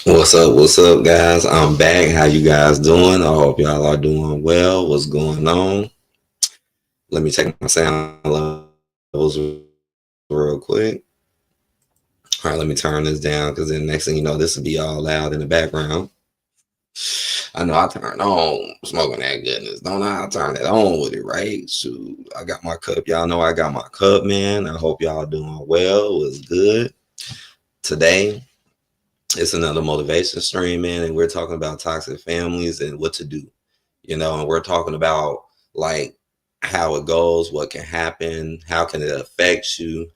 What's up, guys? I'm back. How you guys doing? I hope y'all are doing well. What's going on? Let me check my sound levels real quick. All right, let me turn this down because then next thing you know, this will be all loud in the background. I know I turned on smoking that goodness. Don't I? I turn it on with it, right? Shoot, I got my cup. Y'all know I got my cup, man. I hope y'all doing well. It was good today. It's another motivation stream, man, and we're talking about toxic families and what to do, and we're talking about like how it goes, what can happen, how can it affect you,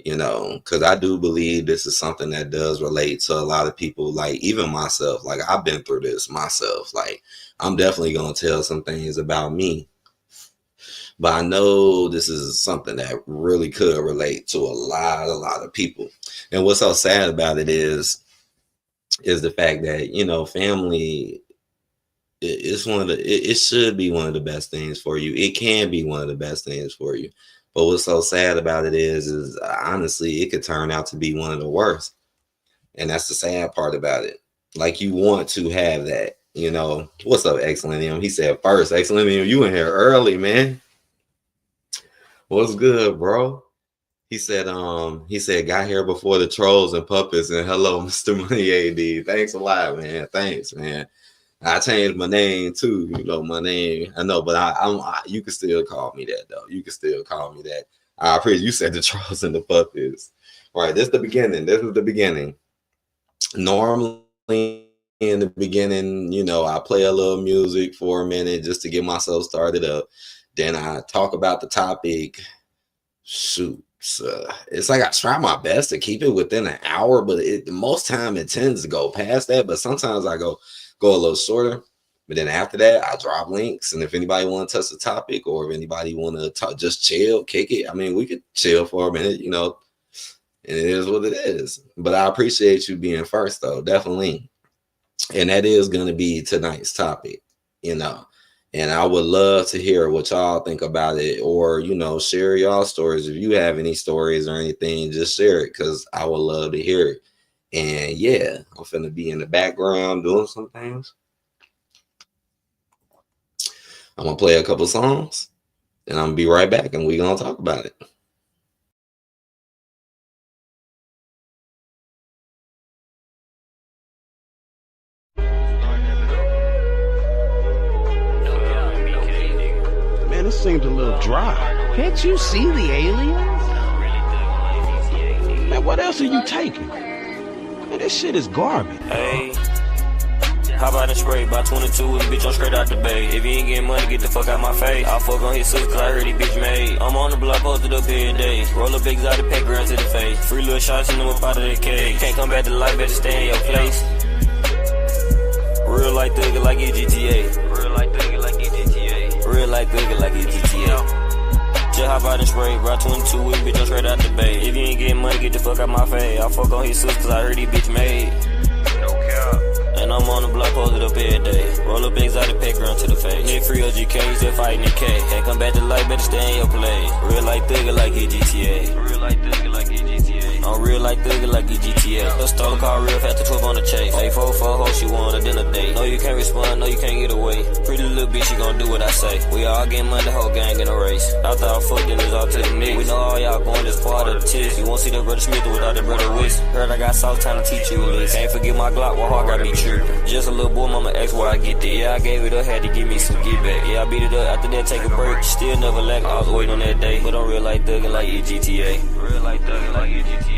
because I do believe this is something that does relate to a lot of people, like even myself. Like I've been through this myself. Like I'm definitely going to tell some things about me, but I know this is something that really could relate to a lot of people. And what's so sad about it is the fact that family it's one of the it should be one of the best things for you. It can be one of the best things for you, but what's so sad about it is honestly it could turn out to be one of the worst. And that's the sad part about it. Like you want to have that. What's up, Excellentium? He said first. Excellentium, you in here early, man. What's good, bro? He said, got here before the trolls and puppets, and hello, Mr. Money AD. Thanks a lot, man. Thanks, man. I changed my name too. My name. I know, but you can still call me that though. You can still call me that. I appreciate you said the trolls and the puppets. All right, this is the beginning. This is the beginning. Normally in the beginning, I play a little music for a minute just to get myself started up. Then I talk about the topic. Shoot. It's like I try my best to keep it within an hour, but most time it tends to go past that. But sometimes I go a little shorter. But then after that, I drop links, and if anybody want to touch the topic, or if anybody want to just chill, kick it, I mean, we could chill for a minute, and it is what it is. But I appreciate you being first, though, definitely. And that is going to be tonight's topic, And I would love to hear what y'all think about it, or, share y'all stories. If you have any stories or anything, just share it, because I would love to hear it. And yeah, I'm finna be in the background doing some things. I'm going to play a couple songs, and I'm going to be right back, and we're going to talk about it. This seems a little dry. Can't you see the aliens? Man, what else are you taking? Man, this shit is garbage. Hey, how about a spray? By 22 with a bitch, I'm straight out the bay. If you ain't getting money, get the fuck out my face. I'll fuck on his sis, cause I heard he bitch made. I'm on the block, posted up here days. Roll up exotic, pack girls to the face. Free little shots in them up out of the cage. Can't come back to life, better stay in your place. Real like thugger like it GTA. Real like thugger like it GTA. Real like thugger like it GTA. Just hop out and spray, brought 22 with bitch, I'm straight out the bay. If you ain't getting money, get the fuck out my face. I'll fuck on his sis, cause I heard he bitch made. No cap. And I'm on the block, posted up every day. Roll up exotic, pack ground to the face. Nick free OGK, you still fighting the K. Can't come back to life, better stay in your place. Real like thugger like it GTA. Real like thugger like it GTA. I'm real like thugger like it GTA. A stolen car real fast to 12 on the chase. Hey, 4 hoes, she want a dinner date. No, you can't respond, no, you can't get away. Pretty little bitch, she gon' do what I say. We all getting money, the whole gang in a race. After I fucked, then it's all to the mix. We know all y'all going this part of the test. You won't see the brother Smith without the brother Wiss. Heard I got sauce, time to teach you this. Can't forget my Glock, what hard got me trippin'. Just a little boy, mama asked where I get that. Yeah, I gave it up, had to give me some get back. Yeah, I beat it up, after that take a break. Still never lack, I was waiting on that day. But I'm real like thuggin' like EGTA. Real like thuggin' like EGTA.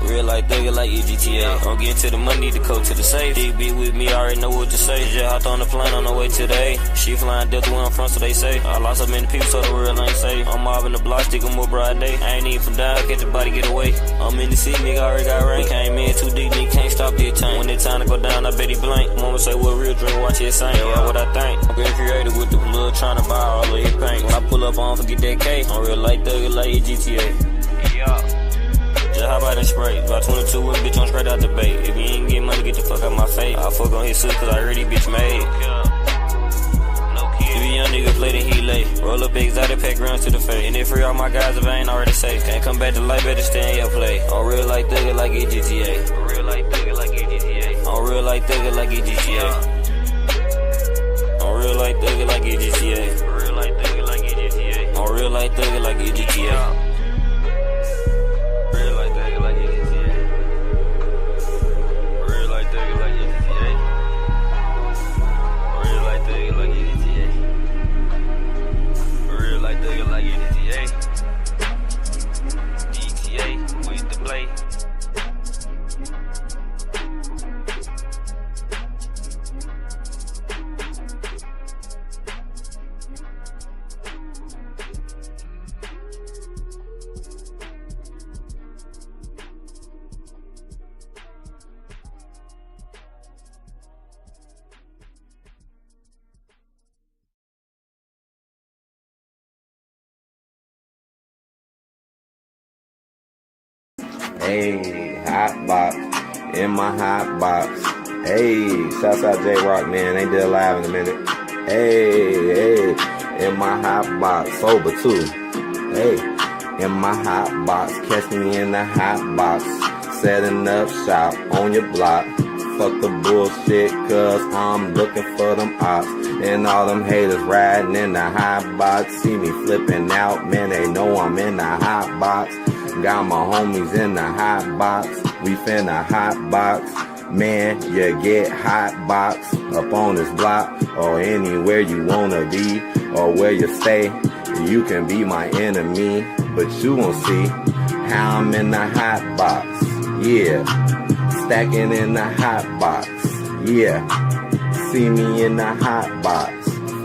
Real like thuggin' like EGTA. I'm getting to the money, the code to the safe. Big B with me, I already know what to say. Just hopped on the plane on the way to the A. She flying Delta where I'm from, so they say. I lost so many people, so the real ain't safe. I'm mobbing the block, sticking more broad day. I ain't even from down, catch the body, get away. I'm in the city, nigga, already got rain. We came in too deep, nigga, can't stop this time. When it's time to go down, I bet he blank. Mama say, what real drink, watch it sing. Yeah, what I think. I'm getting creative with the blood, trying to buy all of his paint. When I pull up, I don't forget that K. I'm real like thuggin' like GTA. Yeah. Just hop out and spray. About 22 with bitch, I'm straight out the bay. If you ain't getting money, get the fuck out my face. I'll fuck on his sis, cause I heard he bitch made. If you young nigga play, then he late. Roll up exotic, pack grounds to the face. And if free all my guys, if I ain't already safe. Can't come back to life, better stay in your play. I'm real like thugger like it GTA. Real like thugger like it GTA. I'm real like thugger like it GTA. I'm real like thugger like it GTA. Real like thugger like it GTA. I'm real like thugger like it GTA. Real like thugger like it GTA. Real like thugger like it GTA. Real like thugger like it GTA. Real like thugger like it GTA. GTA, we used to play. Hey, hot box in my hot box. Hey, shouts out J Rock, man. Ain't dead live in a minute. Hey, in my hot box, sober too. Hey, in my hot box, catch me in the hot box, setting up shop on your block. Fuck the bullshit, cause I'm looking for them ops. And all them haters riding in the hot box. See me flipping out, man, they know I'm in the hot box. Got my homies in the hot box. We finna hot box. Man, you get hot box up on this block or anywhere you wanna be or where you stay. You can be my enemy, but you won't see how I'm in the hot box. Yeah, stacking in the hot box. Yeah, see me in the hot box.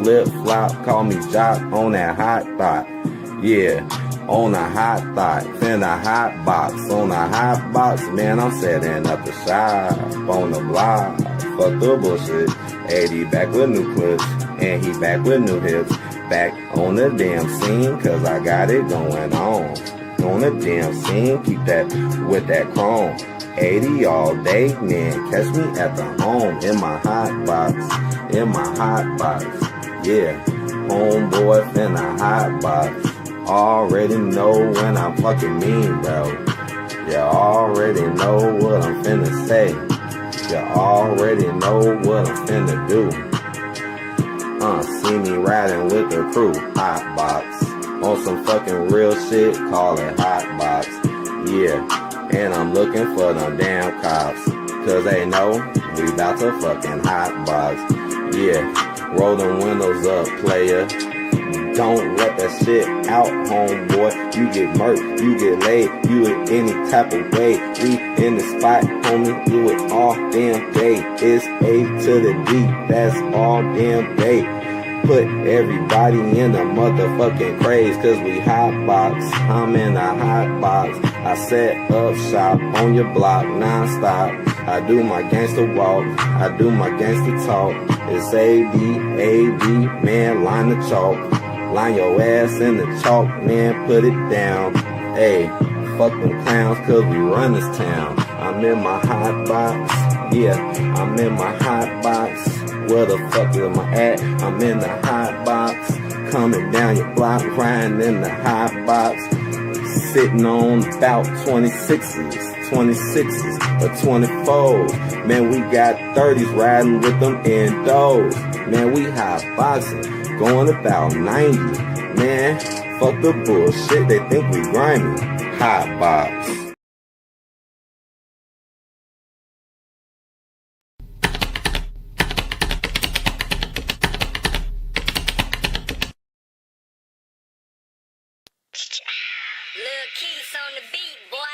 Flip flop, call me Jock on that hot thought. Yeah. On a hot thought, finna hot box. On a hot box, man, I'm setting up the shop on the block. Fuck the bullshit. 80 back with new clips, and he back with new hips. Back on the damn scene, cause I got it going on. On the damn scene, keep that with that chrome. 80 all day, man, catch me at the home. In my hot box, in my hot box. Yeah, homeboy finna hot box. Already know when I'm fucking mean, bro. You already know what I'm finna say. You already know what I'm finna do. See me riding with the crew, hot box. On some fucking real shit, call it hot box. Yeah, and I'm looking for them damn cops. Cause they know we bout to fucking hot box. Yeah, roll them windows up, player. Don't let that shit out, homeboy. You get murked, you get laid, you in any type of way. We in the spot, homie, do it all damn day. It's A to the D, that's all damn day. Put everybody in a motherfucking craze, cause we hot box. I'm in a hot box. I set up shop on your block non-stop. I do my gangster walk, I do my gangster talk. It's A-D, man, line the chalk. Line your ass in the chalk, man, put it down. Hey, fuck them clowns, cause we run this town. I'm in my hot box, yeah, I'm in my hot box. Where the fuck am I at? I'm in the hot box. Coming down your block, riding in the hot box. Sitting on about 26s or 24s. Man, we got 30s riding with them endos. Man, we hot boxing. Going about 90, man, fuck the bullshit, they think we grimy. Hot box. Lil' Keys on the beat, boy.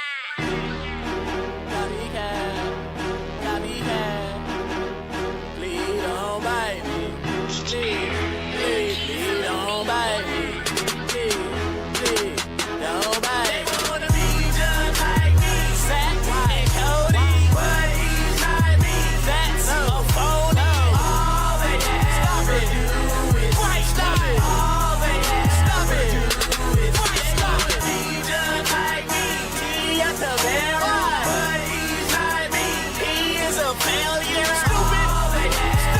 Please don't bite me. Please don't bite me. Please don't bite me. They wanna be just like me. Zach and Cody, but he's not me. That's a phony. All they have to do is stop it. All they have to do is stop it. Be just like me. He at the barrel, but he's not me. He is a failure. Stupid. All they have to do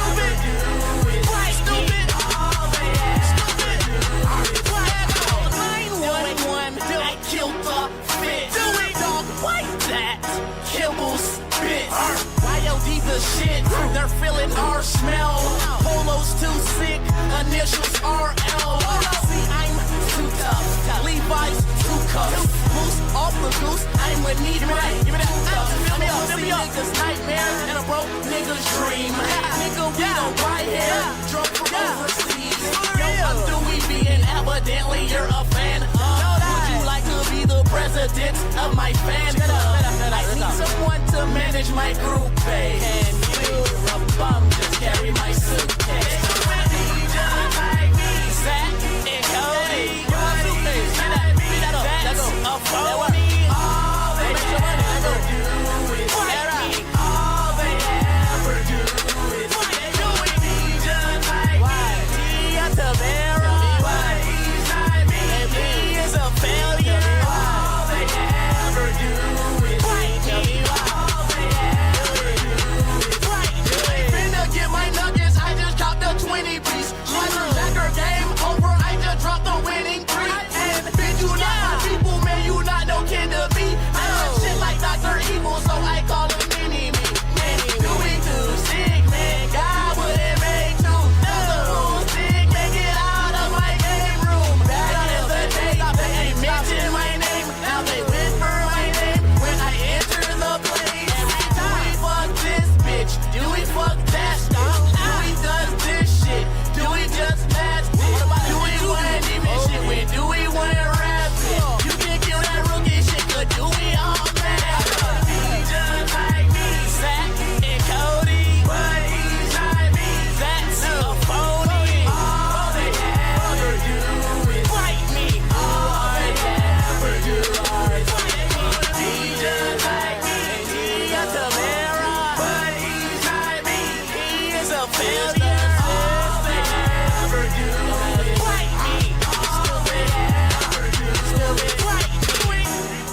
is stupid. initials RL. See, I'm too tough. Levi's too cuffs. Moose off the goose. I'm a need right. Give me that. Fill me up. Niggas nightmare and a broke nigga's dream. Nigga, we don't ride here. Drunk from overseas. Yo, I'm Dewey B, and evidently you're a fan of. Would you like to be the president of my fan club? I need someone to manage my group pay. And you're a bum, just carry my suitcase. Zach and Cody. That's a phony. All they ever do is fight me. All they ever do is fight me. Just like me. Tia Tavera. He's not me. He is a failure. All they ever do is fight me. All they ever do is fight me. Finna get my nuggets. I just dropped the 20 piece. Slicer Jacker game over. I just dropped the winning three. And bitch, you not my people, man. You not no kin to me. I run shit like Dr. Evil, so I call him mini-me. Doing too sick, man. God wouldn't make two. That's a rule sick, man. Get out of my game room. Back in the day, they ain't mention my name. Now they whisper my name when I enter the place. Every time we fuck this bitch, do we fuck that bitch? Do we does this shit? Do we just match it? Do we want even shit? When do we want to rap it? You can kill that rookie shit, but do we all mad? Just like me, Zach and Cody. But he's not me. That's a phony. All they ever do is fight me. All they ever do is fight me. He's just like me. Tia Tavera. But he's not me. He is a failure. All they ever do is fight me. All they ever do is fight me.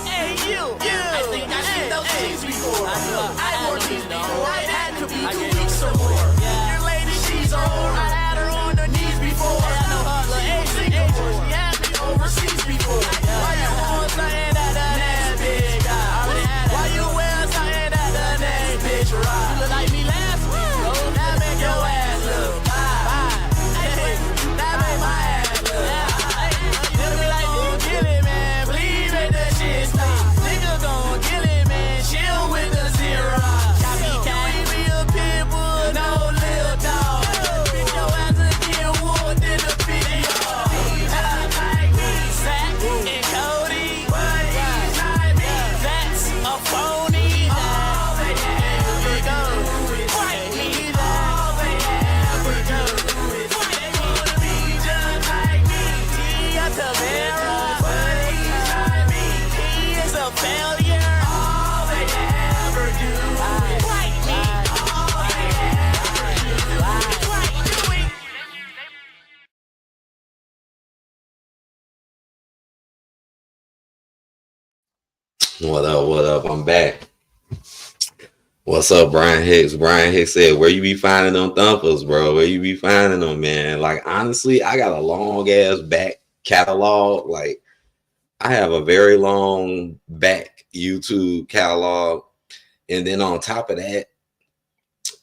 Hey, you. I think I seen those things before. I wore these before. I had to be 2 weeks or more. Your lady, she's a whore. I had her on her knees before. I know her little Singapore. She had me overseas before. Why you want something that big? Why you wear something that bitch rock? You look like me last week. That make your ass look bye. Hey, that make my ass look bye. Nigga like gon' kill it, man. Please make that shit stop. Nigga gon' kill it, man. Chill with the zero. Copycat. Be a pit bull, no little dog. Bitch, your ass again whooped in the video. Zach and Cody. But he's not me. That's a phony. All they ever do is fight me. All they ever do is fight me. Be just like me. Tia Tavera. But he's not me. He is a failure. All they ever do is fight me. All they ever do is fight me. What up? What up? I'm back. What's up, Brian Hicks? Brian Hicks said, where you be finding them thumpers, bro? Where you be finding them, man? Like, honestly, I got a long ass back catalog. Like, I have a very long back YouTube catalog. And then on top of that,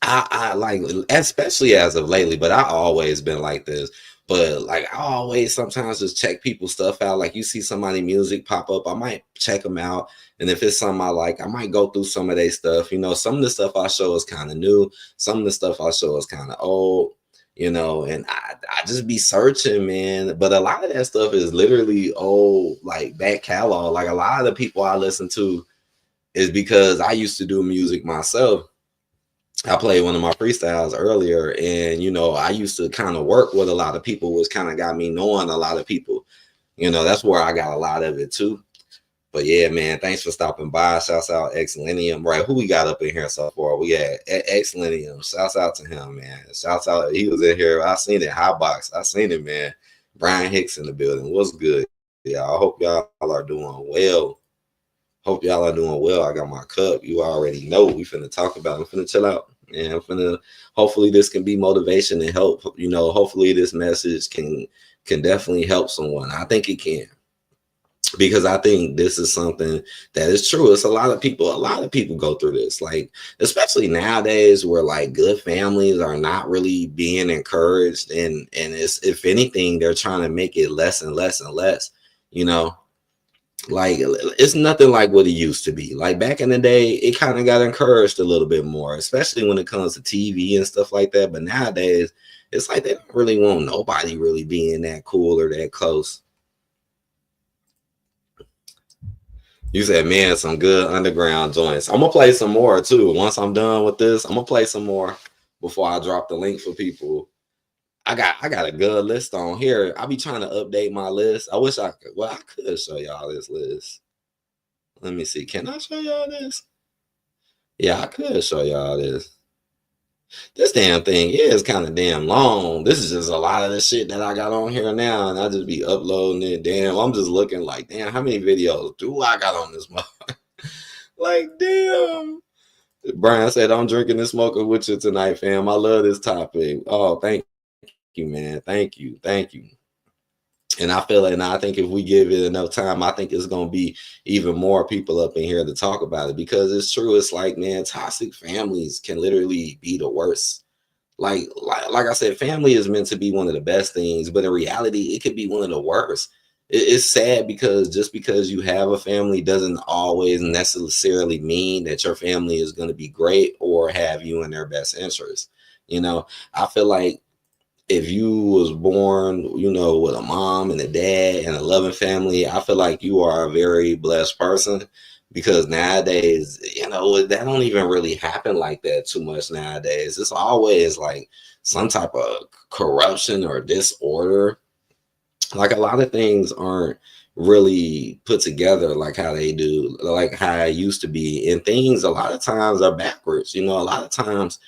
I like, especially as of lately, but I always been like this. But like, I always sometimes just check people's stuff out. Like, you see somebody music pop up, I might check them out. And if it's something I like, I might go through some of their stuff. You know, some of the stuff I show is kind of new. Some of the stuff I show is kind of old, you know, and I just be searching, man. But a lot of that stuff is literally old, like back catalog. Like, a lot of the people I listen to is because I used to do music myself. I played one of my freestyles earlier, and, you know, I used to kind of work with a lot of people, which kind of got me knowing a lot of people. You know, that's where I got a lot of it too. But yeah, man, thanks for stopping by. Shouts out Excellentium. Right, who we got up in here so far? We got Excellentium. Shouts out to him, man. Shouts out. He was in here. I seen it. Hotbox. I seen it, man. Brian Hicks in the building. What's good, y'all? I hope y'all are doing well. Hope y'all are doing well. I got my cup. You already know. We finna talk about it. I'm finna chill out. And I'm finna, hopefully this can be motivation and help. You know, hopefully this message can definitely help someone. I think it can. because I think this is something that is true. It's a lot of people go through this, like, especially nowadays where like good families are not really being encouraged. And it's, if anything, they're trying to make it less and less and less, you know, like it's nothing like what it used to be. Like back in the day, it kind of got encouraged a little bit more, especially when it comes to TV and stuff like that. But nowadays, it's like they don't really want nobody really being that cool or that close. You said, man, some good underground joints. I'm gonna play some more too. Once I'm done with this, I'm gonna play some more before I drop the link for people. I got a good list on here. I be trying to update my list. I wish I could. Well, I could show y'all this list. Let me see. Can I show y'all this? Yeah, I could show y'all this. This damn thing is kind of damn long. This is just a lot of the shit that I got on here now, and I just be uploading it. Damn, I'm just looking like, damn, how many videos do I got on this motherfucker? Like, damn. Brian said, I'm drinking and smoking with you tonight, fam. I love this topic. Oh, thank you, man. Thank you. And I feel it, and I think if we give it enough time, I think it's gonna be even more people up in here to talk about it, because it's true. It's like, man, toxic families can literally be the worst. Like I said, family is meant to be one of the best things, but in reality, it could be one of the worst. It's sad because just because you have a family doesn't always necessarily mean that your family is going to be great or have you in their best interest. You know, I feel like if you was born, you know, with a mom and a dad and a loving family, I feel like you are a very blessed person, because nowadays, you know, that don't even really happen like that too much nowadays. It's always like some type of corruption or disorder. Like a lot of things aren't really put together like how they do, like how it used to be. And things a lot of times are backwards. You know, a lot of times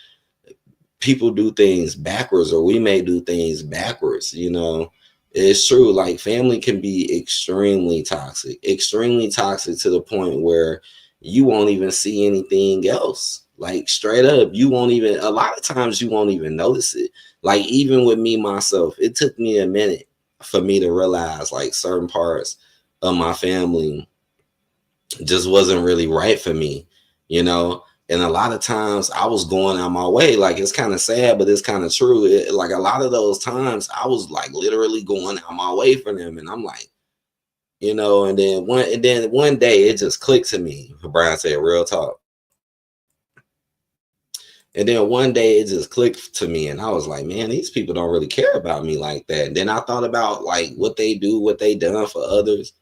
people do things backwards, or we may do things backwards. You know, it's true. Like family can be extremely toxic to the point where you won't even see anything else. Like straight up, you won't even, a lot of times you won't even notice it. Like even with me, myself, it took me a minute for me to realize like certain parts of my family just wasn't really right for me, you know. And a lot of times I was going out my way. Like, it's kind of sad, but it's kind of true. Like a lot of those times I was like literally going out my way for them. And I'm like, you know, and then one day it just clicked to me. Brian said, real talk. And then one day it just clicked to me, and I was like, man, these people don't really care about me like that. And then I thought about like what they do, what they done for others.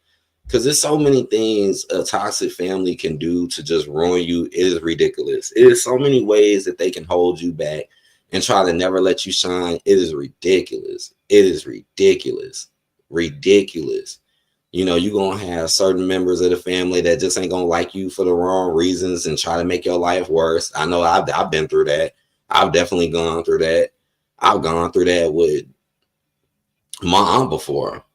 Because there's so many things a toxic family can do to just ruin you. It is ridiculous. It is so many ways that they can hold you back and try to never let you shine. It is ridiculous. It is ridiculous. Ridiculous. You know, you're going to have certain members of the family that just ain't going to like you for the wrong reasons and try to make your life worse. I know I've been through that. I've definitely gone through that. I've gone through that with my aunt before.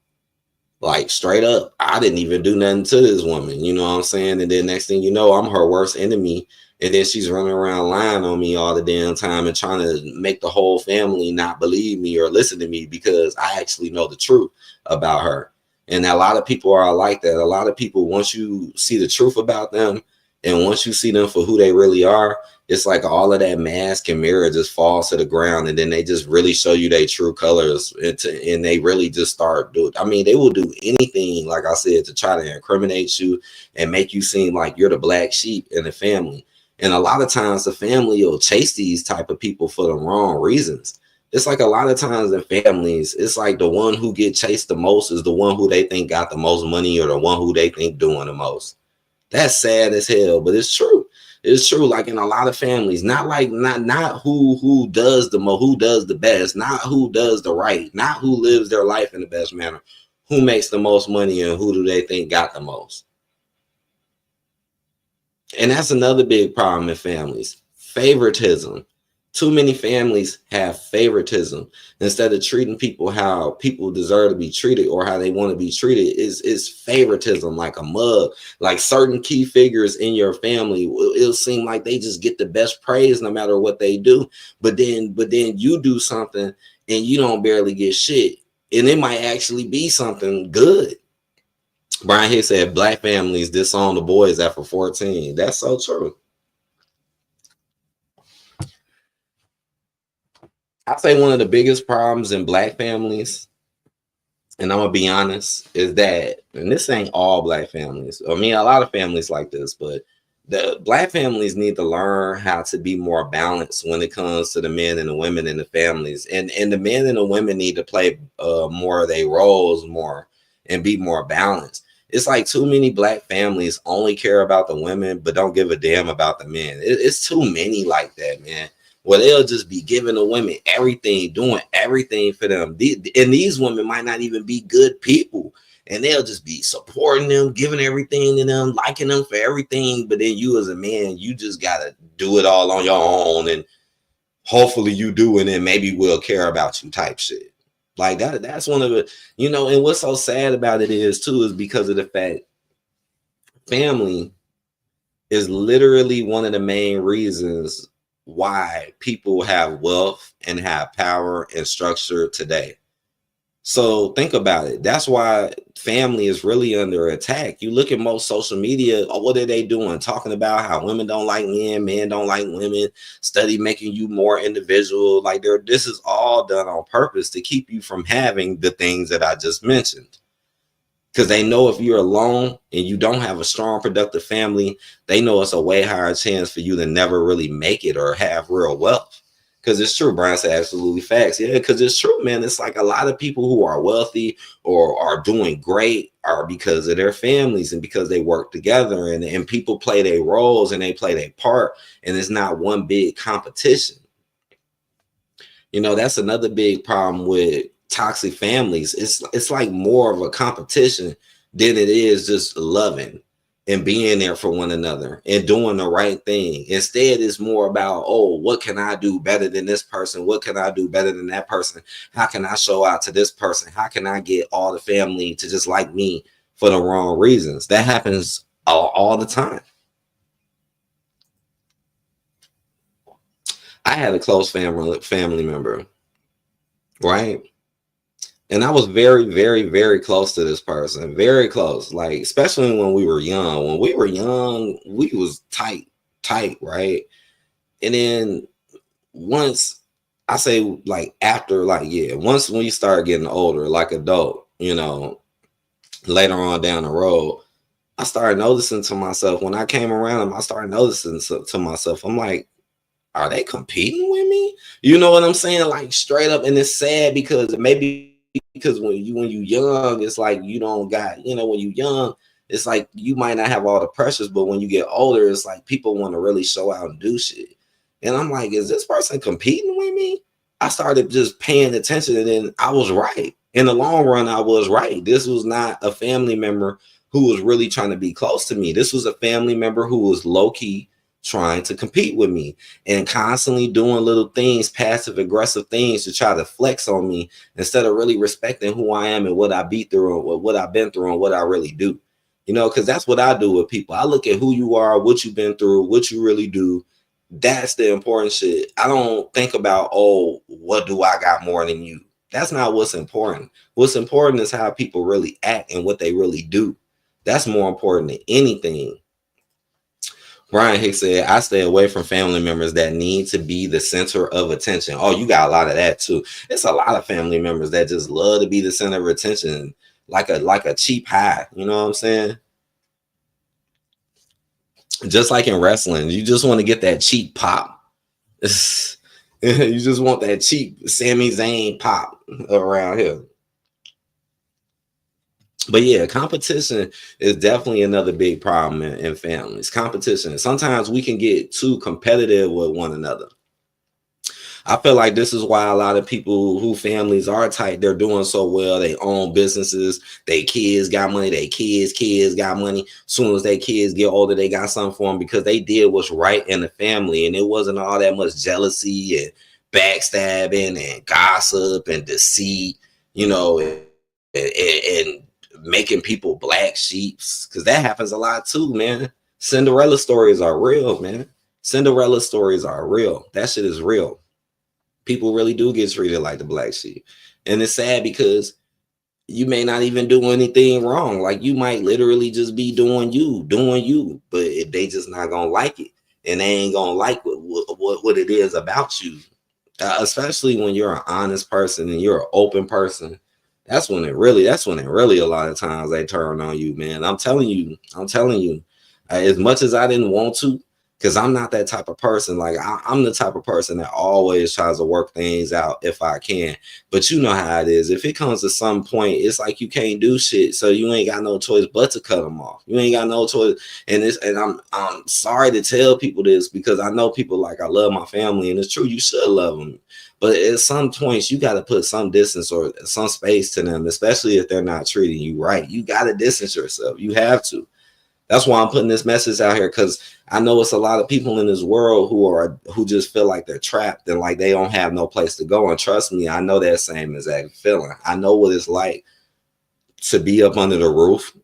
Like straight up, I didn't even do nothing to this woman, you know what I'm saying? And then next thing you know, I'm her worst enemy. And then she's running around lying on me all the damn time and trying to make the whole family not believe me or listen to me because I actually know the truth about her. And a lot of people are like that. A lot of people, once you see the truth about them and once you see them for who they really are, it's like all of that mask and mirror just falls to the ground, and then they just really show you their true colors, and they really just start doing. I mean, they will do anything, like I said, to try to incriminate you and make you seem like you're the black sheep in the family. And a lot of times the family will chase these type of people for the wrong reasons. It's like a lot of times in families, it's like the one who get chased the most is the one who they think got the most money, or the one who they think doing the most. That's sad as hell, but it's true. It's true. Like in a lot of families, not who does the most, who does the best, not who does the right, not who lives their life in the best manner, who makes the most money and who do they think got the most. And that's another big problem in families. Favoritism. Too many families have favoritism. Instead of treating people how people deserve to be treated or how they want to be treated, is favoritism, like a mug. Like certain key figures in your family, it'll seem like they just get the best praise no matter what they do. But then you do something and you don't barely get shit. And it might actually be something good. Brian Hicks said black families disown the boys after 14. That's so true. I say one of the biggest problems in black families, and I'm gonna be honest, is that, and this ain't all black families. I mean, a lot of families like this, but the black families need to learn how to be more balanced when it comes to the men and the women in the families, and the men and the women need to play more of their roles more and be more balanced. It's like too many black families only care about the women but don't give a damn about the men. It's too many like that, man. Well, they'll just be giving the women everything, doing everything for them. And these women might not even be good people. And they'll just be supporting them, giving everything to them, liking them for everything. But then you as a man, you just got to do it all on your own. And hopefully you do, and then maybe we'll care about you type shit. Like that's one of the, you know, and what's so sad about it is too, is because of the fact family is literally one of the main reasons why people have wealth and have power and structure today. So think about it. That's why family is really under attack. You look at most social media, what are they doing? Talking about how women don't like men don't like women, study making you more individual. Like this is all done on purpose to keep you from having the things that I just mentioned. Because they know if you're alone and you don't have a strong, productive family, they know it's a way higher chance for you to never really make it or have real wealth. Because it's true. Brian said absolutely facts. Yeah, because it's true, man. It's like a lot of people who are wealthy or are doing great are because of their families and because they work together, and people play their roles and they play their part. And it's not one big competition. You know, that's another big problem with toxic families. It's like more of a competition than it is just loving and being there for one another and doing the right thing. Instead, it's more about, oh, what can I do better than this person? What can I do better than that person? How can I show out to this person? How can I get all the family to just like me for the wrong reasons? That happens all the time. I had a close family member, right? And I was very, very, very close to this person. Very close. Like, especially when we were young. When we were young, we was tight, right? And then once I say like after, like, yeah, once when you start getting older, like adult, you know, later on down the road, I started noticing to myself, when I came around them, I started noticing to myself, I'm like, are they competing with me? You know what I'm saying? Like straight up. And it's sad because when you young, it's like you don't got, you know, when you young, it's like you might not have all the pressures, but when you get older, it's like people want to really show out and do shit. And I'm like, is this person competing with me? I started just paying attention, and then I was right. In the long run, I was right. This was not a family member who was really trying to be close to me. This was a family member who was low-key trying to compete with me and constantly doing little things, passive aggressive things to try to flex on me instead of really respecting who I am and what I be through and what I've been through and what I really do. You know, because that's what I do with people. I look at who you are, what you've been through, what you really do. That's the important shit. I don't think about, oh, what do I got more than you? That's not what's important. What's important is how people really act and what they really do. That's more important than anything. Brian Hicks said, I stay away from family members that need to be the center of attention. Oh, you got a lot of that too. It's a lot of family members that just love to be the center of attention, like a cheap high. You know what I'm saying? Just like in wrestling, you just want to get that cheap pop. You just want that cheap Sami Zayn pop around here. But yeah, competition is definitely another big problem in families. Competition. Sometimes we can get too competitive with one another. I feel like this is why a lot of people who families are tight, they're doing so well. They own businesses. They kids got money. They kids got money. Soon as their kids get older, they got something for them because they did what's right in the family. And it wasn't all that much jealousy and backstabbing and gossip and deceit, you know, and making people black sheeps, because that happens a lot too, man. Cinderella stories are real, man. Cinderella stories are real. That shit is real. People really do get treated like the black sheep. And it's sad because you may not even do anything wrong. Like you might literally just be doing you, but they just not gonna like it, and they ain't gonna like what it is about you. Especially when you're an honest person and you're an open person. That's when it really a lot of times they turn on you, man. I'm telling you. As much as I didn't want to, because I'm not that type of person. Like I'm the type of person that always tries to work things out if I can. But you know how it is. If it comes to some point, it's like you can't do shit. So you ain't got no choice but to cut them off. You ain't got no choice. And I'm sorry to tell people this because I know people like I love my family, and it's true. You should love them. But at some points, you got to put some distance or some space to them, especially if they're not treating you right. You got to distance yourself. You have to. That's why I'm putting this message out here, because I know it's a lot of people in this world who just feel like they're trapped and like they don't have no place to go. And trust me, I know that same exact feeling. I know what it's like to be up under the roof.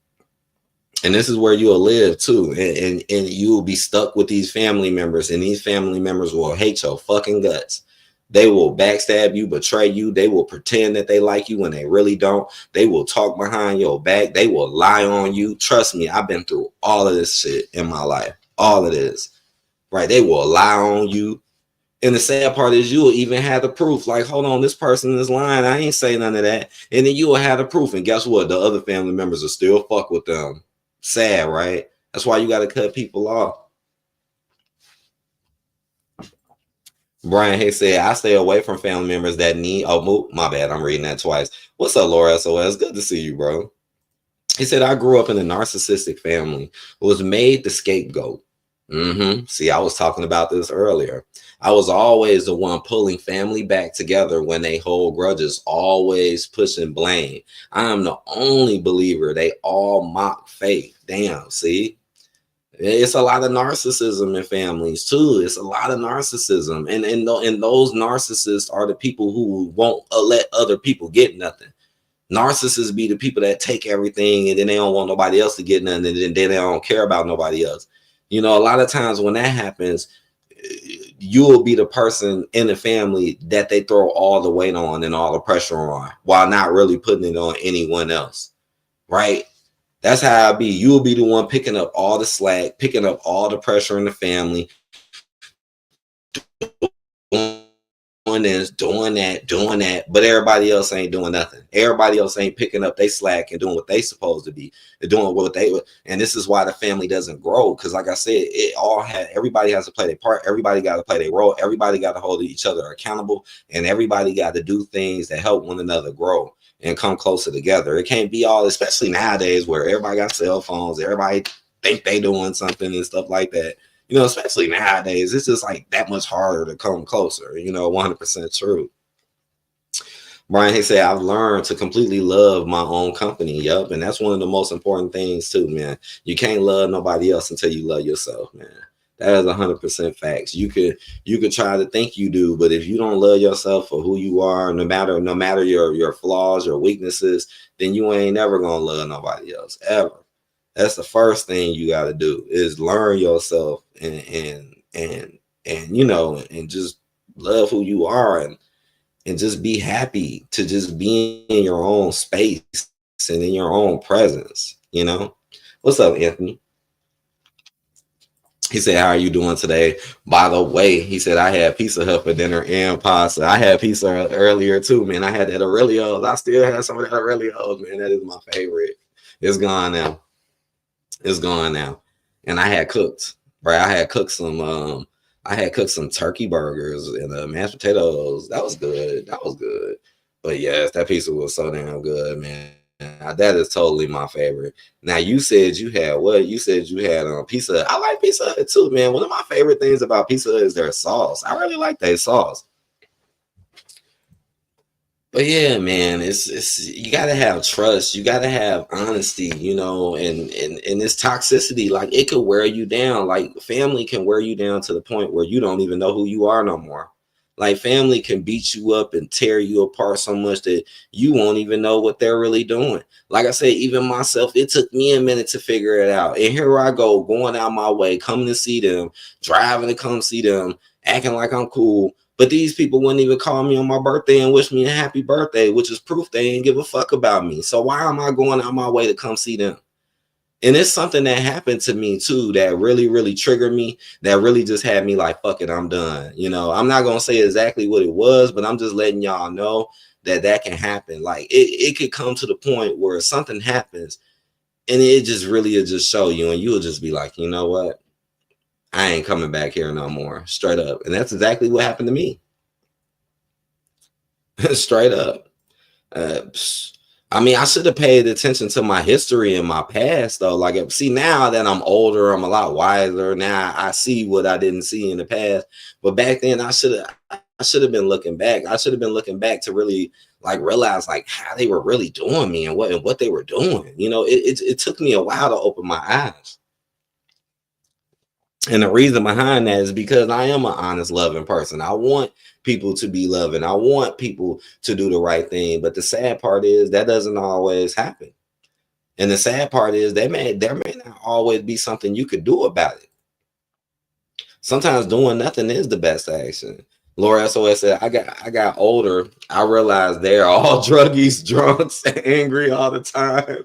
And this is where you'll live too. And you will be stuck with these family members, and these family members will hate your fucking guts. They will backstab you, betray you. They will pretend that they like you when they really don't. They will talk behind your back. They will lie on you. Trust me, I've been through all of this shit in my life. All of this, right? They will lie on you. And the sad part is you will even have the proof. Like, hold on, this person is lying. I ain't say none of that. And then you will have the proof. And guess what? The other family members will still fuck with them. Sad, right? That's why you got to cut people off. Brian Hicks said, I stay away from family members that need. Oh, my bad. I'm reading that twice. What's up, Laura SOS? Good to see you, bro. He said, I grew up in a narcissistic family who was made the scapegoat. See, I was talking about this earlier. I was always the one pulling family back together when they hold grudges, always pushing blame. I am the only believer. They all mock faith. Damn, see? It's a lot of narcissism in families too. It's a lot of narcissism. And those narcissists are the people who won't let other people get nothing. Narcissists be the people that take everything and then they don't want nobody else to get nothing, and then they don't care about nobody else. You know, a lot of times when that happens, you'll be the person in the family that they throw all the weight on and all the pressure on while not really putting it on anyone else, right? That's how it be. You'll be the one picking up all the slack, picking up all the pressure in the family, doing this, doing that, but everybody else ain't doing nothing. Everybody else ain't picking up they slack and doing what they supposed to be. They're doing what they, and this is why the family doesn't grow. Because like I said, everybody has to play their part. Everybody got to play their role. Everybody got to hold each other accountable, and everybody got to do things that help one another grow and come closer together. It can't be all, especially nowadays where everybody got cell phones, everybody think they doing something and stuff like that. You know, especially nowadays, it's just like that much harder to come closer, you know, 100% true. Brian, he said, I've learned to completely love my own company. Yup. And that's one of the most important things too, man. You can't love nobody else until you love yourself, man. That is 100% facts. You could try to think you do, but if you don't love yourself for who you are, no matter your flaws, your weaknesses, then you ain't never gonna love nobody else ever. That's the first thing you got to do is learn yourself and you know, and just love who you are and just be happy to just be in your own space and in your own presence. You know, what's up, Anthony? He said, how are you doing today? By the way, he said, I had Pizza Hut for dinner and pasta. I had pizza Hut earlier too, man. I had that Aurelio's. I still have some of that Aurelio's, man. That is my favorite. It's gone now. It's gone now. And I had cooked, right? I had cooked some turkey burgers and mashed potatoes. That was good. That was good. But yes, that pizza was so damn good, man. That is totally my favorite. Now you said you had what? You said you had Pizza Hut. I like Pizza Hut too, man. One of my favorite things about Pizza Hut is their sauce. I really like their sauce. But yeah, man, it's you gotta have trust, you gotta have honesty, you know, and this toxicity, like it could wear you down. Like family can wear you down to the point where you don't even know who you are no more. Like family can beat you up and tear you apart so much that you won't even know what they're really doing. Like I said, even myself, it took me a minute to figure it out. And here I go, going out my way, coming to see them, driving to come see them, acting like I'm cool. But these people wouldn't even call me on my birthday and wish me a happy birthday, which is proof they ain't give a fuck about me. So why am I going out my way to come see them? And it's something that happened to me too that really, really triggered me, that really just had me like, fuck it, I'm done. You know, I'm not going to say exactly what it was, but I'm just letting y'all know that that can happen. Like it could come to the point where something happens and it just really will just show you, and you'll just be like, you know what? I ain't coming back here no more, straight up. And that's exactly what happened to me. Straight up. I mean, I should have paid attention to my history and my past, though. Like, see, now that I'm older, I'm a lot wiser. Now I see what I didn't see in the past. But back then, I should have been looking back. I should have been looking back to really like realize like how they were really doing me and what they were doing. You know, it took me a while to open my eyes. And the reason behind that is because I am an honest, loving person. I want people to be loving. I want people to do the right thing. But the sad part is that doesn't always happen. And the sad part is there may not always be something you could do about it. Sometimes doing nothing is the best action. Laura SOS said, I got older. I realized they're all druggies, drunks, angry all the time.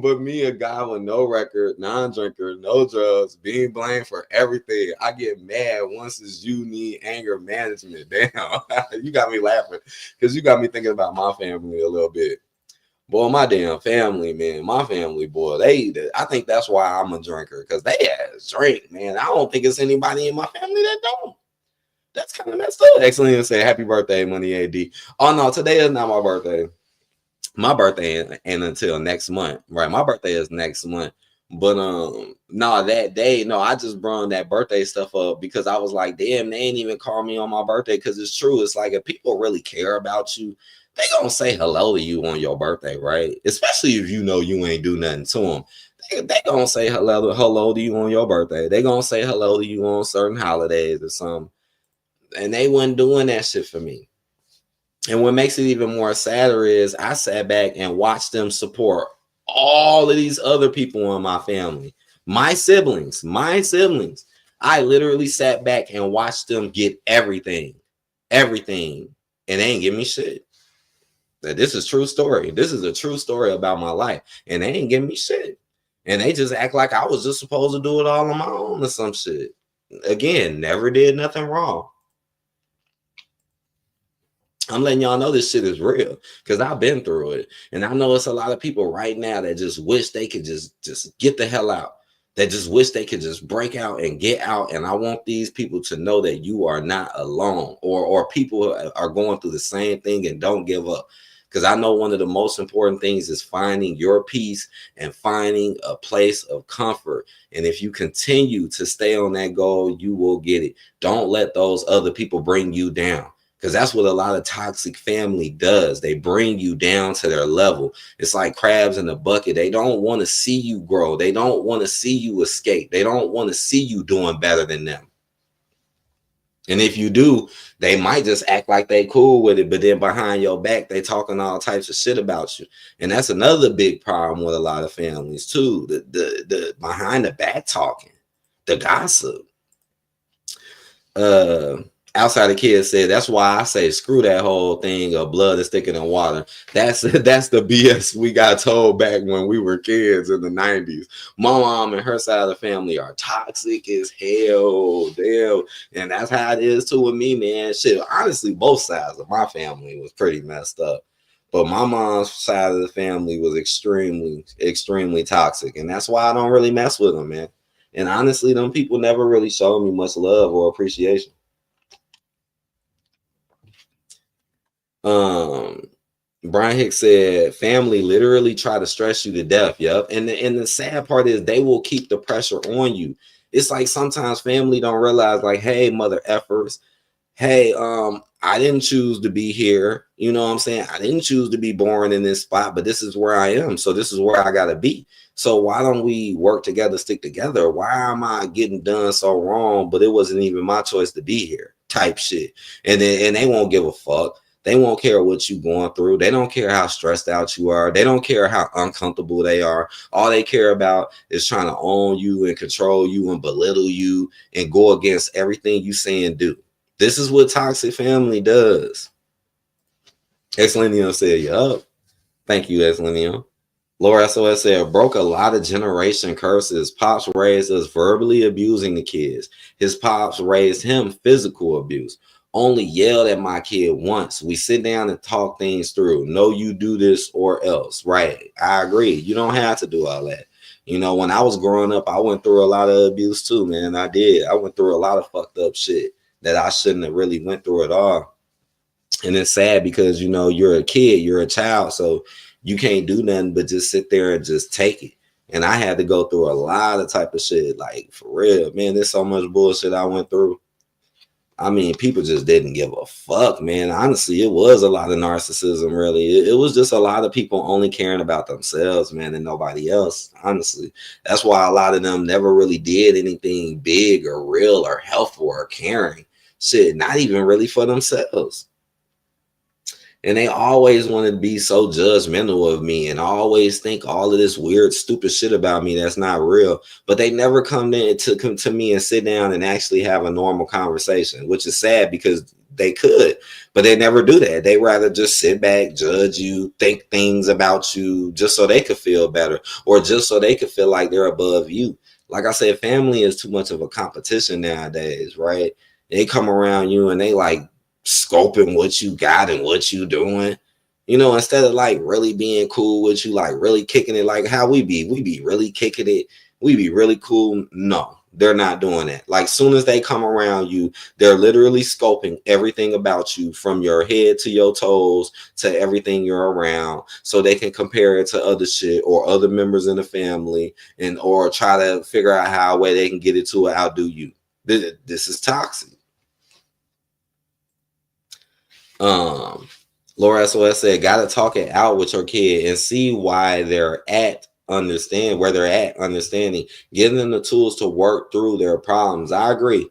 But me, a guy with no record, non-drinker, no drugs, being blamed for everything, I get mad once it's you need anger management. Damn, you got me laughing because you got me thinking about my family a little bit. Boy, my damn family, man, my family, boy, I think that's why I'm a drinker, because they ass drink, man. I don't think it's anybody in my family that don't. That's kind of messed up. Excellent. Say happy birthday, Money AD. Oh, no, today is not my birthday. My birthday and until next month, right? My birthday is next month, but no, that day, no, I just brought that birthday stuff up because I was like, damn, they ain't even call me on my birthday. Because it's true, it's like if people really care about you, they gonna say hello to you on your birthday, right? Especially if you know you ain't do nothing to them. They gonna say hello to you on your birthday. They gonna say hello to you on certain holidays or something, and they wasn't doing that shit for me. And what makes it even more sadder is I sat back and watched them support all of these other people in my family, my siblings. I literally sat back and watched them get everything, and they ain't give me shit. This is true story. This is a true story about my life, and they ain't give me shit. And they just act like I was just supposed to do it all on my own or some shit. Again, never did nothing wrong. I'm letting y'all know this shit is real because I've been through it. And I know it's a lot of people right now that just wish they could just get the hell out. That just wish they could just break out and get out. And I want these people to know that you are not alone, or people are going through the same thing and don't give up. Because I know one of the most important things is finding your peace and finding a place of comfort. And if you continue to stay on that goal, you will get it. Don't let those other people bring you down. Because that's what a lot of toxic family does. They bring you down to their level. It's like crabs in a bucket. They don't want to see you grow. They don't want to see you escape. They don't want to see you doing better than them. And if you do, they might just act like they cool with it, but then behind your back, they talking all types of shit about you. And that's another big problem with a lot of families too. The behind the back talking, the gossip. Outside the Kid said, that's why I say screw that whole thing of blood is thicker than water. That's the BS we got told back when we were kids in the 90s. My mom and her side of the family are toxic as hell. Damn. And that's how it is too with me, man. Shit, honestly, both sides of my family was pretty messed up. But my mom's side of the family was extremely, extremely toxic. And that's why I don't really mess with them, man. And honestly, them people never really showed me much love or appreciation. Brian Hicks said, family literally try to stress you to death. Yep. And the sad part is they will keep the pressure on you. It's like sometimes family don't realize, like, hey, mother effers, hey, I didn't choose to be here. You know what I'm saying? I didn't choose to be born in this spot, but this is where I am. So this is where I gotta be. So why don't we work together, stick together? Why am I getting done so wrong? But it wasn't even my choice to be here, type shit. And they won't give a fuck. They won't care what you're going through. They don't care how stressed out you are. They don't care how uncomfortable they are. All they care about is trying to own you and control you and belittle you and go against everything you say and do. This is what toxic family does. Exlenium said, yup. Thank you, Exlenium. Laura SOS said, broke a lot of generation curses. Pops raised us verbally abusing the kids. His pops raised him physical abuse. Only yelled at my kid once. We sit down and talk things through. No, you do this or else. Right. I agree. You don't have to do all that. You know, when I was growing up, I went through a lot of abuse too, man. I did. I went through a lot of fucked up shit that I shouldn't have really went through at all. And it's sad because, you know, you're a kid, you're a child. So you can't do nothing but just sit there and just take it. And I had to go through a lot of type of shit. Like, for real, man, there's so much bullshit I went through. I mean, people just didn't give a fuck, man. Honestly, it was a lot of narcissism, really. It was just a lot of people only caring about themselves, man, and nobody else, honestly. That's why a lot of them never really did anything big or real or helpful or caring. Shit, not even really for themselves. And they always want to be so judgmental of me and always think all of this weird, stupid shit about me that's not real. But they never come to me and sit down and actually have a normal conversation, which is sad because they could, but they never do that. They rather just sit back, judge you, think things about you just so they could feel better or just so they could feel like they're above you. Like I said, family is too much of a competition nowadays, right? They come around you and they like scoping what you got and what you doing, you know, instead of like really being cool with you, like really kicking it like how we be really kicking it, we be really cool. No, they're not doing that. Like soon as they come around you, they're literally scoping everything about you from your head to your toes to everything you're around so they can compare it to other shit or other members in the family and or try to figure out how a way they can get it to outdo you. This is toxic. Laura SOS said, gotta talk it out with your kid and see why they're at understanding, giving them the tools to work through their problems. I agree.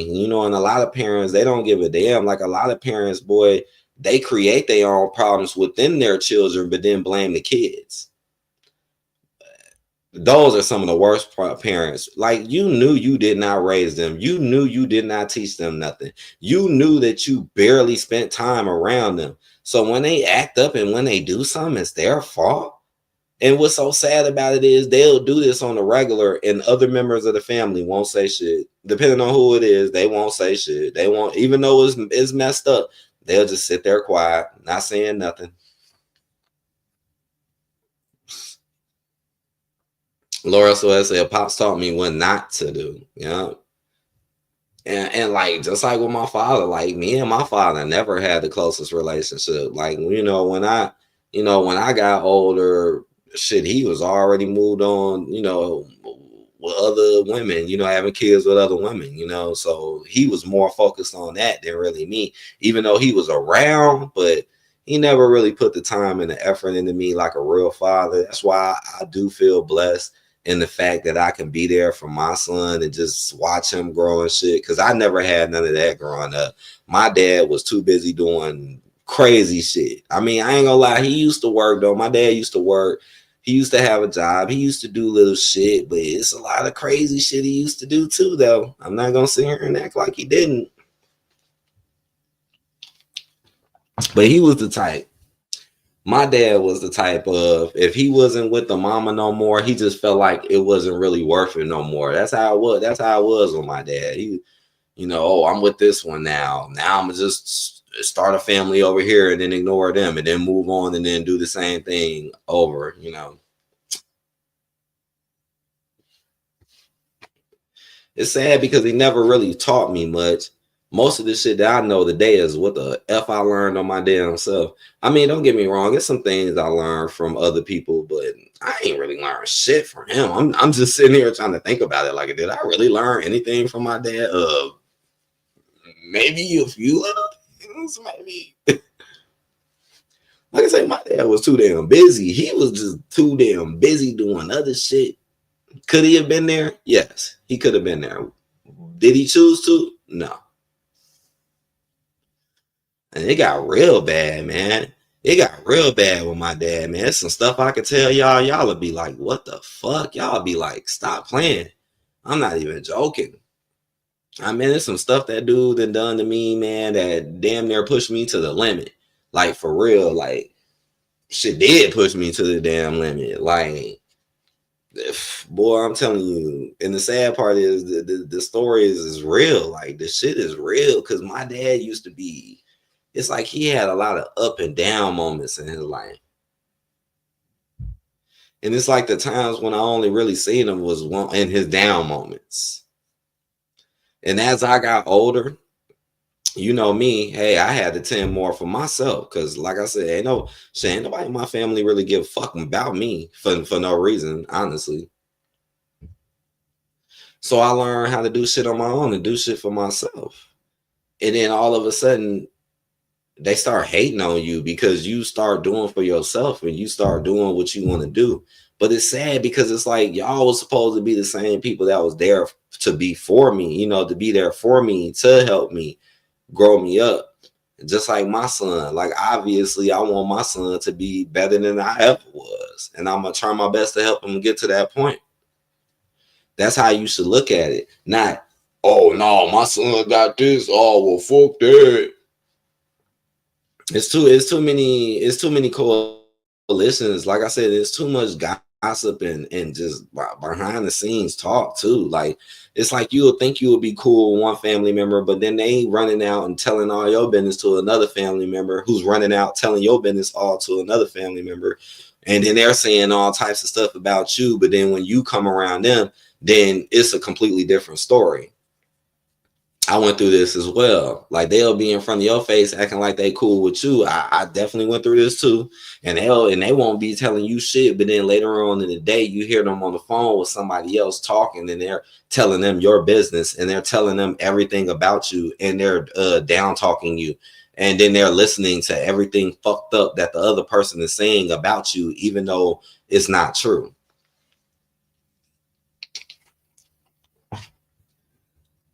You know, and a lot of parents, they don't give a damn. Like a lot of parents, boy, they create their own problems within their children, but then blame the kids. Those are some of the worst parents. Like you knew you did not raise them. You knew you did not teach them nothing. You knew that you barely spent time around them. So when they act up and when they do something, it's their fault. And what's so sad about it is they'll do this on the regular and other members of the family won't say shit. Depending on who it is, they won't say shit. They won't, even though it's messed up, they'll just sit there quiet, not saying nothing. Laura said, Pops taught me what not to do. Yeah. And like, just like with my father, like me and my father never had the closest relationship. Like, you know, when I got older, shit, he was already moved on, you know, with other women, you know, having kids with other women, you know, so he was more focused on that than really me, even though he was around, but he never really put the time and the effort into me like a real father. That's why I do feel blessed in the fact that I can be there for my son and just watch him grow and shit. Cause I never had none of that growing up. My dad was too busy doing crazy shit. I mean, I ain't gonna lie. He used to work though. My dad used to work. He used to have a job. He used to do little shit, but it's a lot of crazy shit he used to do too, though. I'm not gonna sit here and act like he didn't. But he was the type. My dad was the type of, if he wasn't with the mama no more, he just felt like it wasn't really worth it no more. That's how it was. That's how it was with my dad. He, you know, oh, I'm with this one now. Now I'm just start a family over here and then ignore them and then move on and then do the same thing over, you know. It's sad because he never really taught me much. Most of the shit that I know today is what the F I learned on my damn self. I mean, don't get me wrong. It's some things I learned from other people, but I ain't really learned shit from him. I'm just sitting here trying to think about it. Like, did I really learn anything from my dad? Maybe a few little things, maybe. Like I say, my dad was too damn busy. He was just too damn busy doing other shit. Could he have been there? Yes, he could have been there. Did he choose to? No. And it got real bad, man. It got real bad with my dad, man. There's some stuff I could tell y'all. Y'all would be like, what the fuck? Y'all be like, stop playing. I'm not even joking. I mean, there's some stuff that dude that done to me, man, that damn near pushed me to the limit. Like, for real, like, shit did push me to the damn limit. Like, boy, I'm telling you. And the sad part is the story is real. Like, the shit is real. Because my dad used to be, it's like he had a lot of up and down moments in his life. And it's like the times when I only really seen him was one in his down moments. And as I got older, you know me, hey, I had to tend more for myself. Cause like I said, ain't nobody in my family really give a fuck about me for no reason, honestly. So I learned how to do shit on my own and do shit for myself. And then all of a sudden, they start hating on you because you start doing for yourself and you start doing what you want to do. But it's sad because it's like y'all was supposed to be the same people that was there to be for me, you know, to be there for me, to help me, grow me up. Just like my son. Like, obviously, I want my son to be better than I ever was. And I'm going to try my best to help him get to that point. That's how you should look at it. Not, oh, no, my son got this. Oh, well, fuck that. It's too many coalitions. Like I said, there's too much gossip and just behind the scenes talk too. Like, it's like you would think you would be cool with one family member, but then they running out and telling all your business to another family member who's running out telling your business all to another family member. And then they're saying all types of stuff about you. But then when you come around them, then it's a completely different story. I went through this as well. Like, they'll be in front of your face acting like they cool with you. I definitely went through this too. And they won't be telling you shit. But then later on in the day, you hear them on the phone with somebody else talking and they're telling them your business and they're telling them everything about you and they're down talking you. And then they're listening to everything fucked up that the other person is saying about you, even though it's not true.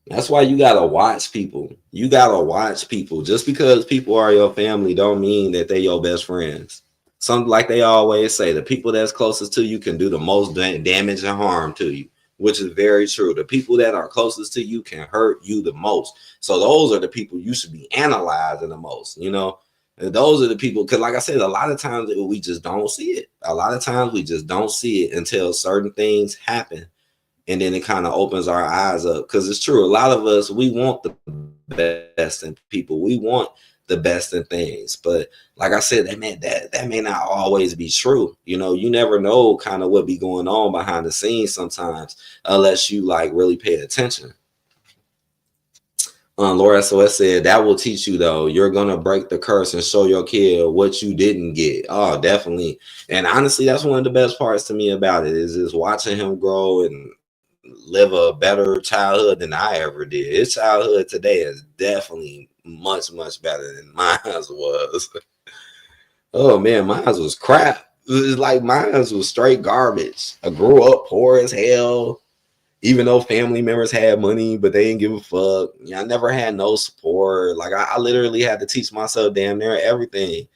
That's why you gotta watch people. You gotta watch people. Just because people are your family don't mean that they're your best friends. Some, like they always say, the people that's closest to you can do the most damage and harm to you, which is very true. The people that are closest to you can hurt you the most. So those are the people you should be analyzing the most, you know? And those are the people, because like I said, a lot of times we just don't see it. A lot of times we just don't see it until certain things happen. And then it kind of opens our eyes up, because it's true. A lot of us, we want the best in people. We want the best in things. But like I said, that may not always be true. You know, you never know kind of what be going on behind the scenes sometimes, unless you like really pay attention. Laura SOS said, that will teach you, though. You're going to break the curse and show your kid what you didn't get. Oh, definitely. And honestly, that's one of the best parts to me about it, is just watching him grow and live a better childhood than I ever did. His childhood today is definitely much, much better than mine was. Oh, man, mine was crap. It was like mine was straight garbage. I grew up poor as hell. Even though family members had money, but they didn't give a fuck. I never had no support. Like, I literally had to teach myself damn near everything.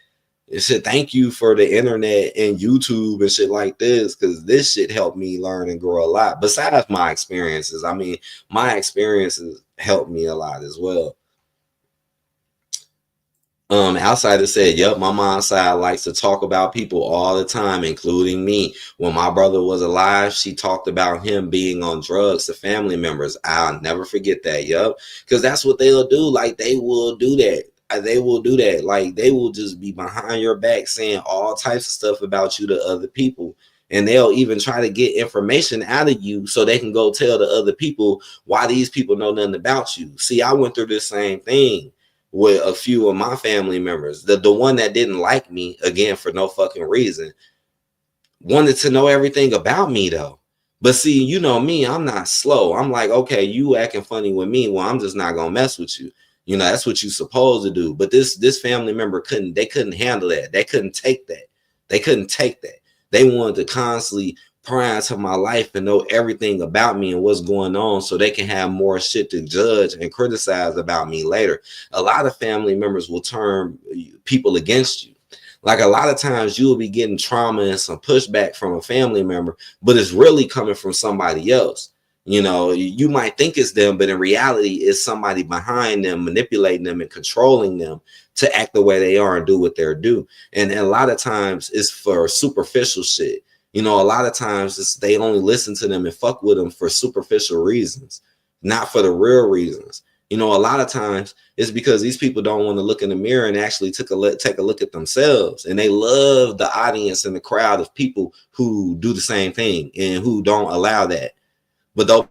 And shit, thank you for the internet and YouTube and shit like this, because this shit helped me learn and grow a lot. Besides my experiences, I mean, my experiences helped me a lot as well. Outsider said, yep, my mom's side likes to talk about people all the time, including me. When my brother was alive, she talked about him being on drugs to family members. I'll never forget that. Yep. Because that's what they'll do. Like, they will do that. They will do that. Like, they will just be behind your back saying all types of stuff about you to other people. And they'll even try to get information out of you so they can go tell the other people why these people know nothing about you. See, I went through this same thing with a few of my family members. The one that didn't like me, again, for no fucking reason, wanted to know everything about me, though. But see, you know me, I'm not slow. I'm like, okay, you acting funny with me, well, I'm just not gonna mess with you. You know, that's what you're supposed to do. But this family member couldn't handle that. They couldn't take that. They couldn't take that. They wanted to constantly pry into my life and know everything about me and what's going on so they can have more shit to judge and criticize about me later. A lot of family members will turn people against you. Like, a lot of times you will be getting trauma and some pushback from a family member, but it's really coming from somebody else. You know, you might think it's them, but in reality, it's somebody behind them, manipulating them and controlling them to act the way they are and do what they're do. And a lot of times it's for superficial shit. You know, a lot of times they only listen to them and fuck with them for superficial reasons, not for the real reasons. You know, a lot of times it's because these people don't want to look in the mirror and actually take a look at themselves. And they love the audience and the crowd of people who do the same thing and who don't allow that. But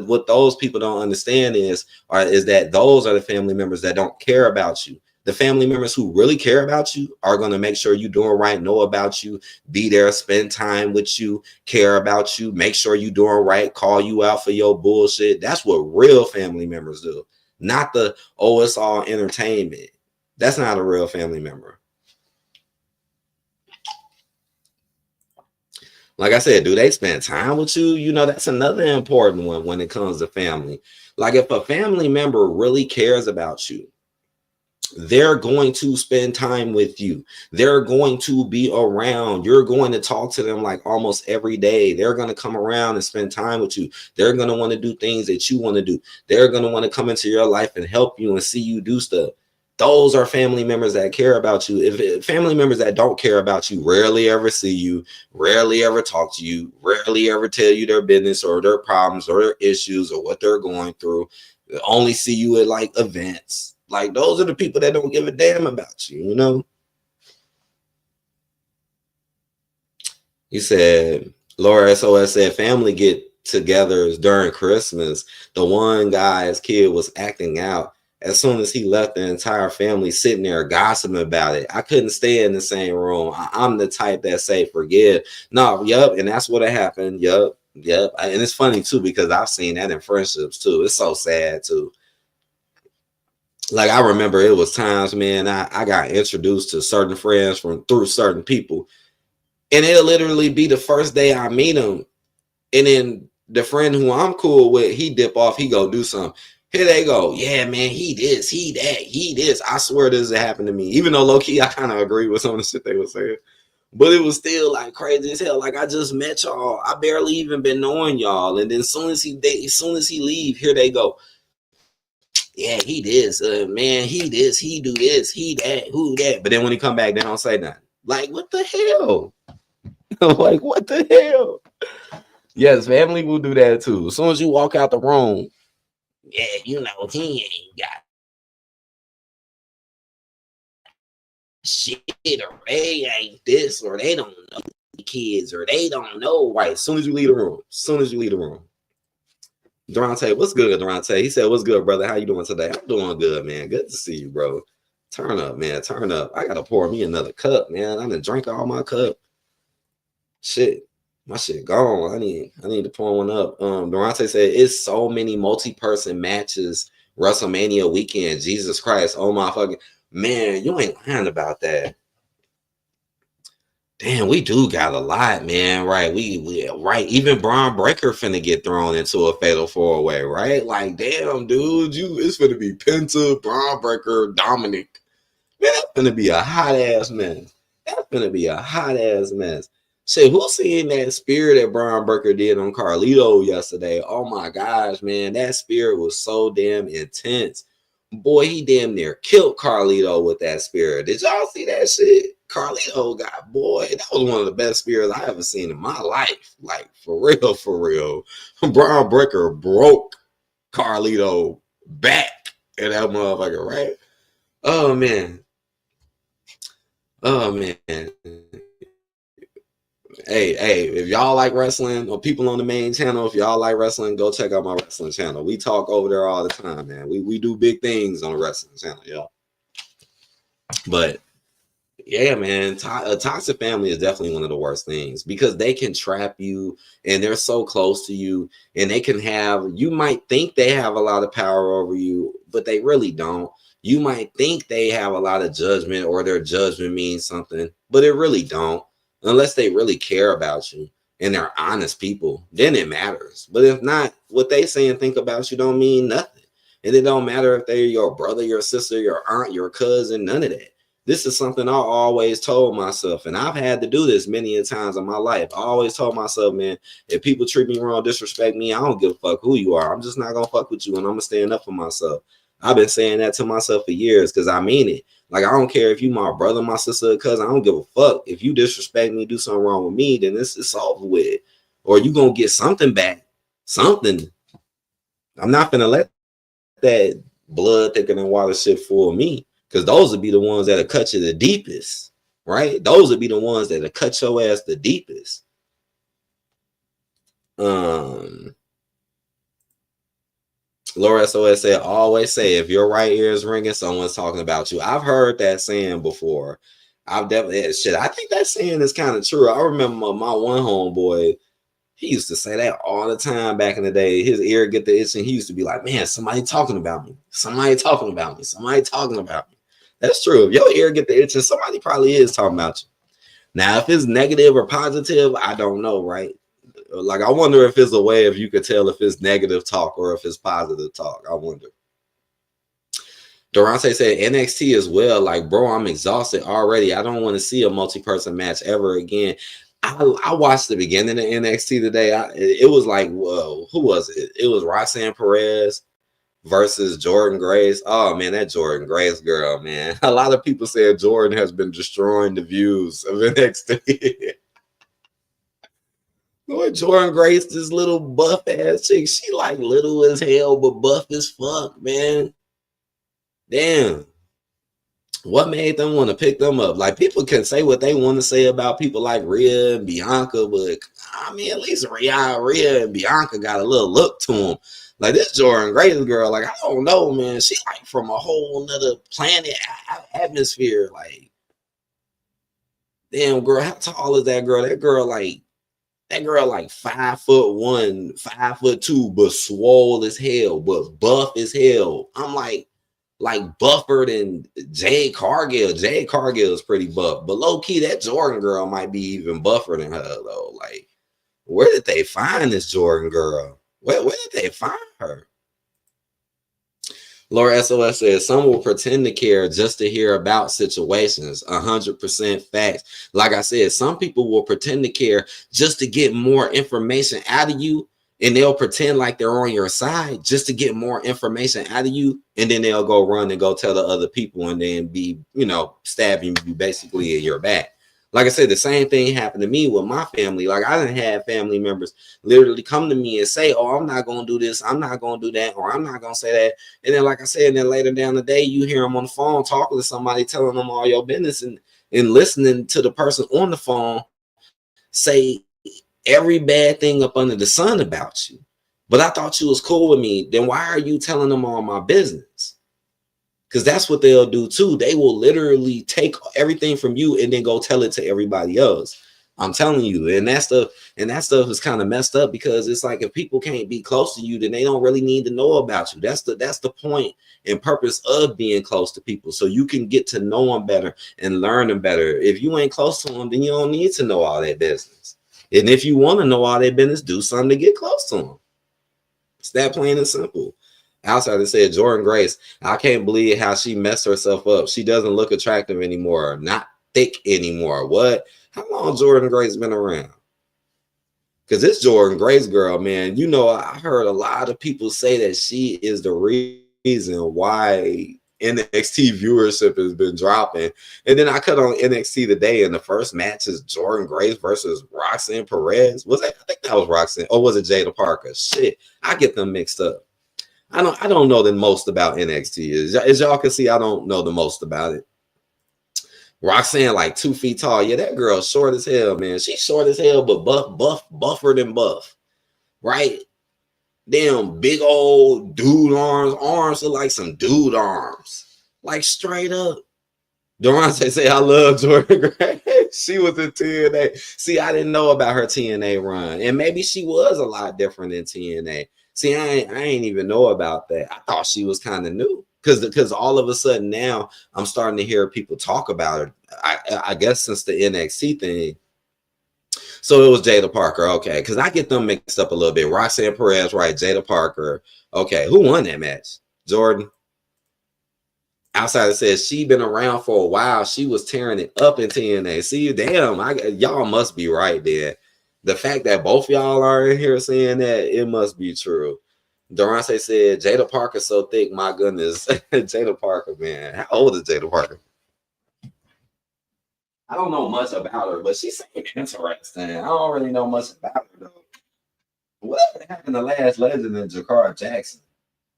what those people don't understand is that those are the family members that don't care about you. The family members who really care about you are going to make sure you're doing right, know about you, be there, spend time with you, care about you, make sure you're doing right, call you out for your bullshit. That's what real family members do. Not the, oh, it's all entertainment. That's not a real family member. Like I said, do they spend time with you? You know, that's another important one when it comes to family. Like if a family member really cares about you, they're going to spend time with you. They're going to be around. You're going to talk to them like almost every day. They're going to come around and spend time with you. They're going to want to do things that you want to do. They're going to want to come into your life and help you and see you do stuff. Those are family members that care about you. If family members that don't care about you rarely ever see you, rarely ever talk to you, rarely ever tell you their business or their problems or their issues or what they're going through, only see you at like events. Like those are the people that don't give a damn about you, you know? You said, Laura SOS said family get-togethers during Christmas. The one guy's kid was acting out. As soon as he left, the entire family sitting there gossiping about it. I couldn't stay in the same room. I'm the type that say forgive. No, yep, and that's what happened. Yep. And it's funny too because I've seen that in friendships too. It's so sad too. Like I remember it was times, man, I got introduced to certain friends through certain people, and it'll literally be the first day I meet them, and then the friend who I'm cool with, he dip off, he go do something. Here they go. Yeah, man, he this, he that, he this. I swear this has happened to me. Even though low-key, I kind of agree with some of the shit they were saying. But it was still like crazy as hell. Like I just met y'all. I barely even been knowing y'all. And then as soon as he leave, here they go. Yeah, he this, man, he this, he do this, he that, who that. But then when he come back, they don't say nothing. Like, what the hell? Like, what the hell? Yes, family will do that too. As soon as you walk out the room, yeah, you know, he ain't got shit, or they ain't this, or they don't know the kids, or they don't know right. As soon as you leave the room. Durante, what's good, Durante? He said, what's good, brother? How you doing today? I'm doing good, man. Good to see you, bro. Turn up, man. Turn up. I gotta pour me another cup, man. I done drank all my cup. Shit. My shit gone. I need to pour one up. Durante said it's so many multi-person matches WrestleMania weekend. Jesus Christ. Oh my fucking man, you ain't lying about that. Damn, we do got a lot, man. Right. We right. Even Braun Breaker finna get thrown into a fatal 4-way, right? Like, damn, dude, it's finna be Penta, Braun Breaker, Dominic. Man, that's finna be a hot ass mess. That's finna be a hot ass mess. Shit, who seen that spear that Braun Breaker did on Carlito yesterday? Oh my gosh, man, that spear was so damn intense. Boy, he damn near killed Carlito with that spear. Did y'all see that shit? Carlito got, boy, that was one of the best spears I ever seen in my life. Like, for real. Braun Breaker broke Carlito back in that motherfucker, right? Oh, man. Hey, if y'all like wrestling, or people on the main channel, if y'all like wrestling, go check out my wrestling channel. We talk over there all the time, man. We do big things on the wrestling channel, y'all. But yeah, man, a toxic family is definitely one of the worst things because they can trap you and they're so close to you, and they can you might think they have a lot of power over you, but they really don't. You might think they have a lot of judgment, or their judgment means something, but it really don't. Unless they really care about you and they're honest people, then it matters. But if not, what they say and think about you don't mean nothing. And it don't matter if they're your brother, your sister, your aunt, your cousin, none of that. This is something I always told myself, and I've had to do this many a times in my life. I always told myself, man, if people treat me wrong, disrespect me, I don't give a fuck who you are. I'm just not gonna fuck with you, and I'm gonna stand up for myself. I've been saying that to myself for years because I mean it. Like, I don't care if you my brother, my sister, cousin. I don't give a fuck. If you disrespect me, do something wrong with me, then it's over with. Or you gonna get something back. Something. I'm not gonna let that blood thicker than water shit fool me. Because those would be the ones that'll cut you the deepest. Right? Those would be the ones that'll cut your ass the deepest. Laura SOS said, always say, if your right ear is ringing, someone's talking about you. I've heard that saying before. I've definitely shit. I think that saying is kind of true. I remember my one homeboy, he used to say that all the time back in the day. His ear get the itch, and he used to be like, man, somebody talking about me. Somebody talking about me. Somebody talking about me. That's true. If your ear get the itch, and somebody probably is talking about you. Now, if it's negative or positive, I don't know, right? Like, I wonder if there's a way if you could tell if it's negative talk or if it's positive talk. I wonder. Durante said NXT as well. Like, bro, I'm exhausted already. I don't want to see a multi-person match ever again. I watched the beginning of NXT today. It was like, whoa, who was it? It was Roxanne Perez versus Jordynne Grace. Oh, man, that Jordynne Grace girl, man. A lot of people said Jordan has been destroying the views of NXT. Boy, Jordynne Grace, this little buff ass chick, she like little as hell, but buff as fuck, man. Damn. What made them want to pick them up? Like, people can say what they want to say about people like Rhea and Bianca, but I mean, at least Rhea and Bianca got a little look to them. Like, this Jordynne Grace girl, like, I don't know, man. She like from a whole nother planet atmosphere. Like, damn, girl, how tall is that girl? That girl like 5'1", 5'2", but swole as hell, but buff as hell. I'm like buffer than Jade Cargill. Jade Cargill is pretty buff, but low key, that Jordan girl might be even buffer than her though. Like, where did they find this Jordan girl? Where did they find her? Laura SOS says, some will pretend to care just to hear about situations. 100% facts. Like I said, some people will pretend to care just to get more information out of you, and they'll pretend like they're on your side just to get more information out of you, and then they'll go run and go tell the other people and then be, stabbing you basically in your back. Like I said, the same thing happened to me with my family. Like, I didn't have family members literally come to me and say, oh, I'm not going to do this, I'm not going to do that, or I'm not going to say that. And then, like I said, then later down the day, you hear them on the phone talking to somebody, telling them all your business, and listening to the person on the phone say every bad thing up under the sun about you. But I thought you was cool with me. Then why are you telling them all my business? Because that's what they'll do too. They will literally take everything from you and then go tell it to everybody else. I'm telling you. And that stuff is kind of messed up, because it's like, if people can't be close to you, then they don't really need to know about you. That's the point and purpose of being close to people, so you can get to know them better and learn them better. If you ain't close to them, then you don't need to know all that business. And if you want to know all that business, do something to get close to them. It's that plain and simple. Outsider said, Jordynne Grace, I can't believe how she messed herself up. She doesn't look attractive anymore, not thick anymore. What? How long Jordynne Grace been around? Because this Jordynne Grace girl, man, I heard a lot of people say that she is the reason why NXT viewership has been dropping. And then I cut on NXT today, and the first match is Jordynne Grace versus Roxanne Perez. I think that was Roxanne, or was it Jada Parker? Shit, I get them mixed up. I don't know the most about NXT. As y'all can see, I don't know the most about it. Roxanne, like 2 feet tall. Yeah, that girl short as hell, man. She's short as hell, but buffer than buff. Right? Damn, big old dude arms. Arms look like some dude arms. Like, straight up. Durante say, I love Jordynne Grace. She was in TNA. See, I didn't know about her TNA run. And maybe she was a lot different in TNA. See, I ain't even know about that. I thought she was kind of new, because all of a sudden now I'm starting to hear people talk about her. I guess since the NXT thing. So it was Jada Parker. Okay, because I get them mixed up a little bit. Roxanne Perez, right? Jada Parker. Okay, who won that match? Jordan. Outsider says she been around for a while. She was tearing it up in TNA. See, damn, y'all must be right there. The fact that both y'all are in here saying that, it must be true. Durante said Jada Parker's so thick. My goodness, Jada Parker, man, how old is Jada Parker? I don't know much about her, but she seemed interesting. I don't really know much about her though. Whatever happened to Last Legend and Jakar Jackson?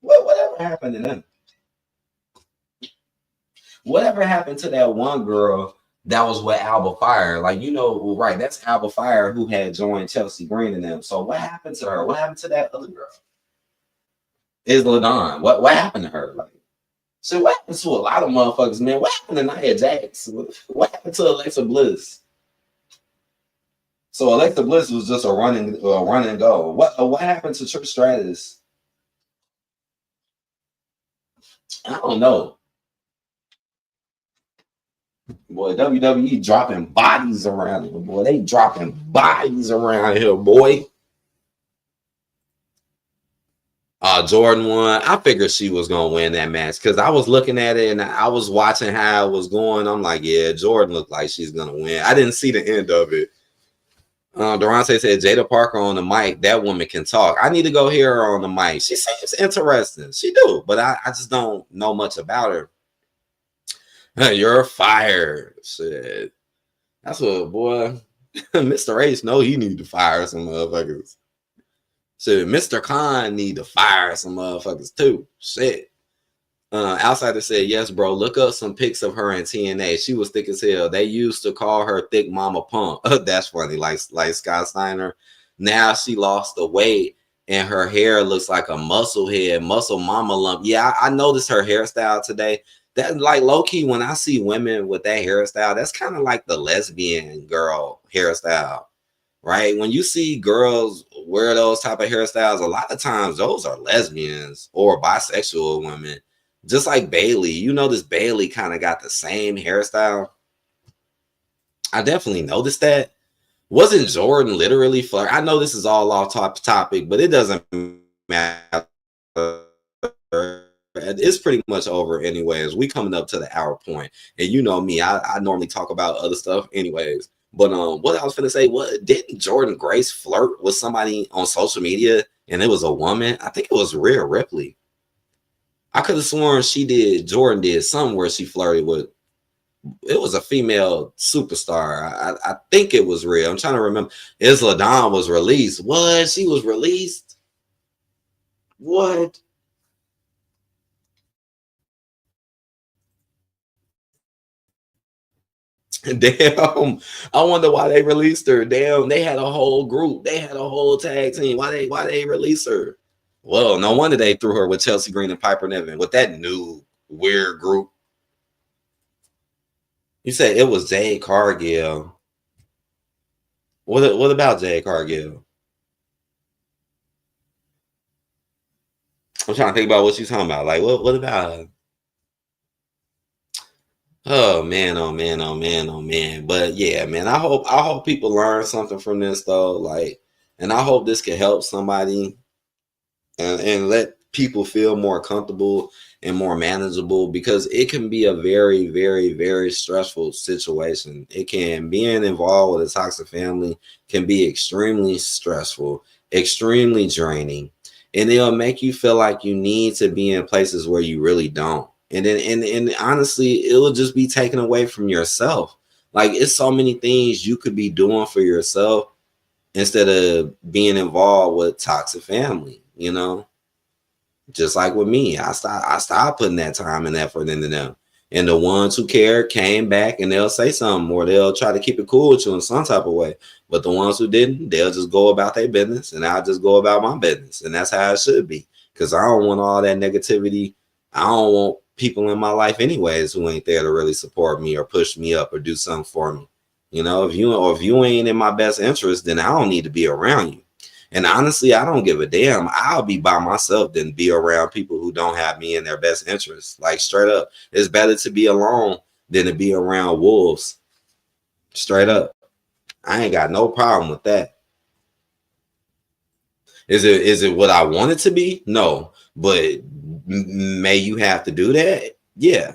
Whatever happened to them? Whatever happened to that one girl that was with Alba Fire? Like, you know, right? That's Alba Fire who had joined Chelsea Green and them. So what happened to her? What happened to that other girl? Is LaDon? What happened to her? Like, so what happened to a lot of motherfuckers, man? What happened to Nia Jax? What happened to Alexa Bliss? So Alexa Bliss was just a run and go. What happened to Trish Stratus? I don't know. Boy, WWE dropping bodies around here. Boy, they dropping bodies around here, boy. Jordan won. I figured she was gonna win that match because I was looking at it and I was watching how it was going. I'm like, yeah, Jordan looked like she's gonna win. I didn't see the end of it. Durante said Jada Parker on the mic. That woman can talk. I need to go hear her on the mic. She seems interesting. She do, but I just don't know much about her. You're fired. Shit. That's what, boy. Mr. H know he need to fire some motherfuckers. Shit, Mr. Khan need to fire some motherfuckers too. Shit. Outsider said, yes, bro. Look up some pics of her in TNA. She was thick as hell. They used to call her Thick Mama Pump. That's funny, like Scott Steiner. Now she lost the weight and her hair looks like a muscle head, muscle mama lump. Yeah, I noticed her hairstyle today. That, like, low-key, when I see women with that hairstyle, that's kind of like the lesbian girl hairstyle, right? When you see girls wear those type of hairstyles, a lot of times those are lesbians or bisexual women. Just like Bailey, you notice Bailey kind of got the same hairstyle. I definitely noticed that. Wasn't Jordan literally flirt? I know this is all off topic, but it doesn't matter. It's pretty much over anyways. We coming up to the hour point, and you know me, I normally talk about other stuff anyways. But what I was gonna say, what didn't Jordan Grace flirt with somebody on social media, and it was a woman? I think it was Rhea Ripley. I could have sworn Jordan did something where she flirted with. It was a female superstar. I think it was Rhea. I'm trying to remember. Isla Dawn was released. What? She was released? What? Damn, I wonder why they released her. Damn, they had a whole group. They had a whole tag team. Why they release her? Well, no wonder they threw her with Chelsea Green and Piper Niven with that new weird group. You said it was Jade Cargill. What about Jade Cargill? I'm trying to think about what she's talking about. Like, what about her? Oh man, oh man, oh man, oh man. But yeah, man, I hope people learn something from this though. Like, and I hope this can help somebody and let people feel more comfortable and more manageable, because it can be a very, very, very stressful situation. It can, being involved with a toxic family can be extremely stressful, extremely draining, and it'll make you feel like you need to be in places where you really don't. And then, and honestly, it will just be taken away from yourself. Like, it's so many things you could be doing for yourself instead of being involved with toxic family, you know? Just like with me, I stopped putting that time and effort into them. And the ones who care came back and they'll say something, or they'll try to keep it cool with you in some type of way. But the ones who didn't, they'll just go about their business, and I'll just go about my business. And that's how it should be, because I don't want all that negativity. I don't want people in my life anyways who ain't there to really support me or push me up or do something for me. You know, if you ain't in my best interest, then I don't need to be around you. And honestly, I don't give a damn. I'll be by myself than be around people who don't have me in their best interest. Like, straight up, it's better to be alone than to be around wolves. Straight up, I ain't got no problem with that. Is it what I want it to be? No, but may you have to do that? Yeah,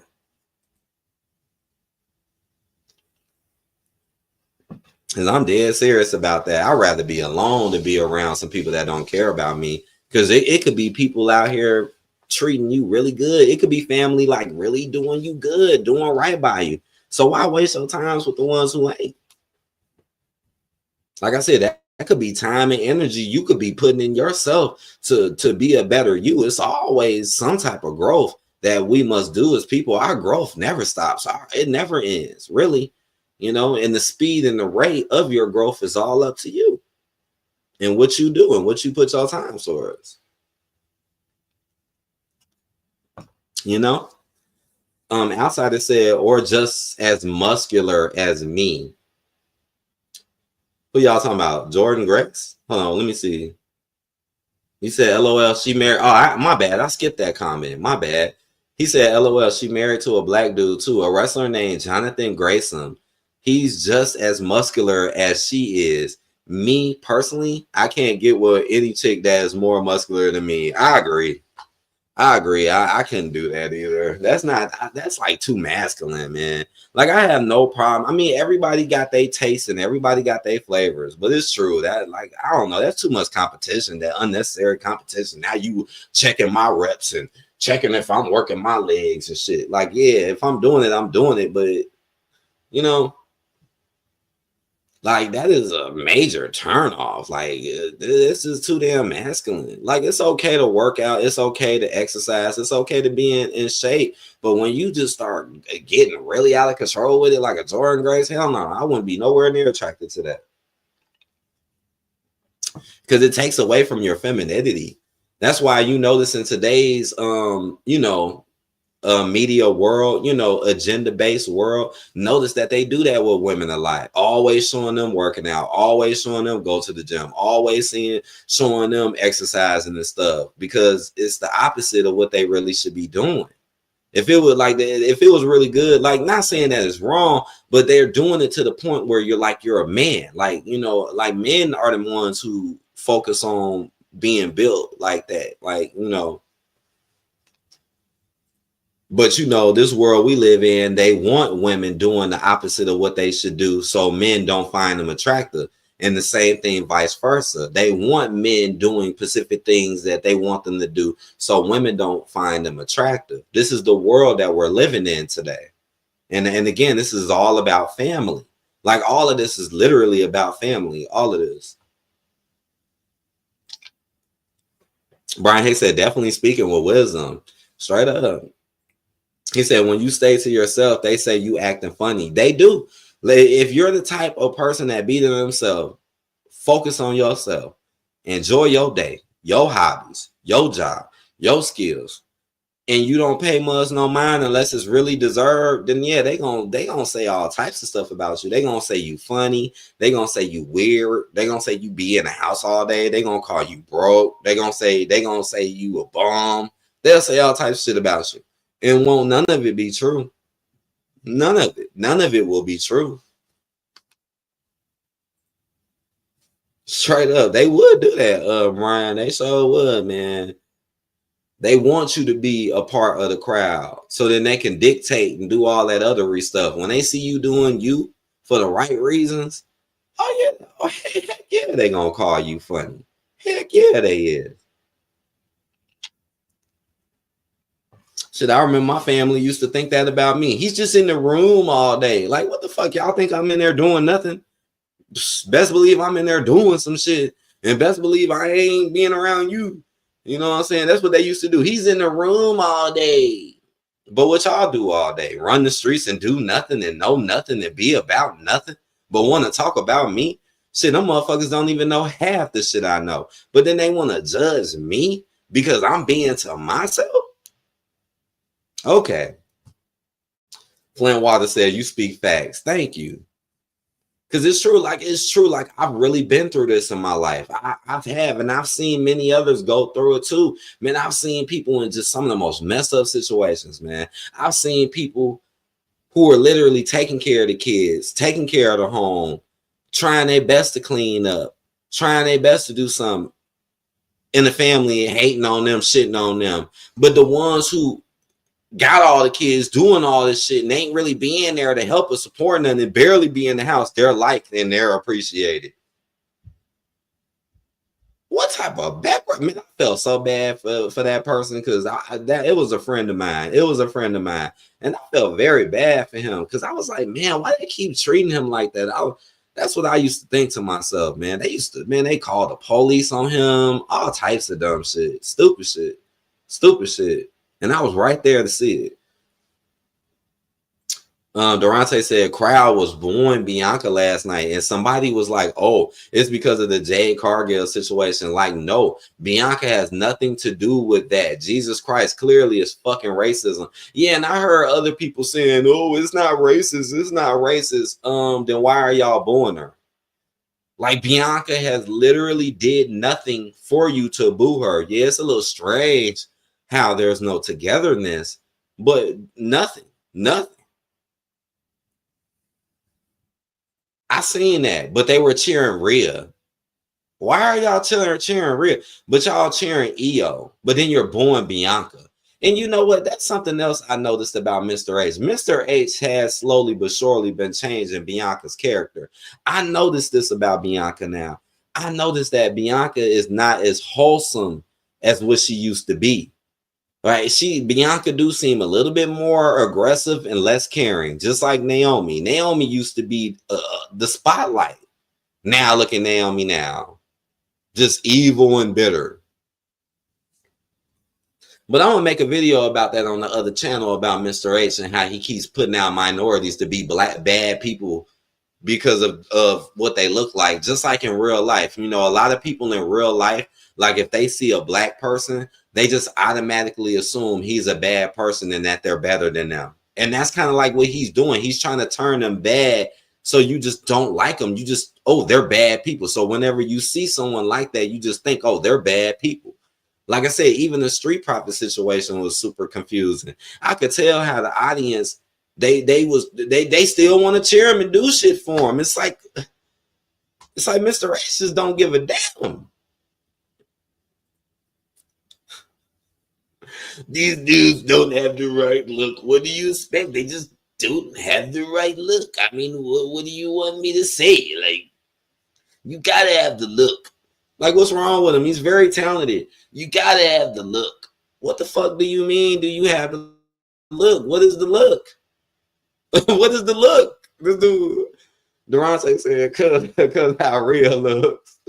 And I'm dead serious about that. I'd rather be alone than be around some people that don't care about me. Because it could be people out here treating you really good. It could be family like really doing you good, doing right by you. So why waste your times with the ones who ain't? Like I said, that could be time and energy you could be putting in yourself to be a better you. It's always some type of growth that we must do as people. Our growth never stops. It never ends, really. You know, and the speed and the rate of your growth is all up to you and what you do and what you put your time towards. You know, outside it said, or just as muscular as me. Who y'all talking about? Jordan Grace? Hold on, let me see. He said, LOL, she married. Oh, my bad. I skipped that comment. My bad. He said, LOL, she married to a black dude too, a wrestler named Jonathan Grayson. He's just as muscular as she is. Me personally, I can't get with any chick that is more muscular than me. I agree. I couldn't do that either. That's like too masculine, man. Like I have no problem. I mean, everybody got their taste and everybody got their flavors, but it's true that like, I don't know, that's too much competition, that unnecessary competition. Now you checking my reps and checking if I'm working my legs and shit. Like, yeah, if I'm doing it, I'm doing it. But you know, like that is a major turn off. Like this is too damn masculine. Like it's okay to work out, it's okay to exercise, it's okay to be in shape. But when you just start getting really out of control with it, like a Jordan Grace, hell no, I wouldn't be nowhere near attracted to that. Because it takes away from your femininity. That's why you notice in today's media world, agenda-based world, notice that they do that with women a lot. Always showing them working out, always showing them go to the gym, always showing them exercising and stuff, because it's the opposite of what they really should be doing. If it was like that, if it was really good, like not saying that it's wrong, but they're doing it to the point where you're a man. Like, like men are the ones who focus on being built like that. Like, but this world we live in, they want women doing the opposite of what they should do, so men don't find them attractive. And the same thing vice versa. They want men doing specific things that they want them to do, so women don't find them attractive. This is the world that we're living in today. And again, this is all about family. Like all of this is literally about family. All of this. Brian Hicks said, definitely speaking with wisdom. Straight up. He said, when you stay to yourself, they say you acting funny. They do. If you're the type of person that beat themselves, focus on yourself. Enjoy your day, your hobbies, your job, your skills. And you don't pay much no mind unless it's really deserved, then yeah, they gonna say all types of stuff about you. They gonna say you funny. They gonna say you weird. They gonna say you be in the house all day. They gonna call you broke. They gonna say you a bum. They'll say all types of shit about you. And won't none of it be true. None of it will be true. Straight up, they would do that, Ryan. They sure would, man. They want you to be a part of the crowd, so then they can dictate and do all that other stuff. When they see you doing you for the right reasons, heck yeah, they gonna call you funny. Heck yeah, they is. Shit, I remember my family used to think that about me. He's just in the room all day. Like, what the fuck? Y'all think I'm in there doing nothing? Best believe I'm in there doing some shit. And best believe I ain't being around you. You know what I'm saying? That's what they used to do. He's in the room all day. But what y'all do all day? Run the streets and do nothing and know nothing and be about nothing, but want to talk about me? Shit, them motherfuckers don't even know half the shit I know. But then they want to judge me because I'm being to myself? Okay. Flint Water said, you speak facts. Thank you. Because it's true. Like I've really been through this in my life. And I've seen many others go through it too. Man, I've seen people in just some of the most messed up situations, man. I've seen people who are literally taking care of the kids, taking care of the home, trying their best to clean up, trying their best to do something in the family and hating on them, shitting on them. But the ones who got all the kids doing all this shit and they ain't really being there to help us support them and barely be in the house, they're liked and they're appreciated. What type of background? Man, I felt so bad for that person because it was a friend of mine. It was a friend of mine. And I felt very bad for him because I was like, man, why do they keep treating him like that? That's what I used to think to myself, man. They called the police on him, all types of dumb shit, stupid shit. And I was right there to see it. Durante said crowd was booing Bianca last night, and somebody was like, "Oh, it's because of the Jade Cargill situation." Like, no, Bianca has nothing to do with that. Jesus Christ, clearly it's fucking racism. Yeah, and I heard other people saying, "Oh, it's not racist. It's not racist." Then why are y'all booing her? Like, Bianca has literally did nothing for you to boo her. Yeah, it's a little strange how there's no togetherness, but nothing. I seen that, but they were cheering Rhea. Why are y'all cheering Rhea? But y'all cheering Io, but then you're booing Bianca. And you know what? That's something else I noticed about Mr. H. Mr. H has slowly but surely been changing Bianca's character. I noticed this about Bianca now. I noticed that Bianca is not as wholesome as what she used to be. Right, Bianca do seem a little bit more aggressive and less caring, just like Naomi. Naomi used to be the spotlight. Now look at Naomi now, just evil and bitter. But I'm gonna make a video about that on the other channel about Mr. H and how he keeps putting out minorities to be bad people because of what they look like, just like in real life. You know, a lot of people in real life, like if they see a black person, they just automatically assume he's a bad person and that they're better than them. And that's kind of like what he's doing. He's trying to turn them bad. So you just don't like them. You just, oh, they're bad people. So whenever you see someone like that, you just think, oh, they're bad people. Like I said, even the Street Profit situation was super confusing. I could tell how the audience, they still want to cheer him and do shit for him. It's like Mr. H just don't give a damn. These dudes don't have the right look. What do you expect? They just don't have the right look. I mean, what do you want me to say? Like, you gotta have the look. Like, what's wrong with him? He's very talented. You gotta have the look. What the fuck do you mean? Do you have the look? What is the look? What is the look? This dude, Durante said, cause how real looks.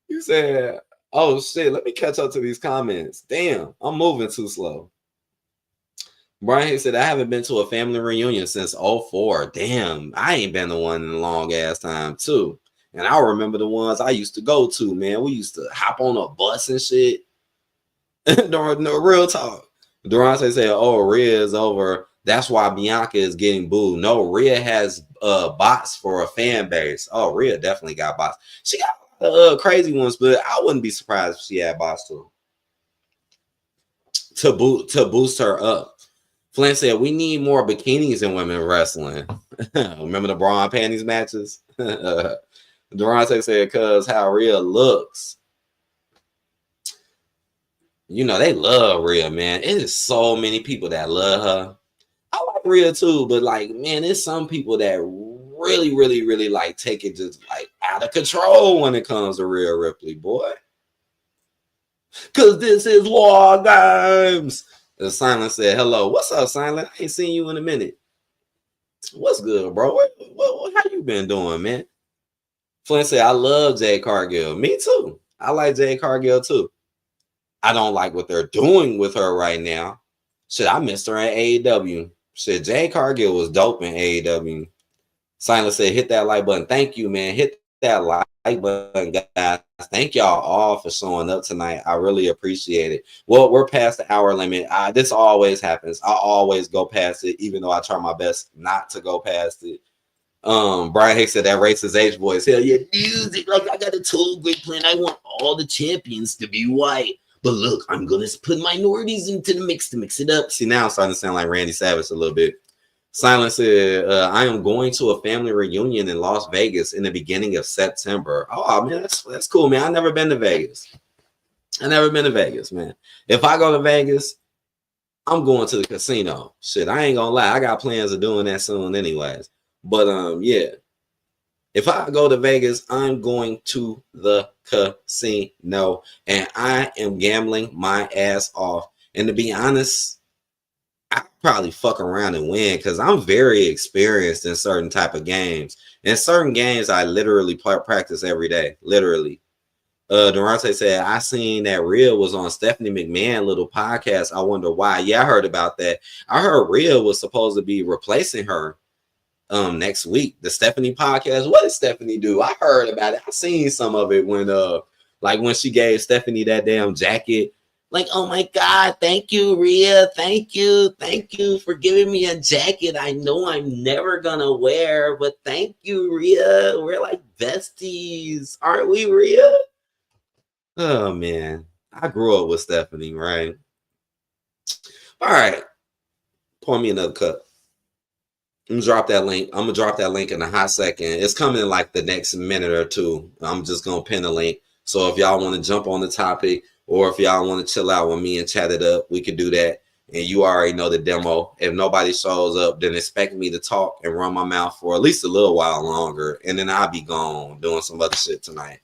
You said, oh shit, let me catch up to these comments. Damn, I'm moving too slow. Brian said, I haven't been to a family reunion since 2004. Damn, I ain't been to one in a long ass time too. And I remember the ones I used to go to, man. We used to hop on a bus and shit. No, real talk. Durante said, oh, Rhea is over. That's why Bianca is getting booed. No, Rhea has bots for a fan base. Oh, Rhea definitely got bots. She got crazy ones, but I wouldn't be surprised if she had bots too. To boost her up. Flint said, we need more bikinis in women wrestling. Remember the bra and panties matches? Durante said, cuz how Rhea looks. You know, they love Rhea, man. It is so many people that love her. I like Rhea too, but like, man, there's some people that really, really, really like take it just like out of control when it comes to Rhea Ripley, boy. Cause this is War Games. And Silent said, hello. What's up, Silent? I ain't seen you in a minute. What's good, bro? What how you been doing, man? Flint said, I love Jade Cargill. Me too. I like Jade Cargill too. I don't like what they're doing with her right now. Shit, I missed her in AEW. Shit, Jade Cargill was dope in AEW. Silent said, hit that like button. Thank you, man. Hit that like button, guys. Thank y'all all for showing up tonight. I really appreciate it. Well, we're past the hour limit. This always happens. I always go past it, even though I try my best not to go past it. Brian Hicks said that racist H voice. Hell yeah, music. Like, I got a total great plan. I want all the champions to be white. But look, I'm gonna put minorities into the mix to mix it up. See, now I'm starting to sound like Randy Savage a little bit. Silence said, I am going to a family reunion in Las Vegas in the beginning of September. Oh, man, that's cool, man. I've never been to Vegas. I've never been to Vegas, man. If I go to Vegas, I'm going to the casino. Shit, I ain't gonna lie. I got plans of doing that soon anyways. But yeah. If I go to Vegas, I'm going to the casino and I am gambling my ass off. And to be honest, I probably fuck around and win because I'm very experienced in certain type of games. In certain games, I literally practice every day. Literally. Durante said, I seen that Rhea was on Stephanie McMahon little podcast. I wonder why. Yeah, I heard about that. I heard Rhea was supposed to be replacing her next week. The Stephanie podcast. What did Stephanie do? I heard about it. I seen some of it when like when she gave Stephanie that damn jacket. Like, oh my God, thank you, Rhea. Thank you for giving me a jacket I know I'm never gonna wear, but thank you, Rhea. We're like besties, aren't we, Rhea? Oh man, I grew up with Stephanie, right? All right, pour me another cup. I'm gonna drop that link. I'm gonna drop that link in a hot second. It's coming in like the next minute or two. I'm just gonna pin the link. So if y'all want to jump on the topic, or if y'all want to chill out with me and chat it up, we could do that. And you already know the demo. If nobody shows up, then expect me to talk and run my mouth for at least a little while longer, and then I'll be gone doing some other shit tonight.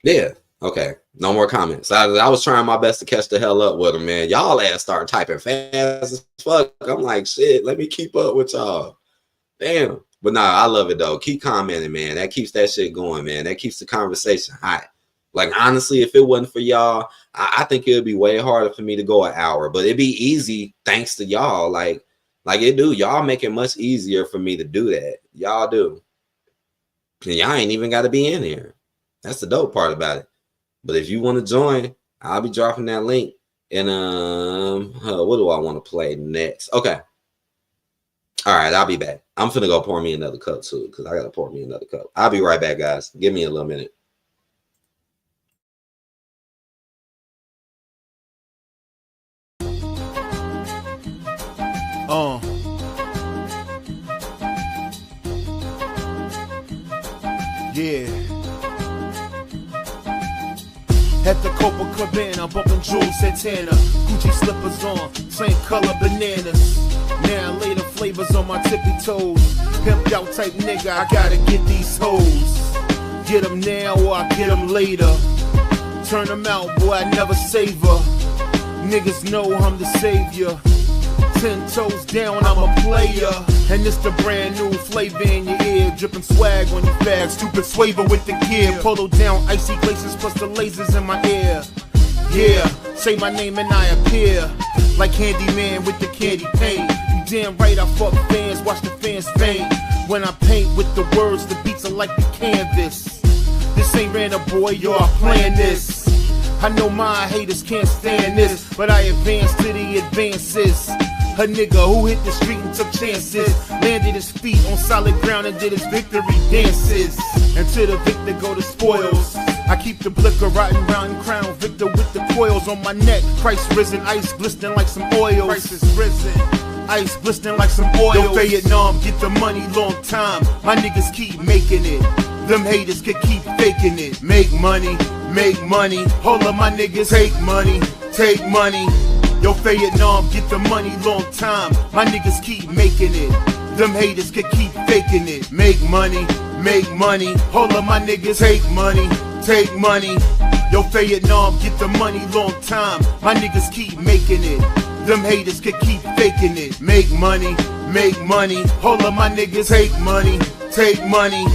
Yeah. Okay. No more comments. I was trying my best to catch the hell up with them, man. Y'all ass start typing fast as fuck. I'm like, shit, let me keep up with y'all. Damn. But nah, I love it though. Keep commenting, man. That keeps that shit going, man. That keeps the conversation hot. Like, honestly, if it wasn't for y'all, I think it would be way harder for me to go an hour. But it'd be easy thanks to y'all. Like it do. Y'all make it much easier for me to do that. Y'all do. And y'all ain't even got to be in here. That's the dope part about it. But if you want to join, I'll be dropping that link. And what do I want to play next? Okay. All right, I'll be back. I'm finna go pour me another cup too, because I gotta pour me another cup. I'll be right back, guys. Give me a little minute. Yeah. At the Copacabana, bumping Jules Santana. Gucci slippers on, same color bananas. Now later flavors on my tippy toes. Pimped out type nigga, I gotta get these hoes. Get them now or I get them later. Turn them out, boy, I never save her. Niggas know I'm the savior. 10 toes down, I'm a player. And it's the brand new flavor in your ear. Dripping swag on your fag, stupid swaver with the gear. Polo down, icy glaciers plus the lasers in my ear. Yeah, say my name and I appear. Like Candyman with the candy paint. You damn right I fuck fans, watch the fans faint. When I paint with the words, the beats are like the canvas. This ain't random, boy, yo, I plan this. I know my haters can't stand this, but I advance to the advances. A nigga who hit the street and took chances, landed his feet on solid ground and did his victory dances. And to the victor go the spoils. I keep the blicker riding round and crown victor with the coils on my neck. Christ risen, ice glistening like some oil. Christ is risen, ice glistening like some oil. Yo, Vietnam, get the money long time. My niggas keep making it. Them haters could keep faking it. Make money, hold up my niggas, take money, take money. Yo, Vietnam, get the money long time. My niggas keep making it. Them haters could keep faking it. Make money, hold up my niggas, take money, take money. Yo, Vietnam, get the money long time. My niggas keep making it. Them haters could keep faking it. Make money, hold up my niggas, take money, take money.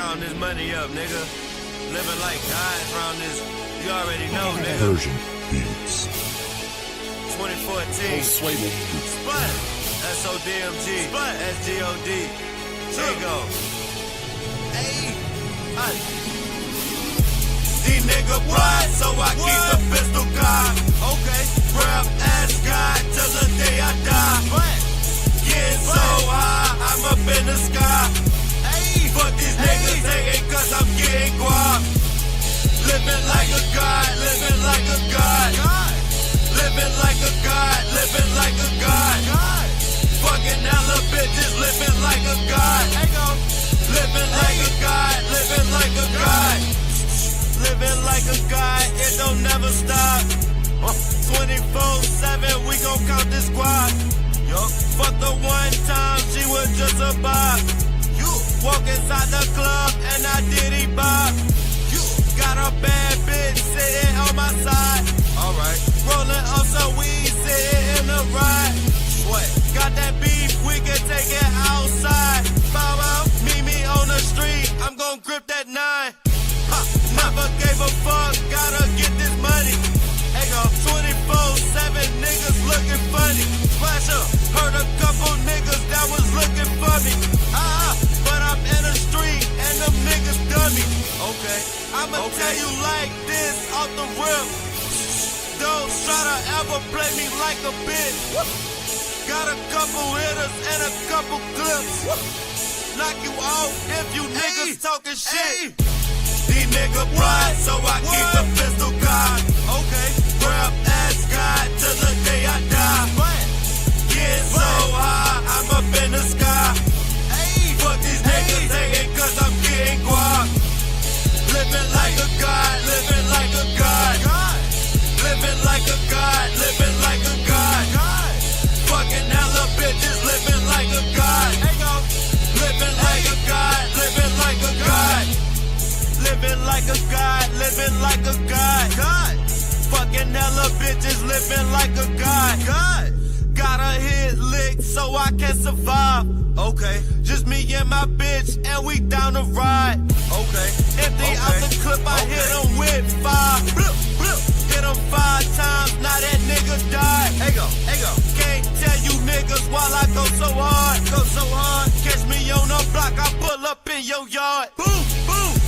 counting this money up, nigga. Living like guys around this. You already know, nigga. Persian Beats. 2014. Spud. SODMG. Spud. SGOD. Chigo. Hey. These nigga pride, so I keep the pistol cocked. Okay. Rap ass God till the day I die. Getting so high, I'm up in the sky. Hey. Fuck these niggas hating cause I'm getting guap. Living like a god, living like a god. Living like a god, living like a god. Fucking hella bitches, living like a god. Living like a god, living like a god. Living like a god, it don't never stop. 24/7, we gon' count this squad. Fuck the one time, she was just a bop. Walk inside the club and I did it bop. Got a bad bitch sitting on my side. Alright. Rolling up some weed, sitting in the ride. What? Got that beef, we can take it outside. Bow out, meet me on the street, I'm gon' grip that 9. Never gave a fuck, gotta get this money. Hey go, 24/7 niggas looking funny. Flash up, heard a couple niggas that was looking for me. But I'm in the street and them niggas dummy. Okay, I'ma tell you like this off the rip. Don't try to ever play me like a bitch. Got a couple hitters and a couple clips. Knock you off if you niggas talking shit. These nigga pride, so I keep the pistol cocked. Okay, rap ass God till the day I die. Getting so high, I'm up in the sky. Fuck these niggas hating cause I'm getting guap. Living like a god, living like a god. Living like a god, living like a god. Fucking hella bitches, living like a god. Living like a god, living like a god. Living like a god, living like a god. Fucking hella bitches, living like a god. Gotta hit lick so I can survive. Okay, just me and my bitch, and we down the ride. Okay, empty out the clip, I hit him with 5. Hit him 5 times, now that nigga died. Hey go. Can't tell you niggas while I go so hard. Catch me on the block, I pull up in your yard. Boom.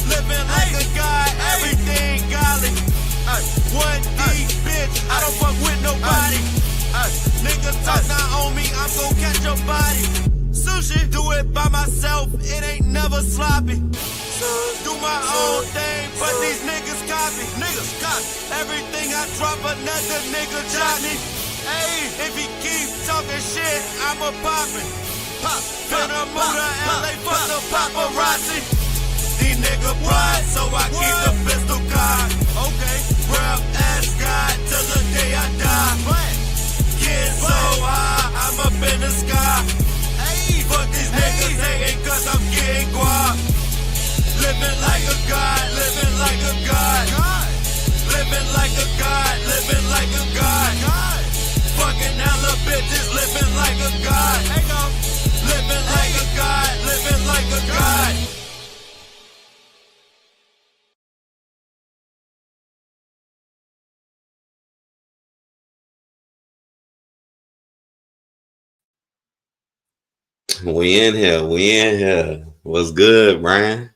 Living like a god, everything golly. 1D, bitch, I don't fuck with nobody. Nigga talk not on me, I'm gon' catch your body. Sushi, do it by myself, it ain't never sloppy. Do my own thing, but these niggas copy. Everything I drop, another nigga Johnny. Hey, if he keep talking shit, I'ma pop it. Finna move to LA, fuck the paparazzi. These nigga pride, so I keep the pistol cocked. Okay, rap ass God till the day I die. Getting so high, I'm up in the sky. Fuck these niggas hating cause I'm getting guap. Living like a god, living like a god. Living like a god, living like a god. Fucking hella bitches, living like a god. Living like a god, living like a god. We in here. What's good, Brian?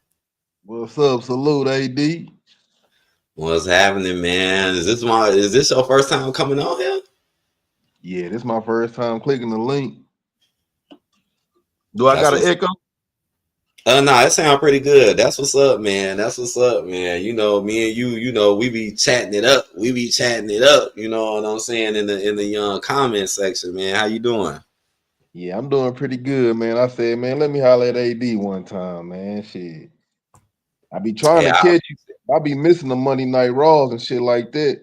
What's up? Salute, AD. What's happening, man? Is this your first time coming on here? Yeah, this is my first time clicking the link. Do I got an echo? No, it sounds pretty good. That's what's up, man. You know, me and you know, we be chatting it up. You know what I'm saying, in the comment section, man. How you doing? Yeah, I'm doing pretty good, man. I said, man, let me holler at AD one time, man. Shit. I be trying to catch you. I be missing the Monday Night Raws and shit like that.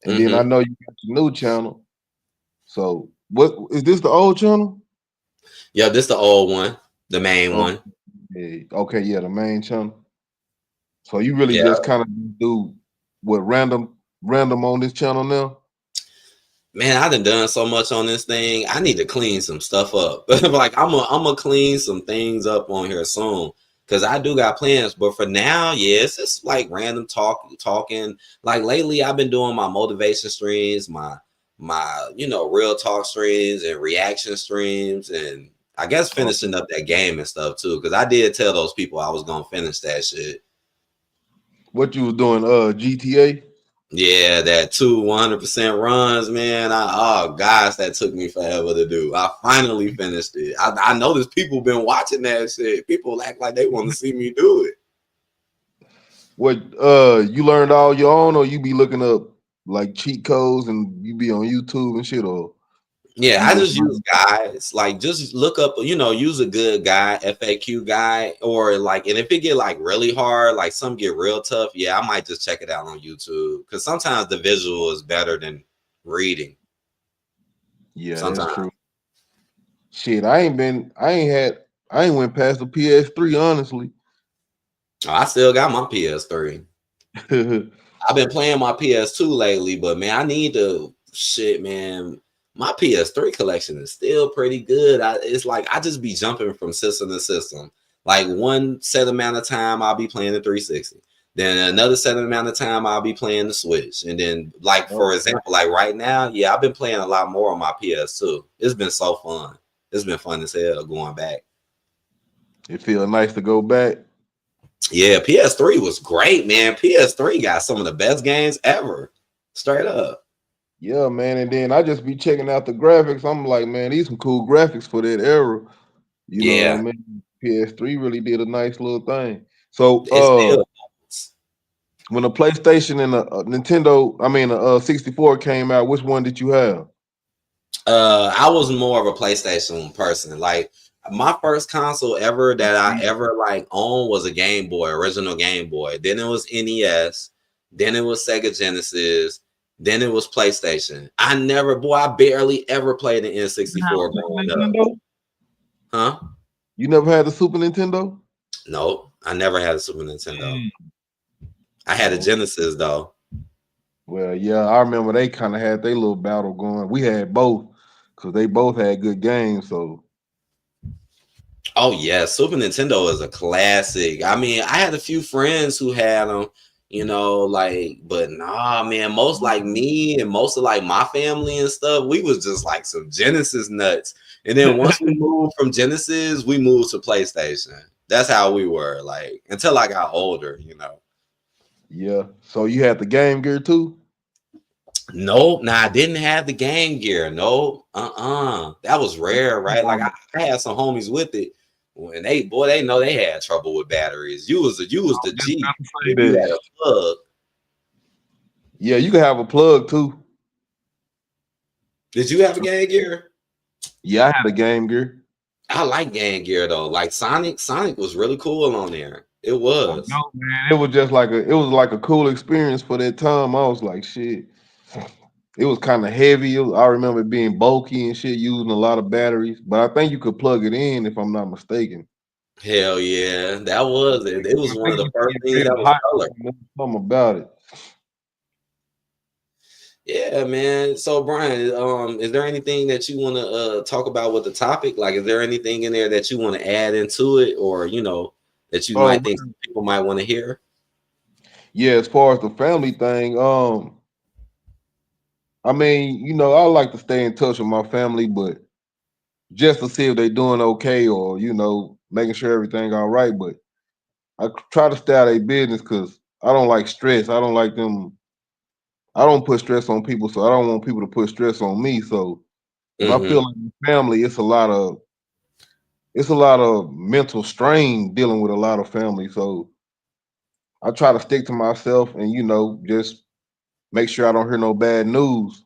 And then I know you got your new channel. So what is this, the old channel? Yeah, this the old one, the main one. Yeah. Okay, yeah, the main channel. So you really just kind of do what random on this channel now? Man, I done so much on this thing. I need to clean some stuff up. Like I'm gonna clean some things up on here soon. because I do got plans. But for now, yeah, it's just like random talking. Like lately, I've been doing my motivation streams, my real talk streams and reaction streams, and I guess finishing up that game and stuff too. Because I did tell those people I was gonna finish that shit. What you was doing? GTA. Yeah, that 100% runs, man. Oh gosh, that took me forever to do. I finally finished it. I noticed people been watching that shit. People act like they want to see me do it. What you learned all your own, or you be looking up like cheat codes and you be on YouTube and shit, or yeah, I just use guides. Like just look up, use a good guide, FAQ guide, or like, and if it get like really hard, like some get real tough, yeah, I might just check it out on YouTube because sometimes the visual is better than reading. Yeah, sometimes. That's true. Shit, I ain't went past the PS3, honestly. Oh, I still got my PS3. I've been playing my PS2 lately, but man, I need to man. My PS3 collection is still pretty good. It's like I just be jumping from system to system. Like one set amount of time I'll be playing the 360. Then another set amount of time I'll be playing the Switch. And then like for example, like right now, yeah, I've been playing a lot more on my PS2. It's been so fun. It's been fun as hell going back. It feels nice to go back. Yeah, PS3 was great, man. PS3 got some of the best games ever. Straight up. Yeah, man, and then I just be checking out the graphics. I'm like, man, these some cool graphics for that era. You know what I mean? PS3 really did a nice little thing. So when the PlayStation and the Nintendo, the 64 came out, which one did you have? I was more of a PlayStation person. Like my first console ever that I ever like owned was a Game Boy, original Game Boy. Then it was NES. Then it was Sega Genesis. Then it was PlayStation. I barely ever played an N64 growing up. Huh? You never had the Super Nintendo? No, I never had a Super Nintendo. I had a Genesis though. Well, yeah, I remember they kind of had their little battle going. We had both because they both had good games. So, oh yeah, Super Nintendo is a classic. I mean, I had a few friends who had them. But nah, man, most like me and most of like my family and stuff, we was just like some Genesis nuts. And then once we moved from Genesis, we moved to PlayStation. That's how we were, like, until I got older, Yeah. So you had the Game Gear too? No, I didn't have the Game Gear. No, that was rare, right? Like I had some homies with it. When they know they had trouble with batteries. You was the G. You had a plug. Yeah, you can have a plug too. Did you have a Game Gear? Yeah, I had a Game Gear. I like Game Gear though. Like Sonic was really cool on there. It was. No, man, it was just like a cool experience for that time. I was like, shit. It was kind of heavy. I remember it being bulky and shit, using a lot of batteries. But I think you could plug it in, if I'm not mistaken. Hell yeah, that was it. It was one of the first things that was colored. Something about it. Yeah, man. So Brian, is there anything that you want to talk about with the topic? Like, is there anything in there that you want to add into it, or that you might think people might want to hear? Yeah, as far as the family thing, I like to stay in touch with my family, but just to see if they're doing okay or, making sure everything all right. But I try to stay out of their business because I don't like stress. I don't like them. I don't put stress on people, so I don't want people to put stress on me. So if I feel like family, it's a lot of mental strain dealing with a lot of family. So I try to stick to myself and, just make sure I don't hear no bad news.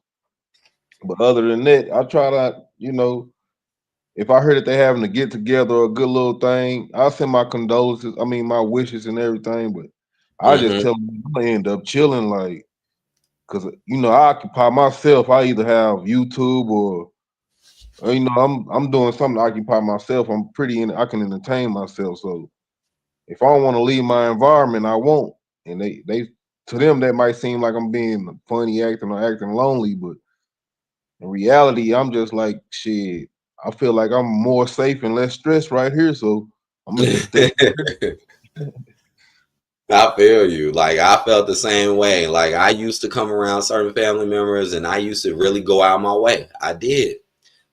But other than that, I try to, if I hear that they're having to get together or a good little thing, I'll send my condolences. I mean, my wishes and everything. But I just tell them I'm gonna end up chilling, like, because I occupy myself. I either have YouTube or I'm doing something to occupy myself. I can entertain myself. So if I don't want to leave my environment, I won't. And they to them that might seem like I'm being funny acting or acting lonely, but in reality, I'm just like, shit, I feel like I'm more safe and less stressed right here. So I'm gonna just stay. I feel you. Like I felt the same way. Like I used to come around certain family members and I used to really go out my way. I did.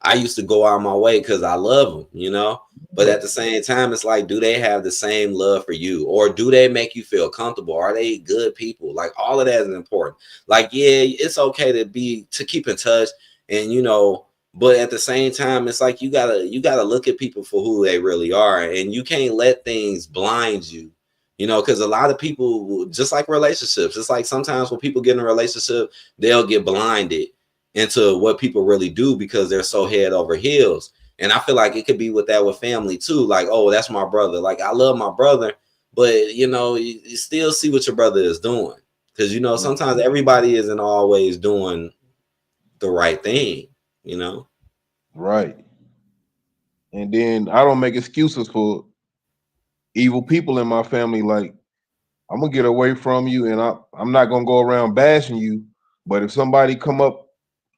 I used to go out my way because I love them, you know? But at the same time, it's like, do they have the same love for you? Or do they make you feel comfortable? Are they good people? Like all of that is important. Like, yeah, it's okay to keep in touch and, you know, but at the same time, it's like you gotta look at people for who they really are. And you can't let things blind you. You know, because a lot of people, just like relationships, it's like sometimes when people get in a relationship, they'll get blinded into what people really do because they're so head over heels. And I feel like it could be with family too. Like, oh, that's my brother. Like, I love my brother, but you know, you still see what your brother is doing. Because, you know, sometimes everybody isn't always doing the right thing, you know? Right. And then I don't make excuses for evil people in my family. Like, I'm gonna get away from you, and I'm not gonna go around bashing you. But if somebody come up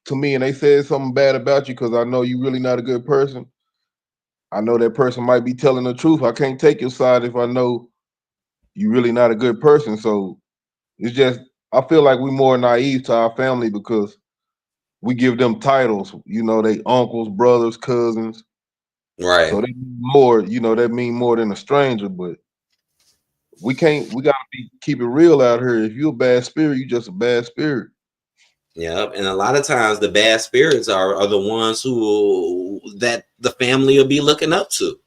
to me and they said something bad about you because I know you really not a good person, I know that person might be telling the truth. I can't take your side if I know you really not a good person. So it's just I feel like we're more naive to our family because we give them titles, you know, they uncles, brothers, cousins. Right. So they mean more, you know, that mean more than a stranger, but we gotta keep it real out here. If you're a bad spirit, you just a bad spirit. Yep. And a lot of times the bad spirits are the ones that the family will be looking up to.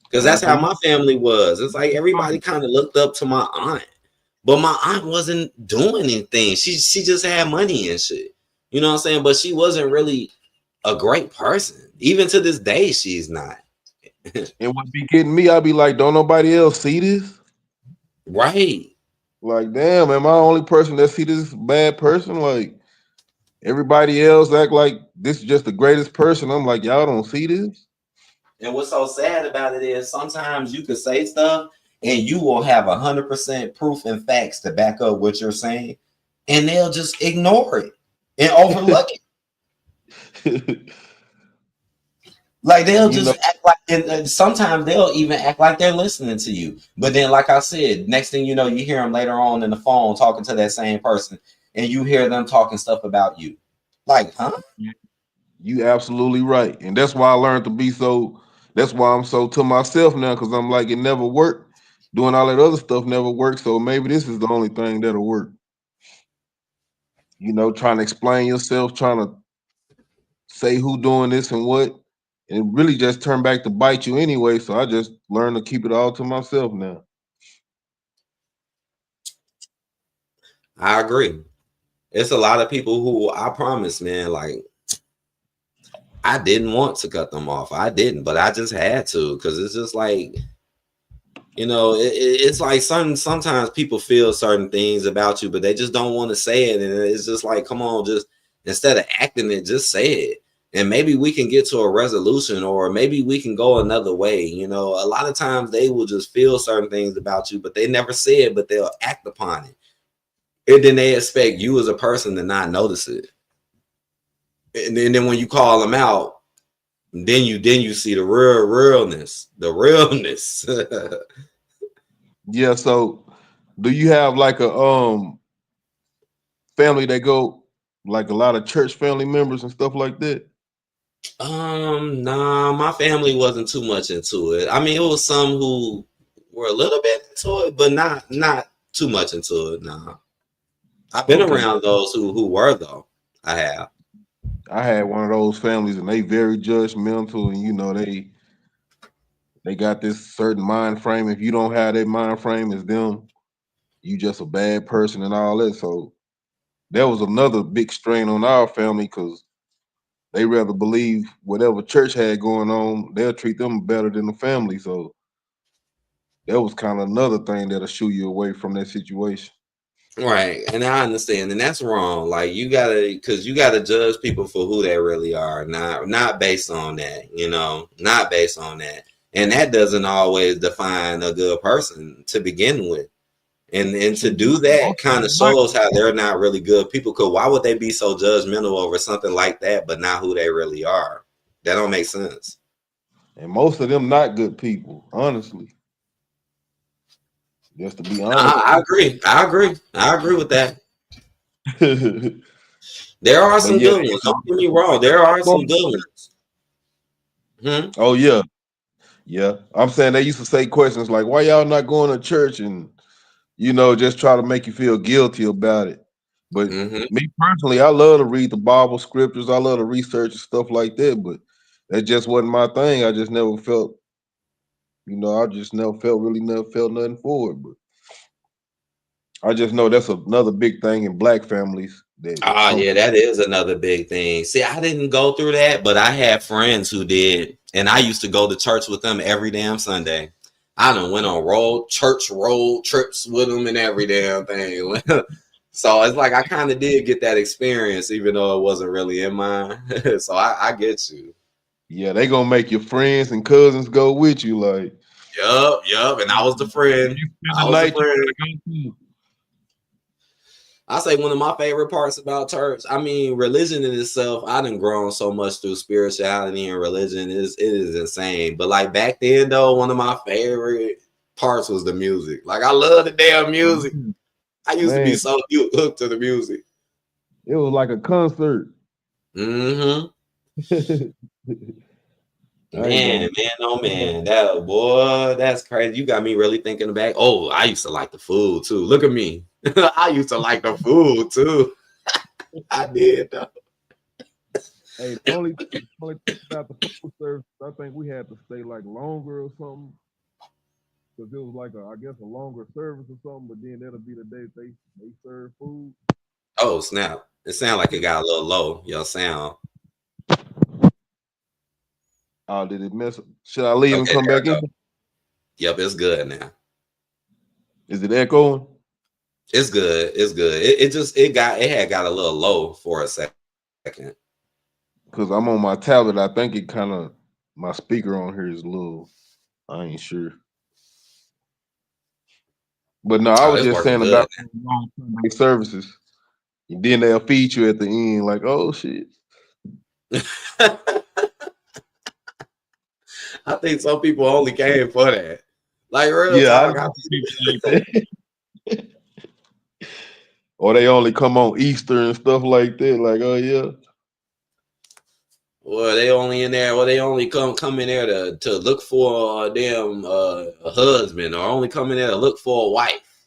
Because that's how my family was. It's like everybody kind of looked up to my aunt. But my aunt wasn't doing anything. She just had money and shit. You know what I'm saying? But she wasn't really a great person. Even to this day, she's not. And what be getting me, I'd be like, don't nobody else see this? Right. Like, damn, am I the only person that see this bad person? Like, everybody else act like this is just the greatest person. I'm like, y'all don't see this? And what's so sad about it is sometimes you could say stuff and you will have 100% proof and facts to back up what you're saying, and they'll just ignore it and overlook it. Like they'll just act like, and sometimes they'll even act like they're listening to you. But then, like I said, next thing you know, you hear them later on in the phone talking to that same person, and you hear them talking stuff about you. Like, huh? You absolutely right. And that's why I learned to be so, that's why I'm so to myself now, because I'm like, it never worked. Doing all that other stuff never worked. So maybe this is the only thing that'll work. You know, trying to explain yourself, trying to say who doing this and what. And it really just turned back to bite you anyway. So I just learned to keep it all to myself now. I agree. It's a lot of people who I promise, man, like I didn't want to cut them off. I didn't, but I just had to because it's just like, you know, it's like sometimes people feel certain things about you, but they just don't want to say it. And it's just like, come on, just instead of acting it, just say it. And maybe we can get to a resolution, or maybe we can go another way. You know, a lot of times they will just feel certain things about you, but they never say it, but they'll act upon it. And then they expect you as a person to not notice it. And then when you call them out, then you see the realness. Yeah. So do you have like a family that go like a lot of church family members and stuff like that? Nah, my family wasn't too much into it. I mean, it was some who were a little bit into it, but not too much into it. Nah. I've been around those who were though. I have. I had one of those families and they very judgmental, and you know, they got this certain mind frame. If you don't have that mind frame as them, you just a bad person and all that. So that was another big strain on our family because they rather believe whatever church had going on, they'll treat them better than the family. So that was kind of another thing that'll shoo you away from that situation. Right. And I understand. And that's wrong. Like you gotta judge people for who they really are, not based on that, you know, not based on that. And that doesn't always define a good person to begin with. And to do that kind of shows how they're not really good people. Because why would they be so judgmental over something like that, but not who they really are? That don't make sense. And most of them not good people, honestly. Just to be honest. I agree. I agree with that. But There are some yeah, good ones. Don't get me wrong. There are some good ones. oh yeah. Yeah. I'm saying they used to say questions like, why y'all not going to church? And just try to make you feel guilty about it. But me personally, I love to read the Bible scriptures. I love to research and stuff like that. But that just wasn't my thing. I just never felt, I just never felt nothing for it. But I just know that's another big thing in black families. Oh, yeah, that is another big thing. See, I didn't go through that, but I had friends who did. And I used to go to church with them every damn Sunday. I done went on church road trips with them and every damn thing. So it's like I kind of did get that experience, even though it wasn't really in mine. So I get you. Yeah, they gonna make your friends and cousins go with you, like. Yup. And I was the friend. I say one of my favorite parts about church. I mean, religion in itself, I done grown so much through spirituality and religion. It is insane. But like back then, though, one of my favorite parts was the music. Like I love the damn music. I used to be so hooked to the music. It was like a concert. Man, oh man, that boy, that's crazy. You got me really thinking back. Oh, I used to like the food too. Look at me. I used to like the food too. I did though. Hey, the only thing about the food service, I think we had to stay like longer or something. Because it was like I guess a longer service or something, but then that'll be the day they serve food. Oh snap. It sounded like it got a little low, your sound. Oh, did it mess up? Should I leave and come back in? Yep, it's good now. Is it echoing? It's good. It's good. It had got a little low for a second. Because I'm on my tablet. I think it kind of, my speaker on here is a little, I ain't sure. But no, I was just saying about services. And then they'll feed you at the end like, oh shit. I think some people only came for that. Like real talk. Or they only come on Easter and stuff like that. Like, oh yeah. Well, they only in there. Well, they only come in there to look for a damn a husband, or only come in there to look for a wife.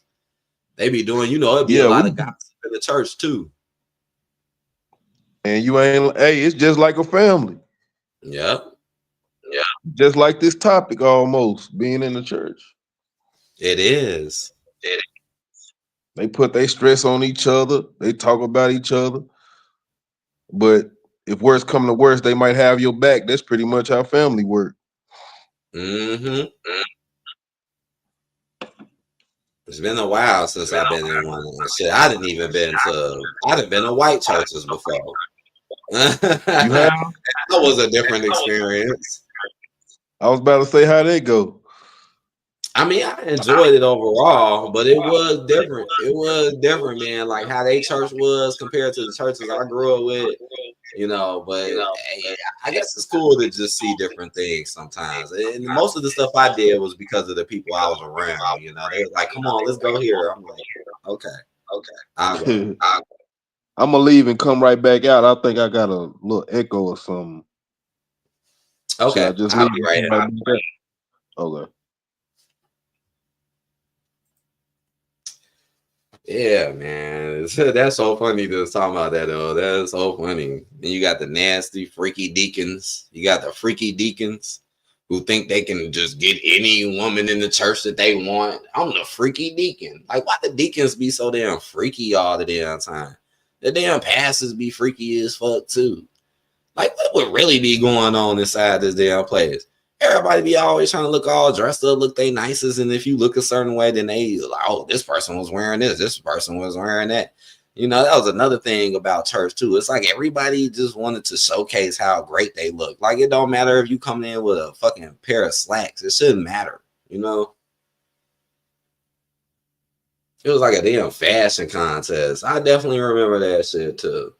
They be doing, it'd be a lot of gossip in the church too. And you ain't, hey, it's just like a family. Yeah. Just like this topic almost, being in the church. It is. They put their stress on each other. They talk about each other. But if worse come to worse, they might have your back. That's pretty much how family work. It's been a while since I've been in one. Shit, I didn't been to white churches before. That was a different experience. I was about to say how they go. I mean, I enjoyed it overall, but it was different. It was different, man. Like how they church was compared to the churches I grew up with, But I guess it's cool to just see different things sometimes. And most of the stuff I did was because of the people I was around. They were like, "Come on, let's go here." I'm like, "Okay, I'll go." I'm gonna leave and come right back out. I think I got a little echo or something. Okay, I'll be right out. Okay. Yeah, man. That's so funny to talk about that, though. That's so funny. And you got the nasty, freaky deacons. You got the freaky deacons who think they can just get any woman in the church that they want. I'm the freaky deacon. Like, why the deacons be so damn freaky all the damn time? The damn pastors be freaky as fuck, too. Like, what would really be going on inside this damn place? Everybody be always trying to look all dressed up, look they nicest, and if you look a certain way, then they like, oh, this person was wearing this person was wearing that. That was another thing about church too. It's like everybody just wanted to showcase how great they look. Like it don't matter if you come in with a fucking pair of slacks. It shouldn't matter, It was like a damn fashion contest. I definitely remember that shit too.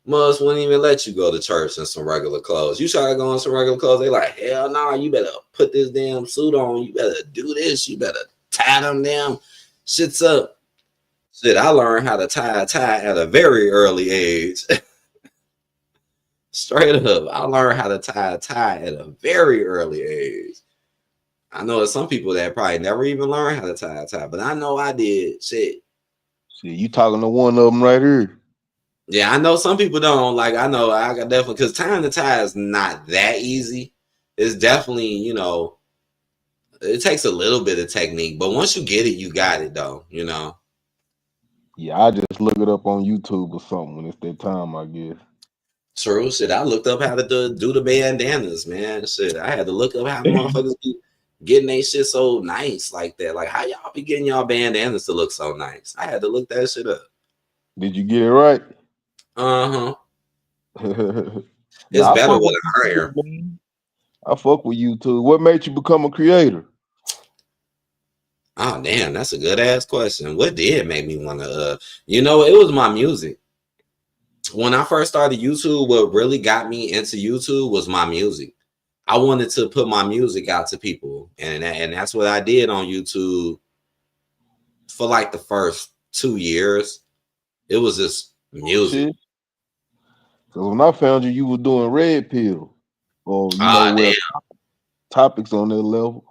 Mugs wouldn't even let you go to church in some regular clothes. You try to go in some regular clothes, they like, hell no, you better put this damn suit on. You better do this. You better tie them damn shits up. Shit, I learned how to tie a tie at a very early age. Straight up, I learned how to tie a tie at a very early age. I know there's some people that probably never even learned how to tie a tie, but I know I did. Shit. See, you talking to one of them right here. Yeah, I know some people don't. Like, I know I got definitely, because tying the tie is not that easy. It's definitely, you know, it takes a little bit of technique, but once you get it, you got it though, you know. Yeah, I just look it up on YouTube or something when it's that time, I guess. True. Shit, I looked up how to do the bandanas, man. Shit, I had to look up how motherfuckers be getting they shit so nice like that. Like, how y'all be getting y'all bandanas to look so nice? I had to look that shit up. Did you get it right? Uh-huh. It's Nah, better with an iron. I fuck with YouTube. What made you become a creator? Oh, damn, that's a good ass question. What did make me want to, you know, it was my music. When I first started YouTube, what really got me into YouTube was my music. I wanted to put my music out to people, and that's what I did on YouTube for like the first 2 years. It was just music. Because when I found you, you were doing Red Pill, or you know, topics on that level.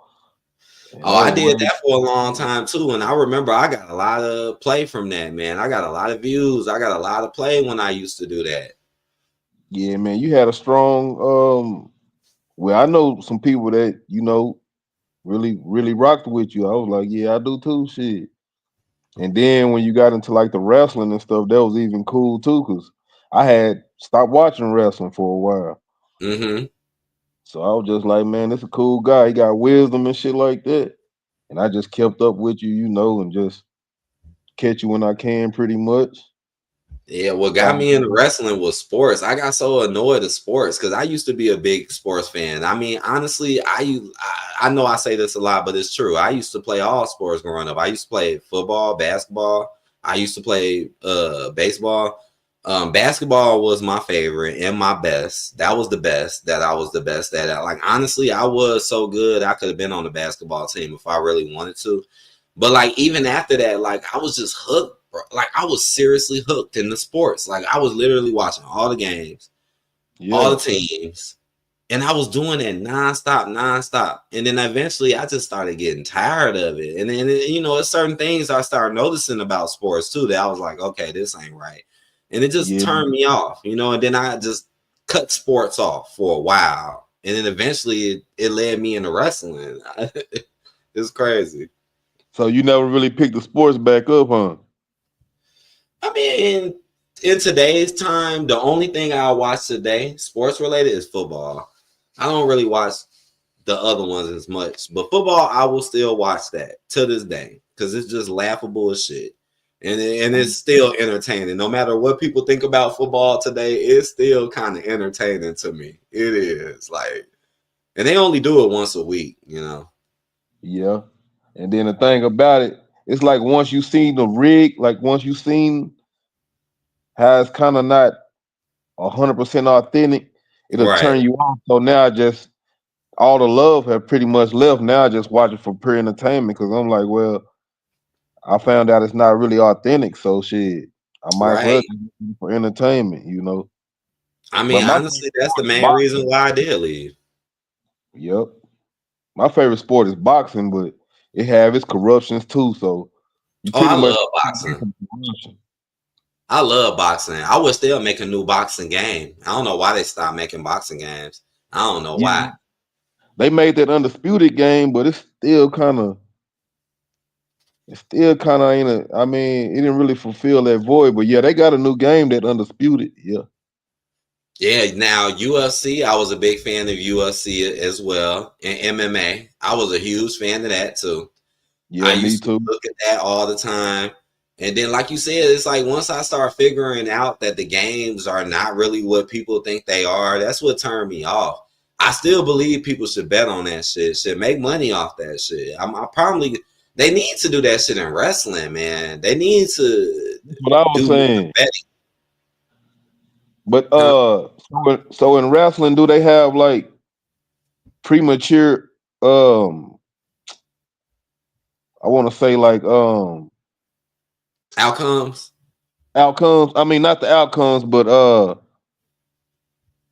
Oh, I did that for a long time too, and I remember I got a lot of play from that, man. I got a lot of views. I got a lot of play when I used to do that. Yeah, man, you had a strong. Well, I know some people that you know really rocked with you. I was like, yeah, I do too, shit. And then when you got into like the wrestling and stuff, that was even cool too, because I had stopped watching wrestling for a while. Mm-hmm. So I was just like, man, this a cool guy. He got wisdom and shit like that. And I just kept up with you, you know, and just catch you when I can, pretty much. Yeah, what got me into wrestling was sports. I got so annoyed at sports because I used to be a big sports fan. I mean, honestly, I know I say this a lot, but it's true. I used to play all sports growing up. I used to play football, basketball. I used to play baseball. Basketball was my favorite and my best. That was the best that I was the best at. Like, honestly, I was so good I could have been on the basketball team if I really wanted to. But like, even after that, like, I was just hooked. Like, I was seriously hooked in the sports. Like, I was literally watching all the games, all the teams, and I was doing it nonstop. And then eventually I just started getting tired of it. And then, you know, it's certain things I started noticing about sports too that I was like, okay, this ain't right. And it just turned me off, you know, and then I just cut sports off for a while. And then eventually it led me into wrestling. It's crazy. So you never really picked the sports back up, huh? I mean, in today's time, the only thing I watch today, sports related, is football. I don't really watch the other ones as much, but football, I will still watch that to this day because it's just laughable as shit. And it's still entertaining. No matter what people think about football today, it's still kind of entertaining to me. It is like, and they only do it once a week, you know? Yeah. And then the thing about it, it's like once you seen the rig, like once you seen how it's kind of not 100% authentic, it'll turn you off. So now just all the love have pretty much left. Now I just watch it for pure entertainment because I'm like, well, I found out it's not really authentic. So shit, I might as well for entertainment, you know. I mean, honestly, that's the main reason why I did leave. Yep. My favorite sport is boxing, but it have its corruptions too. So I love boxing. I love boxing. I would still make a new boxing game. I don't know why they stopped making boxing games. I don't know why. They made that Undisputed game, but it's still kind of ain't a. I mean, it didn't really fulfill that void. But yeah, they got a new game, that Undisputed. Yeah. Yeah, now UFC, I was a big fan of UFC as well, and MMA. I was a huge fan of that too. Yeah, I used to look at that all the time. And then, like you said, it's like once I start figuring out that the games are not really what people think they are, that's what turned me off. I still believe people should bet on that shit, should make money off that shit. They need to do that shit in wrestling, man. They need to. What I was saying. But so in wrestling, do they have like premature I want to say like Outcomes. I mean not the outcomes, but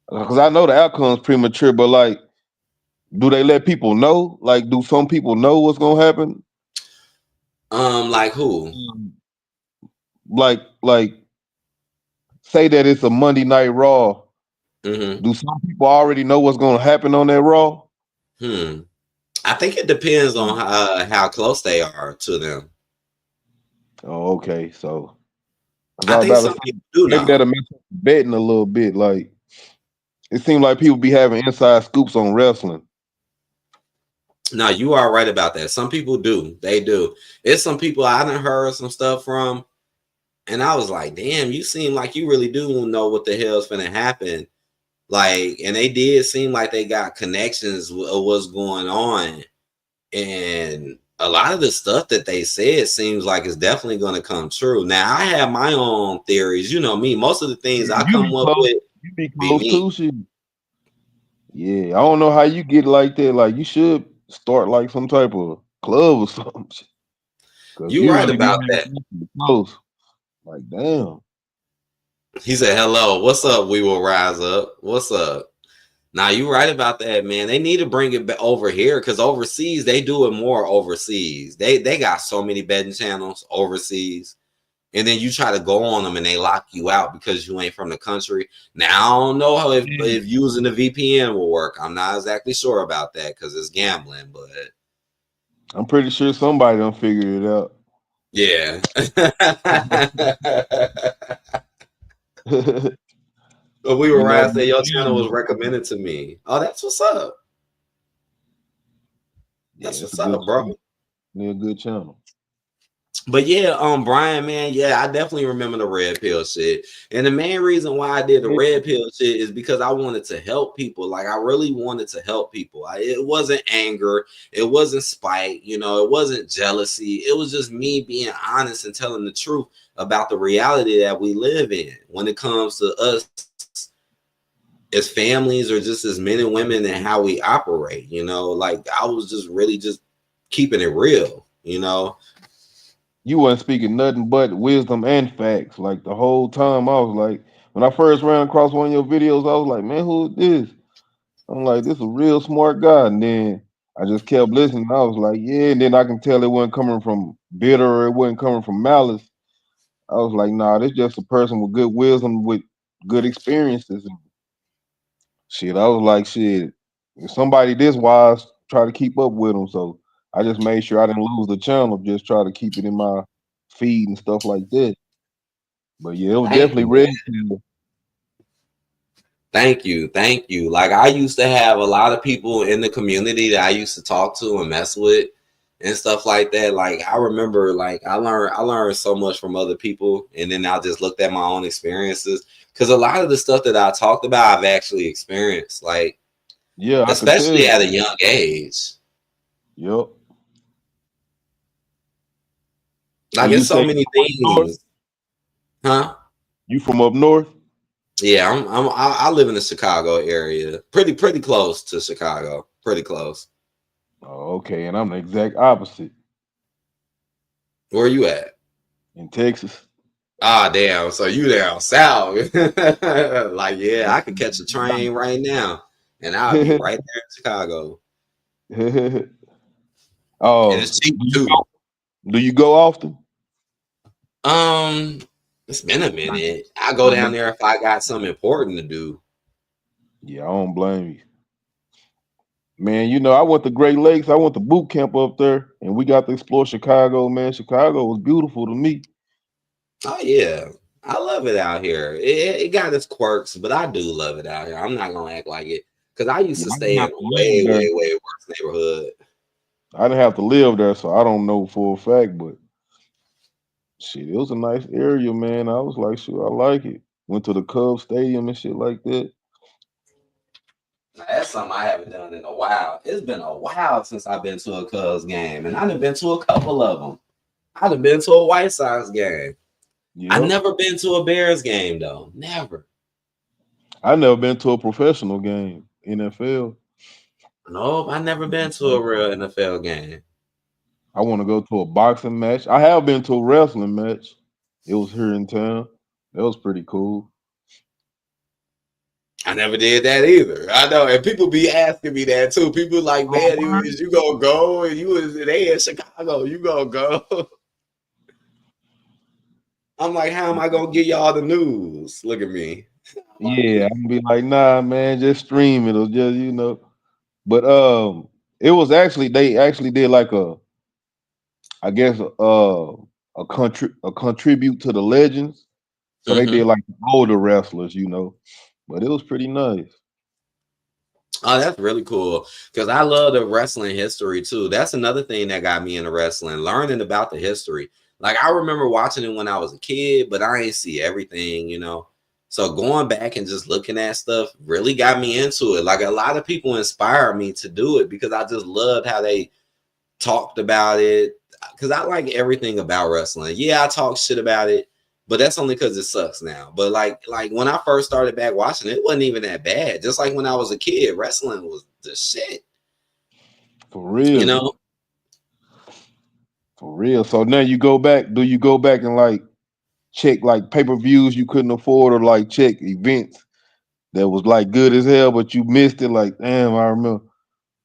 because I know the outcomes premature, but like do they let people know? Like do some people know what's gonna happen? Like who? Like say that it's a Monday Night Raw. Mm-hmm. Do some people already know what's gonna happen on that Raw? I think it depends on how close they are to them. Oh, okay. So I think some people do maybe know. that'll mess up betting a little bit. Like it seems like people be having inside scoops on wrestling. No, you are right about that. Some people do. They do. It's some people I done heard some stuff from, and I was like, damn, you seem like you really do know what the hell's finna happen. Like, and they did seem like they got connections with what's going on. And a lot of the stuff that they said seems like it's definitely going to come true. Now, I have my own theories. You know me. Most of the things I come up with you be close to shit. Yeah, I don't know how you get like that. Like you should start like some type of club or something. You right about that. Close. Like damn. He said, "Hello, what's up? We will rise up. What's up?" Now you right about that, man. They need to bring it over here because overseas they do it more. Overseas, they got so many betting channels overseas, and then you try to go on them and they lock you out because you ain't from the country. Now I don't know how if using the VPN will work. I'm not exactly sure about that because it's gambling, but I'm pretty sure somebody done figured it out. Yeah. But we were right. Say your channel was recommended to me. Oh, that's what's up. That's what's up, bro. Yeah, good channel. But yeah, Brian, man, yeah, I definitely remember the red pill shit. And the main reason why I did the red pill shit is because I wanted to help people. Like I really wanted to help people. It wasn't anger, it wasn't spite, you know, it wasn't jealousy. It was just me being honest and telling the truth about the reality that we live in when it comes to us as families or just as men and women and how we operate, you know. Like I was just really just keeping it real, you know. You wasn't speaking nothing but wisdom and facts. Like the whole time, I was like, when I first ran across one of your videos, I was like, man, who is this? I'm like, this is a real smart guy. And then I just kept listening. I was like, yeah. And then I can tell it wasn't coming from bitter or it wasn't coming from malice. I was like, nah, this just a person with good wisdom, with good experiences. And shit, I was like, shit, if somebody this wise, try to keep up with them. So I just made sure I didn't lose the channel, just try to keep it in my feed and stuff like that. But yeah, it was definitely red. Thank you. Like I used to have a lot of people in the community that I used to talk to and mess with and stuff like that. Like I remember, like I learned so much from other people, and then I just looked at my own experiences because a lot of the stuff that I talked about, I've actually experienced. Like, yeah, especially at a young age. Yep. Like it's so many things. Huh? You from up north? Yeah, I live in the Chicago area, pretty close to Chicago, pretty close. Oh, okay, and I'm the exact opposite. Where are you at? In Texas. Ah, damn. So you down south? Like, yeah, I could catch a train right now, and I'll be right there in Chicago. Oh, and it's cheap too. Do you go often? It's been a minute. I go down there if I got something important to do. Yeah, I don't blame you. Man, you know, I went to Great Lakes. I went to boot camp up there, and we got to explore Chicago, man. Chicago was beautiful to me. Oh, yeah. I love it out here. It got its quirks, but I do love it out here. I'm not going to act like it. Because I used to stay in a way worse neighborhood. I didn't have to live there, so I don't know for a fact, but shit, it was a nice area, man. I was like, sure, I like it. Went to the Cubs Stadium and shit like that. Now, that's something I haven't done in a while. It's been a while since I've been to a Cubs game, and I've been to a couple of them. I've been to a White Sox game. Yep. I've never been to a Bears game, though. Never. I never been to a professional game, NFL. Nope, I never been to a real NFL game. I want to go to a boxing match. I have been to a wrestling match. It was here in town. That was pretty cool. I never did that either. I know, and people be asking me that too. People like, man, is you gonna go? And you was they in Chicago, you gonna go? I'm like, how am I gonna get y'all the news? Look at me. Yeah, I'm be like, nah, man, just stream it or just But it was actually they actually did like I guess a contribute to the legends. So they did like older wrestlers, But it was pretty nice. Oh, that's really cool because I love the wrestling history too. That's another thing that got me into wrestling, learning about the history. Like I remember watching it when I was a kid, but I ain't see everything. So going back and just looking at stuff really got me into it. Like a lot of people inspired me to do it because I just loved how they talked about it. Because I like everything about wrestling. Yeah, I talk shit about it, but that's only because it sucks now. But like when I first started back watching it, it wasn't even that bad. Just like when I was a kid, wrestling was the shit. For real. For real. So now you go back. Do you go back and like check like pay-per-views you couldn't afford, or like check events that was like good as hell, but you missed it? Like, damn, I remember.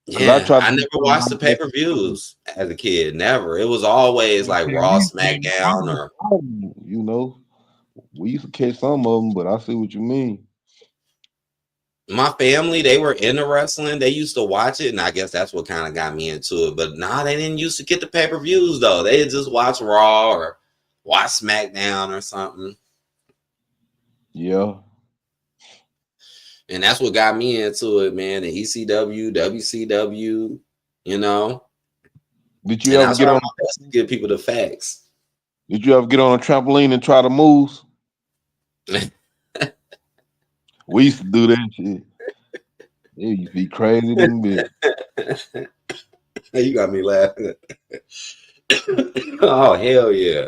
Yeah, I never watched the pay-per-views as a kid. Never. It was always like Raw, SmackDown, or we used to catch some of them, but I see what you mean. My family, they were into wrestling. They used to watch it, and I guess that's what kind of got me into it. But nah, they didn't used to get the pay-per-views though. They just watch Raw or watch SmackDown or something. Yeah. And that's what got me into it, man. The ECW, WCW, Did you ever get on to give people the facts? Did you ever get on a trampoline and try to move? We used to do that shit. It used to be crazy than bit. You got me laughing. Oh, hell yeah.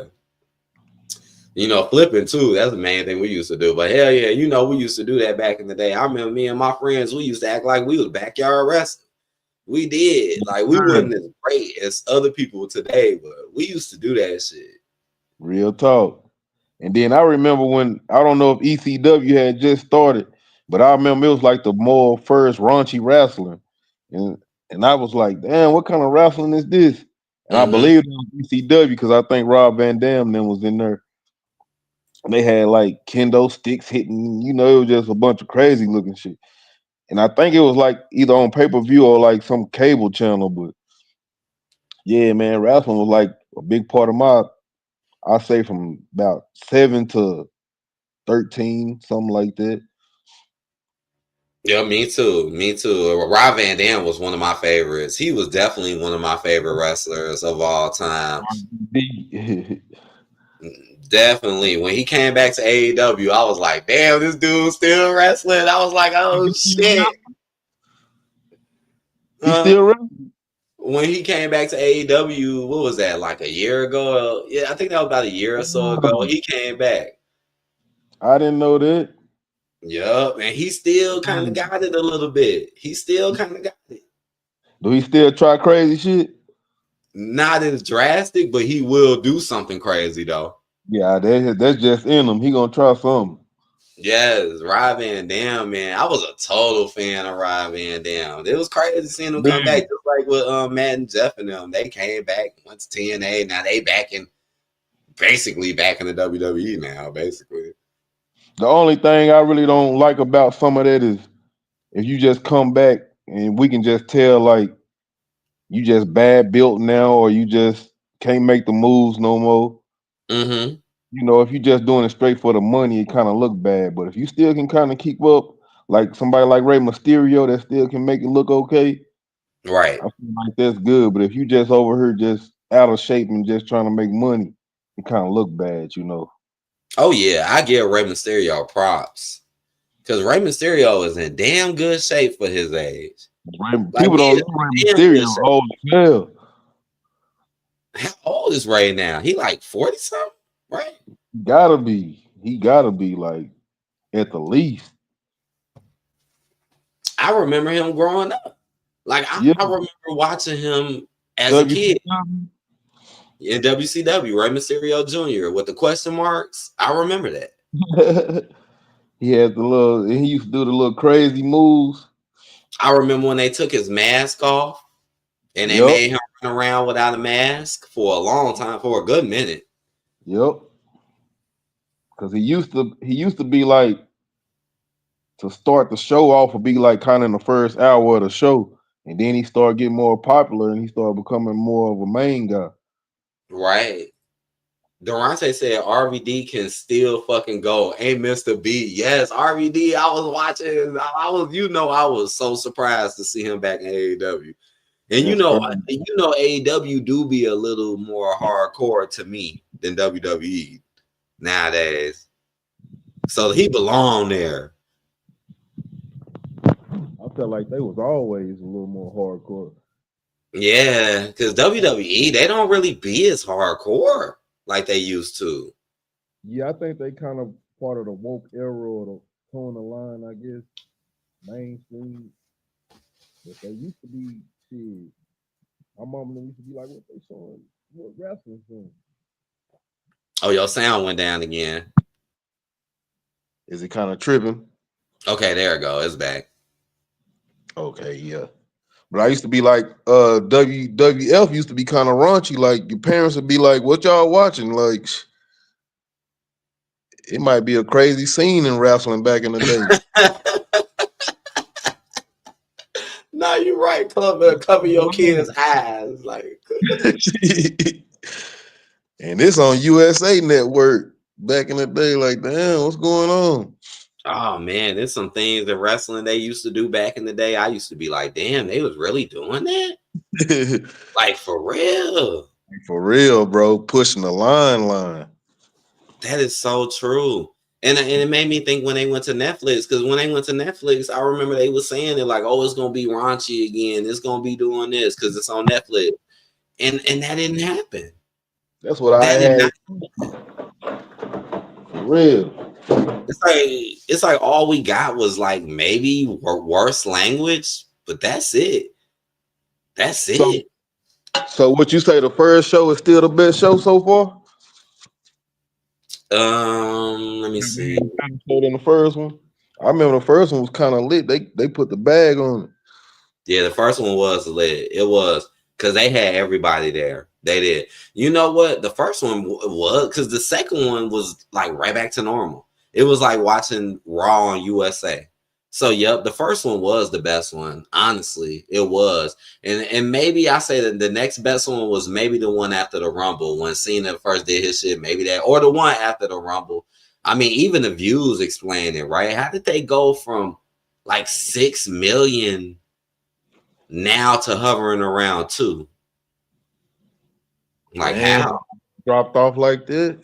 Flipping too. That's the main thing we used to do. But hell yeah, we used to do that back in the day. I remember me and my friends, we used to act like we was backyard wrestling. We did. Like we wasn't as great as other people today, but we used to do that shit. Real talk. And then I remember when, I don't know if ECW had just started, but I remember it was like the more first raunchy wrestling. And I was like, damn, what kind of wrestling is this? And I believed it was ECW because I think Rob Van Dam then was in there. And they had like kendo sticks hitting, it was just a bunch of crazy looking shit. And I think it was like either on pay-per-view or like some cable channel. But yeah, man, wrestling was like a big part of I say from about 7 to 13, something like that. Yeah, me too. Rob Van Dam was one of my favorites. He was definitely one of my favorite wrestlers of all time. Definitely. When he came back to AEW, I was like, damn, this dude's still wrestling. I was like, oh shit. He's still wrestling? When he came back to AEW, what was that, like a year ago? Yeah, I think that was about a year or so ago. He came back. I didn't know that. Yup, and he still kind of got it a little bit. He still kind of got it. Do he still try crazy shit? Not as drastic, but he will do something crazy though. Yeah, that's just in him. He gonna try something. Yes, Rob Van Dam, man. I was a total fan of Rob Van Dam. It was crazy seeing him come back, just like with Matt and Jeff and them. They came back once TNA. Now they basically back in the WWE now, basically. The only thing I really don't like about some of that is if you just come back and we can just tell like you just bad built now, or you just can't make the moves no more. Mm-hmm. If you just doing it straight for the money, it kind of look bad. But if you still can kind of keep up, like somebody like Rey Mysterio that still can make it look okay, right? I feel like that's good. But if you just over here just out of shape and just trying to make money, it kind of look bad, Oh yeah, I give Rey Mysterio props because Rey Mysterio is in damn good shape for his age. People don't know Rey Mysterio old as hell. How old is Rey now? He like 40 something, right? He gotta be like at the least. I remember him growing up. Like I remember watching him as a kid in WCW, Rey Mysterio Jr. with the question marks. I remember that. He had he used to do the little crazy moves. I remember when they took his mask off and they made him run around without a mask for a long time, for a good minute. Yep. Because he used to be like, to start the show off would be like kind of in the first hour of the show. And then he started getting more popular and he started becoming more of a main guy. Right. Durante said RVD can still fucking go. Ain't Mr. B. Yes, RVD. I was watching. I was so surprised to see him back in AEW. And AEW do be a little more hardcore to me than WWE nowadays. So he belonged there. I felt like they was always a little more hardcore. Yeah, because WWE, they don't really be as hardcore like they used to. Yeah, I think they kind of part of the woke era or the towing the line, I guess, mainstream. But they used to be shit. My mom used to be like, what they showing? What wrestling showing? Oh, your sound went down again. Is it kind of tripping? Okay, there it go. It's back. Okay, yeah. But I used to be like, WWF used to be kind of raunchy. Like your parents would be like, what y'all watching? Like it might be a crazy scene in wrestling back in the day. No, you're right. Cover your kids' eyes. Like and it's on USA Network back in the day. Like, damn, what's going on? Oh man, there's some things in wrestling they used to do back in the day. I used to be like, damn, they was really doing that? Like for real. For real, bro. Pushing the line. That is so true. And it made me think when they went to Netflix, because when they went to Netflix, I remember they were saying it like, oh, it's gonna be raunchy again. It's gonna be doing this because it's on Netflix. And that didn't happen. That's what I had. For real. It's like all we got was like maybe worse language, but that's it. That's it. So what you say, the first show is still the best show so far? Let me see. In the first one, I remember the first one was kind of lit. They put the bag on it. Yeah, the first one was lit. It was because they had everybody there. They did. You know what? The first one was because the second one was like right back to normal. It was like watching Raw on USA. So, yep, the first one was the best one. Honestly, it was. And maybe I say that the next best one was maybe the one after the Rumble when Cena first did his shit. Maybe that, or the one after the Rumble. I mean, even the views explain it, right? How did they go from like 6 million now to hovering around 2? Like, how? Dropped off like that?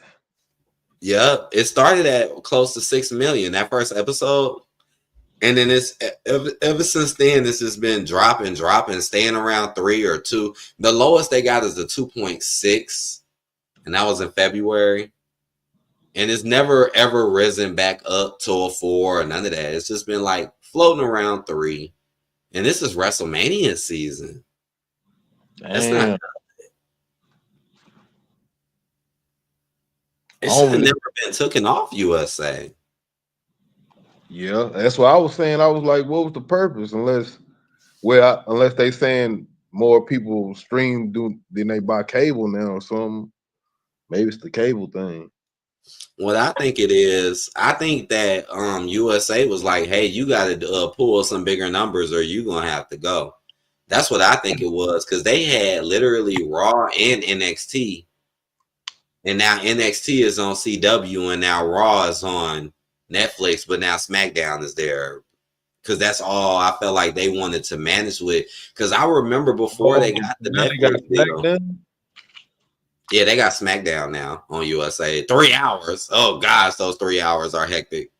Yep, it started at close to 6 million that first episode. And then it's ever since then, this has been dropping, staying around 3 or 2. The lowest they got is the 2.6, and that was in February. And it's never ever risen back up to a 4 or none of that. It's just been like floating around 3. And this is WrestleMania season. That's not. It should have never been taken off USA. Yeah, that's what I was saying. I was like, what was the purpose? Unless they saying more people stream than they buy cable now or something. Maybe it's the cable thing. What I think it is, I think that USA was like, hey, you got to pull some bigger numbers or you're going to have to go. That's what I think it was, because they had literally Raw and NXT. And now NXT is on CW and now Raw is on Netflix, but now SmackDown is there. Because that's all I felt like they wanted to manage with. Because I remember before they got the Netflix deal. Yeah, they got SmackDown now on USA. 3 hours. Oh, gosh, those 3 hours are hectic.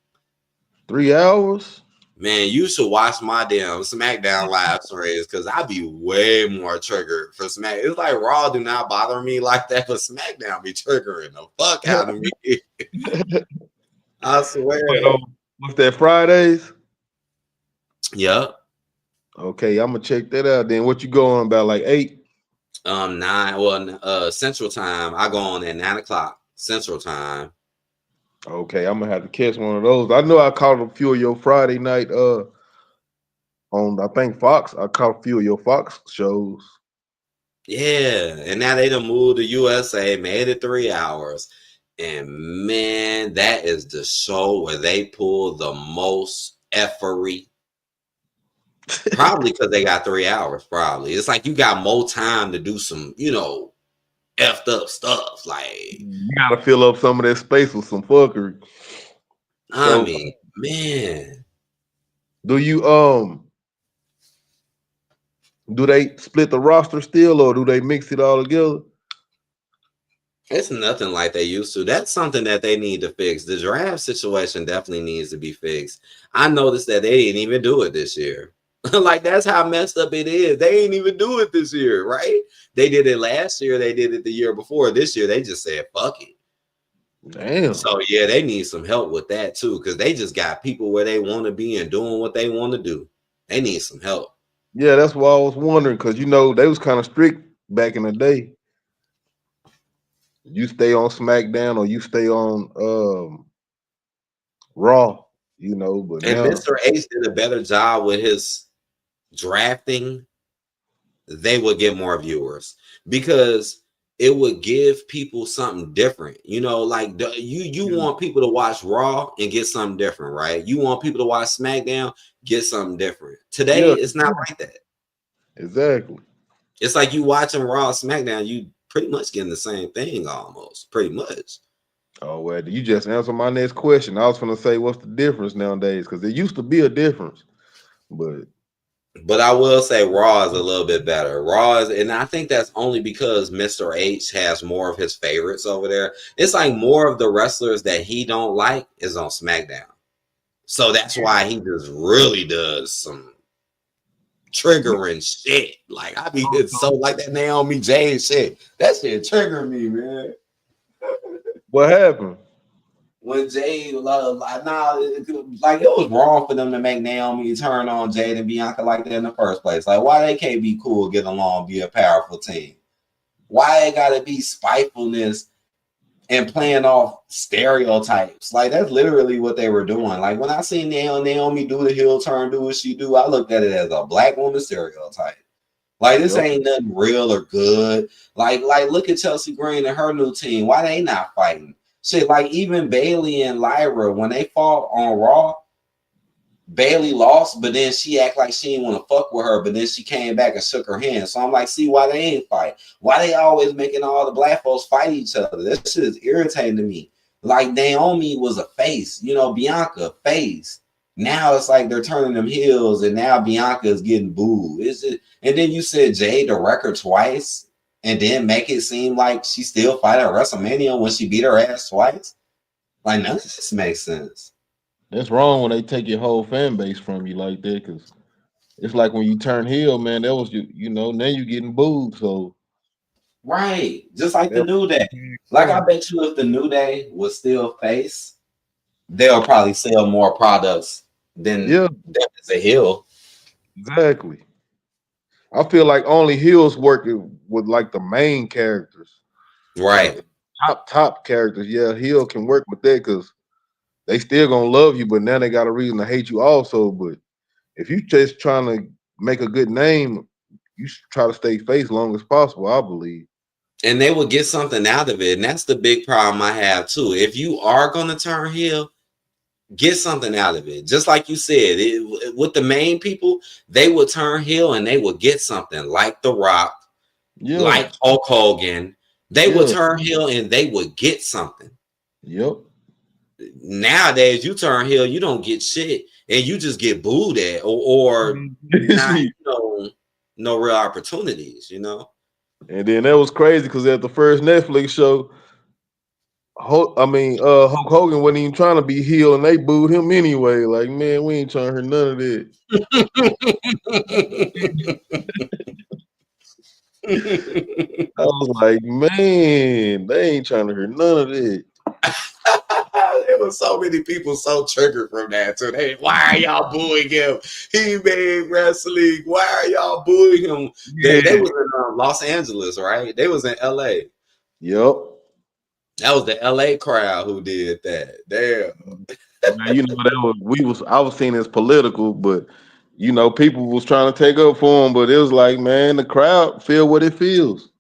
3 hours? Man, you should watch my damn SmackDown live streams because I be way more triggered for Smack. It's like Raw do not bother me like that, but SmackDown be triggering the fuck out of me. I swear. What's that, Fridays? Yep. Okay, I'm gonna check that out. Then what you going about like 8? 9. Well, Central Time. I go on at 9 o'clock Central Time. Okay, I'm gonna have to catch one of those. I know I caught a few of your Friday night on I think Fox. I caught a few of your Fox shows. Yeah, and now they done moved to USA, made it 3 hours. And man, that is the show where they pull the most effery. Probably because they got 3 hours, probably. It's like you got more time to do some, effed up stuff. Like, You gotta fill up some of that space with some fuckery. I mean, man. Do you do they split the roster still, or do they mix it all together? It's nothing like they used to. That's something that they need to fix. The draft situation definitely needs to be fixed. I noticed that they didn't even do it this year. Like, that's how messed up it is. They ain't even do it this year, right? They did it last year. They did it the year before. This year, they just said, fuck it. Damn. So, yeah, they need some help with that, too, because they just got people where they want to be and doing what they want to do. They need some help. Yeah, that's why I was wondering, because, they was kind of strict back in the day. You stay on SmackDown or you stay on Raw, but And now Mr. H did a better job with his drafting. They would get more viewers because it would give people something different. You want people to watch Raw and get something different, right? You want people to watch SmackDown, get something different. Today, it's not like that. Exactly. It's like you watching Raw, SmackDown, you pretty much getting the same thing almost, pretty much. Oh, well, you just answered my next question. I was going to say, what's the difference nowadays? Because there used to be a difference, But I will say Raw is a little bit better. And I think that's only because Mr. H has more of his favorites over there. It's like more of the wrestlers that he don't like is on SmackDown. So that's why he just really does some triggering shit. Like, I mean, it's so like that Naomi Jade shit. That shit triggered me, man. What happened? When Jade, it was wrong for them to make Naomi turn on Jade and Bianca like that in the first place. Like, why they can't be cool, get along, be a powerful team? Why it gotta be spitefulness and playing off stereotypes? Like, that's literally what they were doing. Like, when I seen Naomi do the heel turn, do what she do, I looked at it as a black woman stereotype. Like, this ain't nothing real or good. Like, look at Chelsea Green and her new team. Why they not fighting? Shit, like even Bailey and Lyra, when they fought on Raw, Bailey lost, but then she act like she didn't want to fuck with her, but then she came back and shook her hand. So I'm like, see, why they ain't fight? Why they always making all the black folks fight each other? That shit is irritating to me. Like, Naomi was a face, Bianca, face. Now it's like they're turning them heels, and now Bianca is getting booed. And then you said Jade the record twice, and then make it seem like she still fight at WrestleMania when she beat her ass twice. Like, none of this makes sense. That's wrong when they take your whole fan base from you like that, because it's like when you turn heel, man, that was now you getting booed. So right, just like the New Day. Like, I bet you if the New Day was still face, they'll probably sell more products than as a heel. Exactly. I feel like only heels working with like the main characters, right? Top characters. Yeah, heel can work with that because they still gonna love you, but now they got a reason to hate you also. But if you just trying to make a good name, you should try to stay face long as possible, I believe. And they will get something out of it, and that's the big problem I have too. If you are gonna turn heel, get something out of it. Just like you said, with the main people, they would turn heel and they would get something, like The Rock, like Hulk Hogan. They would turn heel and they would get something. Yep. Nowadays, you turn heel, you don't get shit, and you just get booed at, or not, no real opportunities, And then that was crazy because at the first Netflix show, Hulk Hogan wasn't even trying to be heel, and they booed him anyway. Like, man, we ain't trying to hear none of that. I was like, man, they ain't trying to hear none of that. They was so many people so triggered from that too. Why are y'all booing him? He made wrestling. Why are y'all booing him? Yeah. They was in Los Angeles, right? They was in LA. Yep. That was the LA crowd who did that. Damn. Man, you know I was seeing as political, but you know, people was trying to take up for him, but it was like, man, the crowd feel what it feels.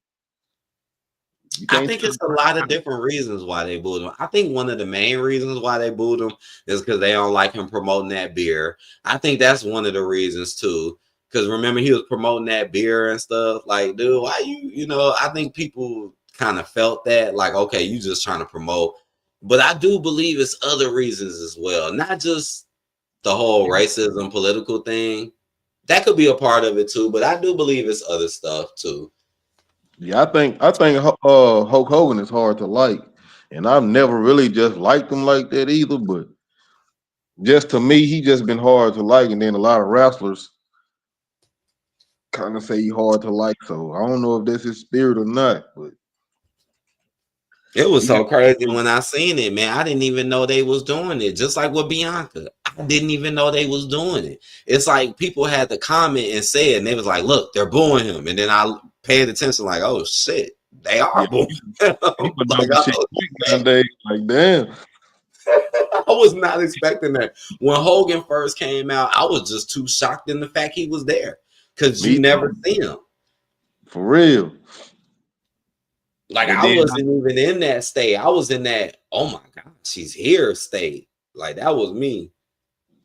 I think it's a lot of different reasons why they booed him. I think one of the main reasons why they booed him is because they don't like him promoting that beer. I think that's one of the reasons too. Because remember, he was promoting that beer and stuff. Like, dude, why you know, I think people kind of felt that, like, okay, you just trying to promote. But I do believe it's other reasons as well, not just the whole racism political thing. That could be a part of it too, but I do believe it's other stuff too. Yeah, I think Hulk Hogan is hard to like, and I've never really just liked him like that either. But just to me, he just been hard to like, and then a lot of wrestlers kind of say he hard to like. So I don't know if that's his spirit or not, but it was so crazy when I seen it, man. I didn't even know they was doing it. Just like with Bianca, I didn't even know they was doing it. It's like people had to comment and say it, and they was like, "Look, they're booing him," and then I paid attention, like, "Oh shit, they are booing him." like damn. I was not expecting that. When Hogan first came out, I was just too shocked in the fact he was there because you never see him. For real. Like, I wasn't even in that state. I was in that, oh my God, she's here state. Like, that was me.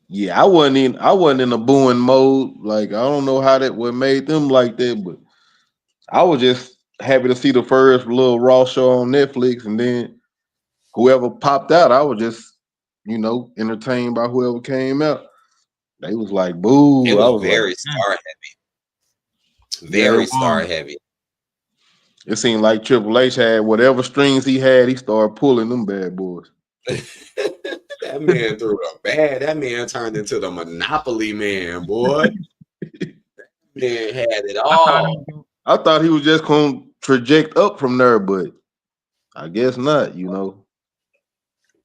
Yeah, I wasn't in a booing mode. Like, I don't know how that what made them like that, but I was just happy to see the first little Raw show on Netflix, and then whoever popped out, I was just, you know, entertained by whoever came out. They was like, boo. It was, I was very like, star heavy. Very star heavy. It seemed like Triple H had whatever strings he had, he started pulling them bad boys. That man threw a bad. That man turned into the Monopoly man, boy. That man had it all. I thought he was just going to traject up from there, but I guess not, you know.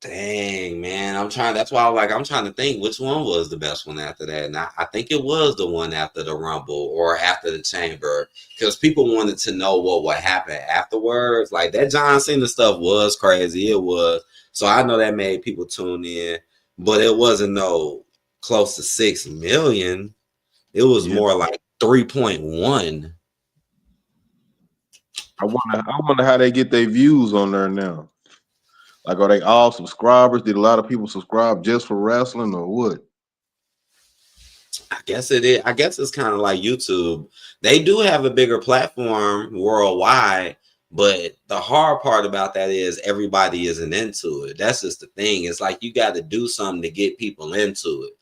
Dang, man. That's why I'm trying to think which one was the best one after that. And I think it was the one after the Rumble or after the Chamber, because people wanted to know what would happen afterwards. Like, that John Cena stuff was crazy. It was. So I know that made people tune in, but it wasn't no close to 6 million. It was more like 3.1. I wonder how they get their views on there now. Like, are they all subscribers? Did a lot of people subscribe just for wrestling, or what? I guess it is. I guess it's kind of like YouTube. They do have a bigger platform worldwide, but the hard part about that is everybody isn't into it. That's just the thing. It's like you got to do something to get people into it.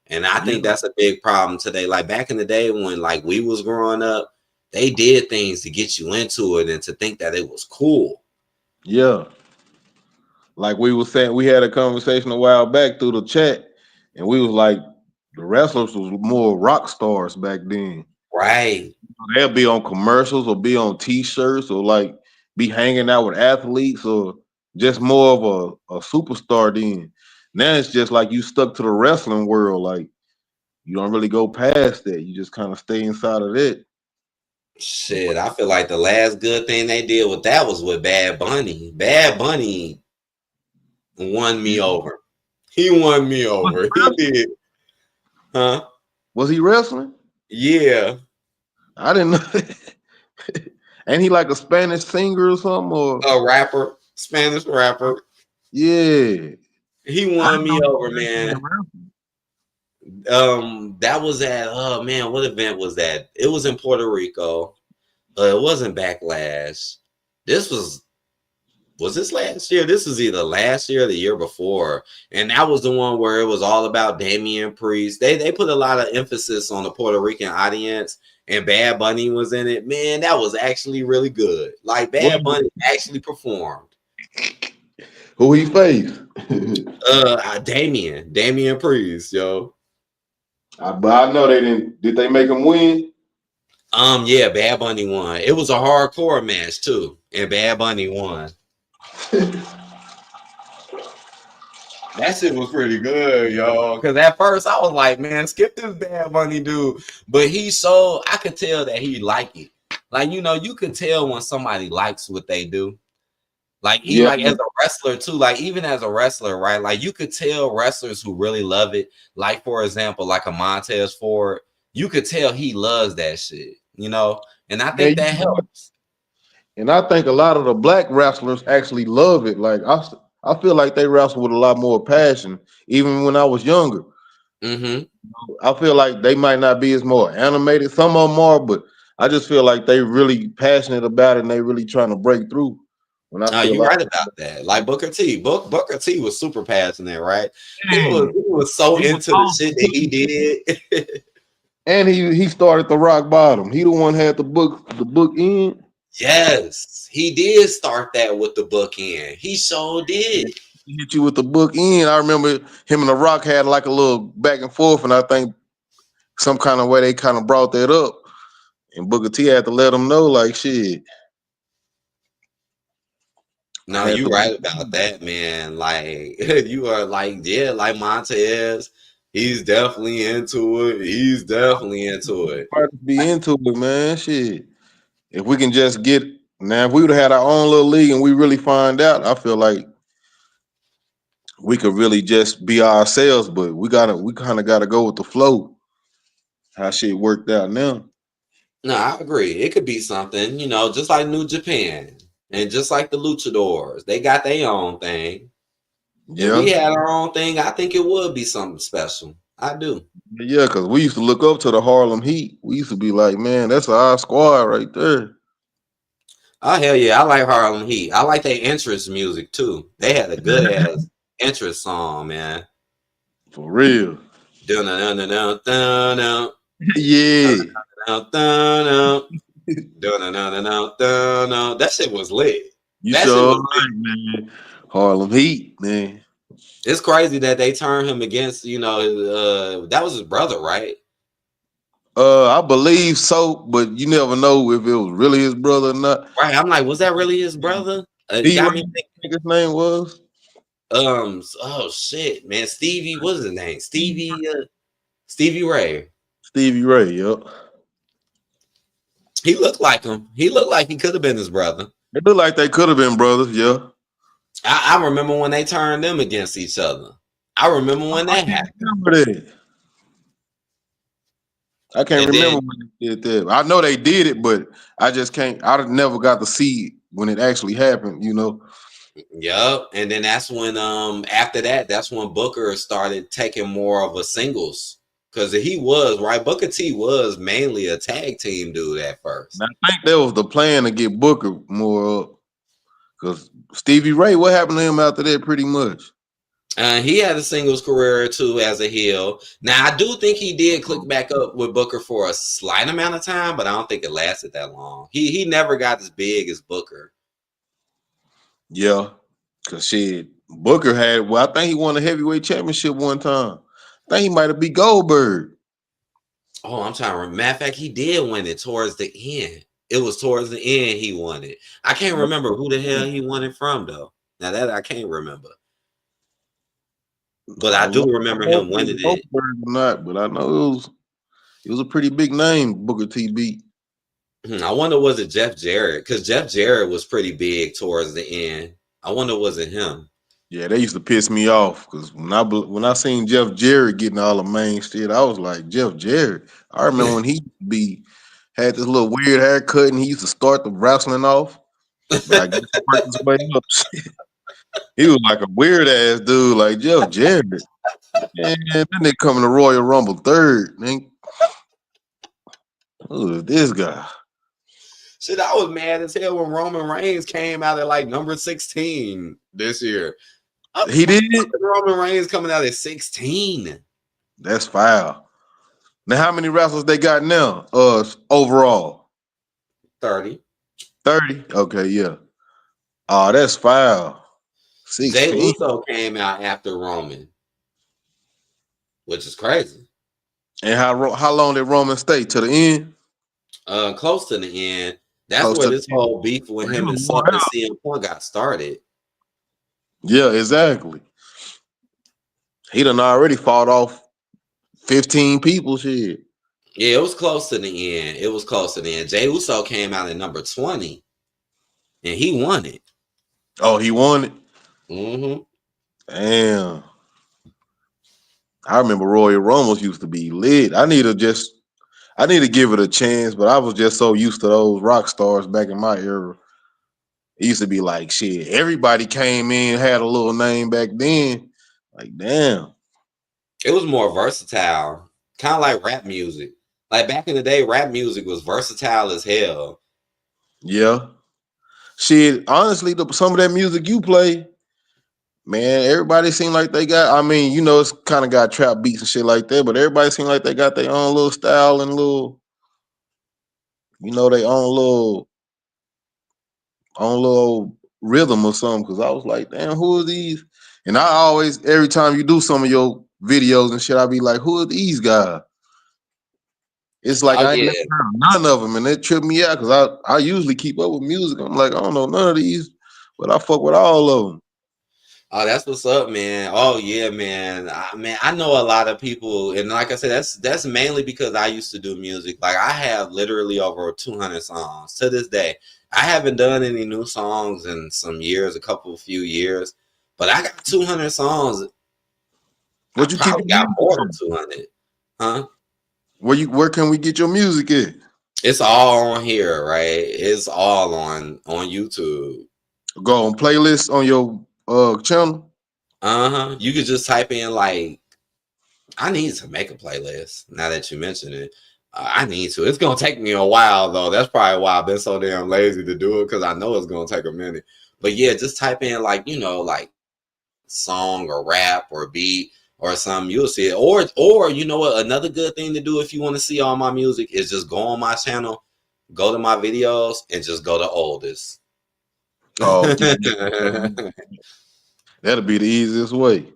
And I think that's a big problem today. Like, back in the day when, like, we was growing up, they did things to get you into it and to think that it was cool. Yeah. Like we were saying, we had a conversation a while back through the chat, and we was like, the wrestlers was more rock stars back then. Right. They'll be on commercials or be on T-shirts or like be hanging out with athletes or just more of a superstar then. Now it's just like you stuck to the wrestling world. Like, you don't really go past that. You just kind of stay inside of it. Shit, I feel like the last good thing they did with that was with Bad Bunny. Bad Bunny won me over. He won me over. He did. Huh? Was he wrestling? Yeah. I didn't know. Ain't he like a Spanish singer or something? Or a rapper, Spanish rapper. Yeah. He won me over, man. That was at what event was that? It was in Puerto Rico. It wasn't Backlash. This was this last year? This was either last year or the year before. And that was the one where it was all about Damian Priest. They put a lot of emphasis on the Puerto Rican audience, and Bad Bunny was in it. Man, that was actually really good. Like, Bad Bunny actually performed. Who he faced? Damian Priest, yo. But I know they didn't. Did they make him win? Yeah, Bad Bunny won. It was a hardcore match too, and Bad Bunny won. That shit was pretty good, yo. Because at first I was like, man, skip this Bad Bunny dude. But I could tell that he liked it. Like, you know, you could tell when somebody likes what they do. Like, he like as a wrestler too, like even as a wrestler, right? Like you could tell wrestlers who really love it. Like, for example, like a Montez Ford, you could tell he loves that shit, you know, and I think that helps. And I think a lot of the black wrestlers actually love it. Like I feel like they wrestle with a lot more passion, even when I was younger. I feel like they might not be as more animated. Some of them are, but I just feel like they really passionate about it and they really trying to break through. When I feel you're right about that. Like Booker T. Booker T was super passionate, right? He was so into the shit that he did. And he started the Rock Bottom. He the one had the book in. Yes, he did start that with the book in. He so did. He hit you with the book in. I remember him and the Rock had like a little back and forth, and I think some kind of way they kind of brought that up. And Booker T had to let him know, like, shit. No, you're right about that, man. Like, you are like, yeah, like Montez. He's definitely into it. He's definitely into it. Be into it, man. Shit. If we can just get now, if we would have had our own little league and we really find out, I feel like we could really just be ourselves, but we kind of gotta go with the flow. How shit worked out now. No, I agree. It could be something, you know, just like New Japan and just like the Luchadors. They got their own thing. Yeah, if we had our own thing, I think it would be something special. I do. Yeah, because we used to look up to the Harlem Heat. We used to be like, man, that's our squad right there. Oh, hell yeah. I like Harlem Heat. I like their entrance music too. They had a good ass entrance song, man. For real. Yeah. That shit was lit. You sure right, man. Harlem Heat, man. It's crazy that they turned him against, you know, that was his brother, right? I believe so, but you never know if it was really his brother or not. Right. I'm like, was that really his brother? What his name was? Oh shit, man. Stevie, what's his name? Stevie Ray. Stevie Ray, yep. He looked like him. He looked like he could have been his brother. It looked like they could have been brothers, yeah. I remember when they turned them against each other. I remember when that happened. I can't remember when they did that. I know they did it, but I just can't. I never got to see when it actually happened, you know. Yep. And then that's when after that, that's when Booker started taking more of a singles. Because he was, right? Booker T was mainly a tag team dude at first. I think that was the plan to get Booker more up. Because Stevie Ray, what happened to him after that pretty much? He had a singles career too as a heel. Now, I do think he did click back up with Booker for a slight amount of time, but I don't think it lasted that long. He never got as big as Booker. Yeah, because shit, Booker had, well, I think he won a heavyweight championship one time. I think he might have beat Goldberg. Oh, I'm trying to remember. Matter of fact, he did win it towards the end. It was towards the end he won it. I can't remember who the hell he won it from, though. Now that I can't remember. But I do remember him winning it. Not, but I know it was a pretty big name, Booker T beat. I wonder, was it Jeff Jarrett? Because Jeff Jarrett was pretty big towards the end. I wonder, was it him? Yeah, they used to piss me off because when I seen Jeff Jarrett getting all the main shit, I was like, Jeff Jarrett. I remember when he had this little weird haircut and he used to start the wrestling off. But I guess he worked his way up. He was like a weird ass dude, like Jeff Jarrett. And then they come in the Royal Rumble third. Man. Who is this guy? Shit, I was mad as hell when Roman Reigns came out at like number 16 this year. He did? Roman Reigns coming out at 16. That's foul. Now, how many wrestlers they got now? Overall? 30. 30? Okay, yeah. Oh, that's foul. 16. Jay Uso came out after Roman, which is crazy. And how long did Roman stay? To the end? Close to the end. That's where this whole beef with him and CM Punk got started. Yeah, exactly. He done already fought off 15 people. Shit. Yeah, it was close to the end. It was close to the end. Jey Uso came out at number 20, and he won it. Oh, he won it? Mm-hmm. Damn. I remember Royal Rumbles used to be lit. I need to give it a chance, but I was just so used to those rock stars back in my era. It used to be like, shit, everybody came in, had a little name back then. Like, damn. It was more versatile, kind of like rap music. Like back in the day, rap music was versatile as hell. Yeah. Shit, honestly, some of that music you play, man, everybody seemed like they got, I mean, you know, it's kind of got trap beats and shit like that, but everybody seemed like they got their own little style and little, you know, their own little rhythm or something. Cause I was like, damn, who are these? And I always, every time you do some of your videos and shit, I be like, who are these guys? It's like I ain't never heard none of them, and it tripped me out because I usually keep up with music. I'm like, I don't know none of these, but I fuck with all of them. Oh, that's what's up, man. Oh yeah, man. I know a lot of people, and like I said, that's mainly because I used to do music. Like I have literally over 200 songs to this day. I haven't done any new songs in some years, few years, but I got 200 songs. What you probably got more than 200, huh? Where can we get your music at? It's all on here, right? It's all on YouTube. Go on playlists on your channel. You could just type in like, I need to make a playlist now that you mentioned it. I need to. It's gonna take me a while though. That's probably why I've been so damn lazy to do it, because I know it's gonna take a minute. But yeah, just type in like, you know, like song or rap or beat or something, you'll see it. Or you know what, another good thing to do if you want to see all my music is just go on my channel, go to my videos, and just go to oldest. Oh, that'll be the easiest way.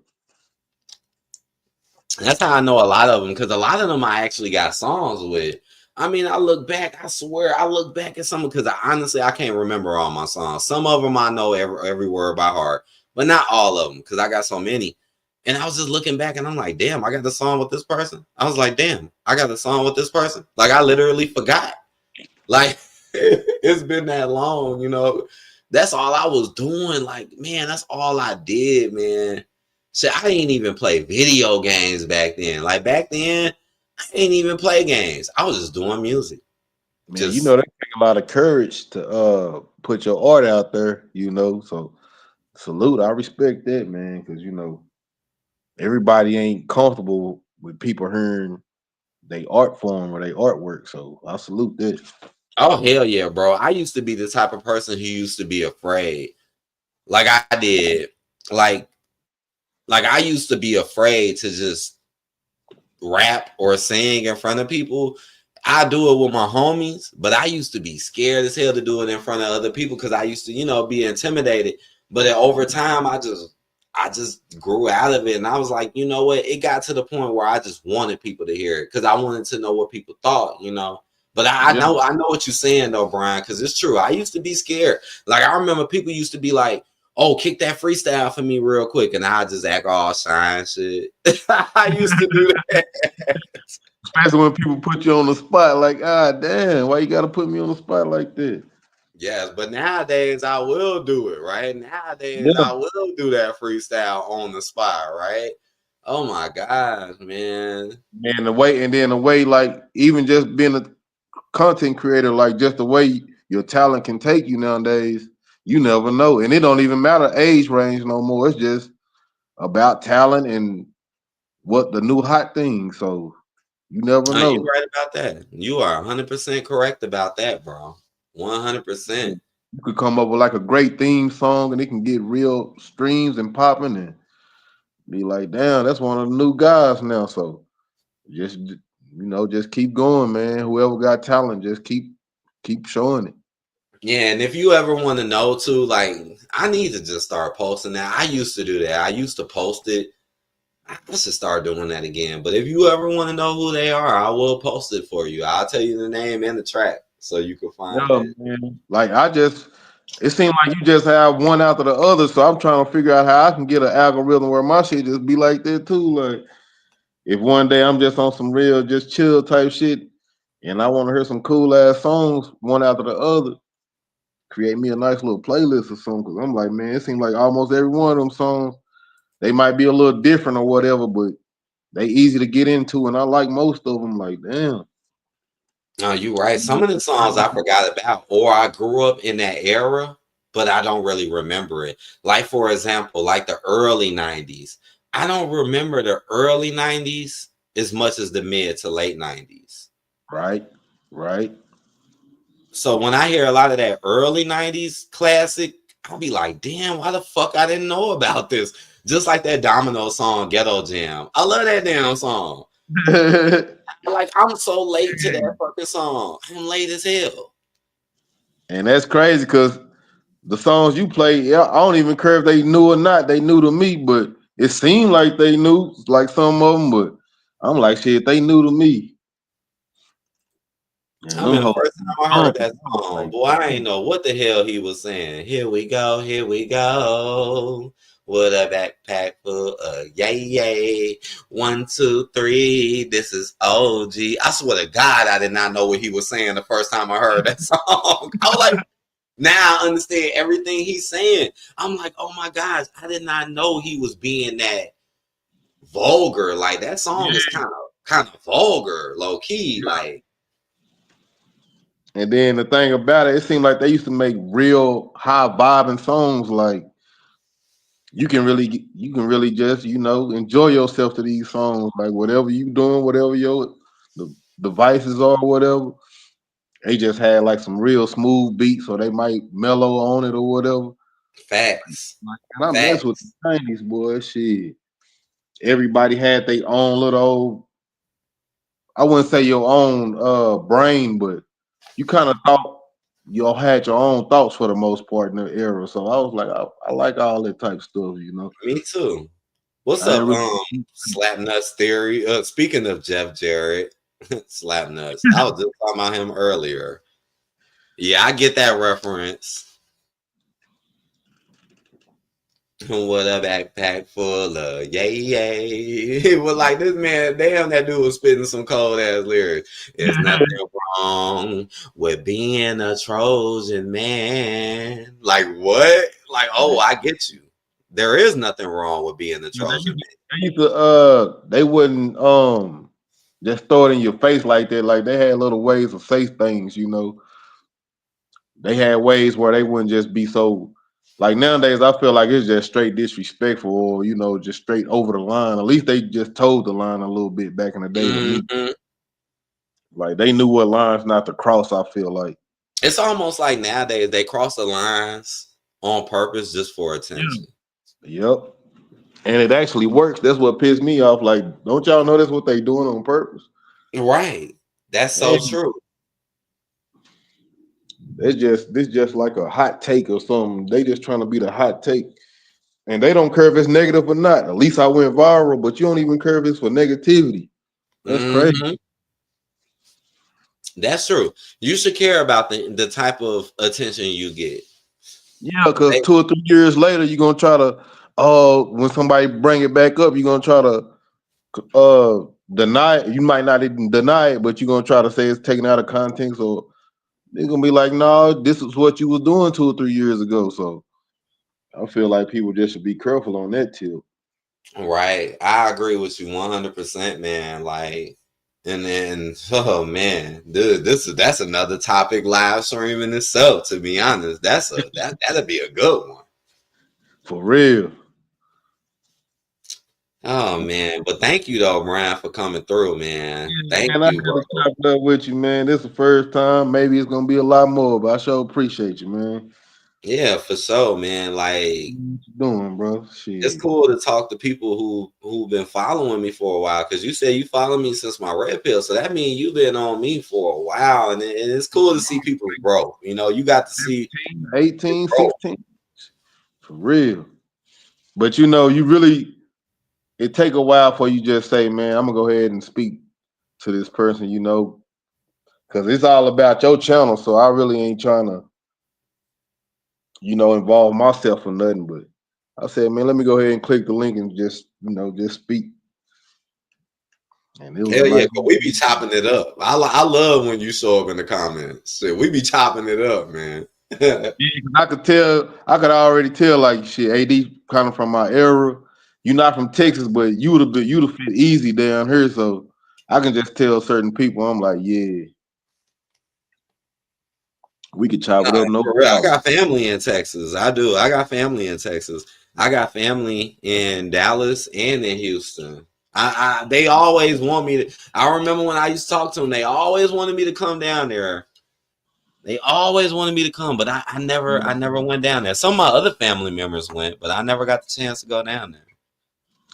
That's how I know a lot of them, because a lot of them I actually got songs with. I mean, I look back, I swear, I look back at some, because honestly, I can't remember all my songs. Some of them I know every word by heart, but not all of them, because I got so many. And I was just looking back and I'm like, damn, I got the song with this person. I was like, damn, I got the song with this person. Like, I literally forgot. Like, it's been that long, you know. That's all I was doing. Like, man, that's all I did, man. Shit, I didn't even play video games back then. Like, back then, I didn't even play games. I was just doing music. Man, you know, that takes a lot of courage to put your art out there, you know. So, salute. I respect that, man, because, you know, everybody ain't comfortable with people hearing their art form or their artwork. So I salute that. Oh, hell yeah, bro. I used to be the type of person who used to be afraid. Like I did. Like I used to be afraid to just rap or sing in front of people. I do it with my homies, but I used to be scared as hell to do it in front of other people, because I used to, you know, be intimidated. But over time, I just grew out of it, and I was like, you know what? It got to the point where I just wanted people to hear it, because I wanted to know what people thought, you know. But I know what you're saying though, Brian, because it's true. I used to be scared. Like, I remember people used to be like, "Oh, kick that freestyle for me real quick," and I just act all shy and shit. I used to do that. Especially when people put you on the spot, like, ah, damn, why you got to put me on the spot like this? Yes, but nowadays I will do it, right? Nowadays I will do that freestyle on the spot, right? Oh my gosh, man. And the way, like, even just being a content creator, like, just the way your talent can take you nowadays, you never know. And it don't even matter age range no more. It's just about talent and what the new hot thing. So you never know. You're right about that. You are 100% correct about that, bro. 100%. You could come up with like a great theme song and it can get real streams and popping and be like, damn, that's one of the new guys now. So just, you know, just keep going, man. Whoever got talent, just keep showing it. Yeah, and if you ever want to know too, like, I need to just start posting that. I used to do that. I used to post it. I should start doing that again. But if you ever want to know who they are, I will post it for you. I'll tell you the name and the track so you can find it. Man. Like, it seems like you just have one after the other. So I'm trying to figure out how I can get an algorithm where my shit just be like that too. Like if one day I'm just on some real, just chill type shit, and I want to hear some cool ass songs one after the other, create me a nice little playlist or something. Cause I'm like, man, it seems like almost every one of them songs, they might be a little different or whatever, but they easy to get into, and I like most of them. Like, damn. No, you right. Some of the songs I forgot about, or I grew up in that era, but I don't really remember it. Like, for example, like the early 90s. I don't remember the early 90s as much as the mid to late 90s. Right, right. So when I hear a lot of that early 90s classic, I'll be like, damn, why the fuck I didn't know about this? Just like that Domino song, Ghetto Jam. I love that damn song. Like, I'm so late to that fucking song. I'm late as hell. And that's crazy because the songs you play, yeah, I don't even care if they knew or not. They knew to me, but it seemed like they knew, like some of them. But I'm like, shit, they knew to me. I mean, the first time I heard that song, boy, I ain't know what the hell he was saying. Here we go, here we go. With a backpack full of yay. 1, 2, 3. This is OG. I swear to God, I did not know what he was saying the first time I heard that song. I was like, now I understand everything he's saying. I'm like, oh my gosh, I did not know he was being that vulgar. Like that song is kind of vulgar, low key. Like, and then the thing about it, it seemed like they used to make real high vibing songs. Like you can really just enjoy yourself to these songs. Like whatever you doing, whatever your the devices are, whatever. They just had like some real smooth beats, so they might mellow on it or whatever. Facts. And I mess with the 90s, boy. Shit. Everybody had their own little, I wouldn't say your own brain, but you kind of thought you all had your own thoughts for the most part in the era. So I was like, I like all that type of stuff, Me too. What's up, Slapnuts Theory? Speaking of Jeff Jarrett, Slapnuts. I was just talking about him earlier. Yeah, I get that reference. With a backpack full of yay. But like this man, damn, that dude was spitting some cold ass lyrics. There's nothing wrong with being a Trojan man. Like what? Like, oh, I get you. There is nothing wrong with being a Trojan man. They wouldn't just throw it in your face like that. Like they had little ways of say things, They had ways where they wouldn't just be so. Like nowadays, I feel like it's just straight disrespectful or, just straight over the line. At least they just told the line a little bit back in the day. Mm-hmm. Like they knew what lines not to cross, I feel like. It's almost like nowadays they cross the lines on purpose just for attention. Yep. And it actually works. That's what pissed me off. Like, don't y'all know that's what they doing on purpose? Right. That's so true. This just like a hot take or something. They just trying to be the hot take. And they don't care if it's negative or not. At least I went viral, but you don't even care if it's for negativity. That's crazy. That's true. You should care about the type of attention you get. Yeah, because 2 or 3 years later, you're gonna try to when somebody bring it back up, you're gonna try to deny it. You might not even deny it, but you're gonna try to say it's taken out of context, or they're gonna be like, no, this is what you was doing 2 or 3 years ago. So I feel like people just should be careful on that too. Right. I agree with you 100%, man. Like, and then, oh man, dude, that's another topic live stream in itself, to be honest. That'll be a good one. For real. Oh man, but thank you though, Brian, for coming through, man. Thank you. I gotta chop up with you, man. This is the first time. Maybe it's gonna be a lot more, but I sure appreciate you, man. Yeah, for sure, man. Like, what you doing, bro? Shit. It's cool to talk to people who've been following me for a while, because you said you follow me since my red pill, so that means you've been on me for a while, and it's cool to see people grow. You got to see 18, 16, for real. But you really. It take a while for you just say, man, I'm gonna go ahead and speak to this person, because it's all about your channel. So I really ain't trying to. involve myself or nothing. But I said, man, let me go ahead and click the link and just speak. And it was Hell a yeah, nice. but we be chopping it up. I love when you show up in the comments. Shit, we be chopping it up, man. I could already tell, like, shit, AD kind of from my era. You're not from Texas, but you'd have fit easy down here. So I can just tell certain people, I'm like, yeah, we could chop it up. No For real, I problem. got family in Texas. I do. I got family in Texas. I got family in Dallas and in Houston. They always want me to. I remember when I used to talk to them, they always wanted me to come down there. They always wanted me to come, but I never went down there. Some of my other family members went, but I never got the chance to go down there.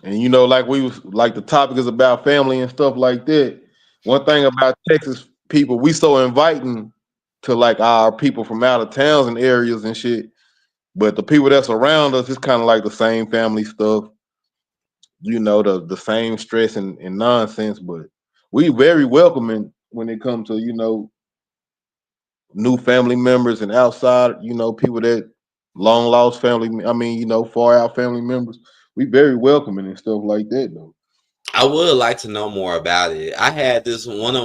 And like the topic is about family and stuff like that. One thing about Texas people, we so inviting to like our people from out of towns and areas and shit. But the people that's around us, it's kind of like the same family stuff, the same stress and nonsense. But we very welcoming when it comes to, new family members and outside, people that long lost family. I mean, far out family members. We very welcoming and stuff like that, though. I would like to know more about it. I had this one of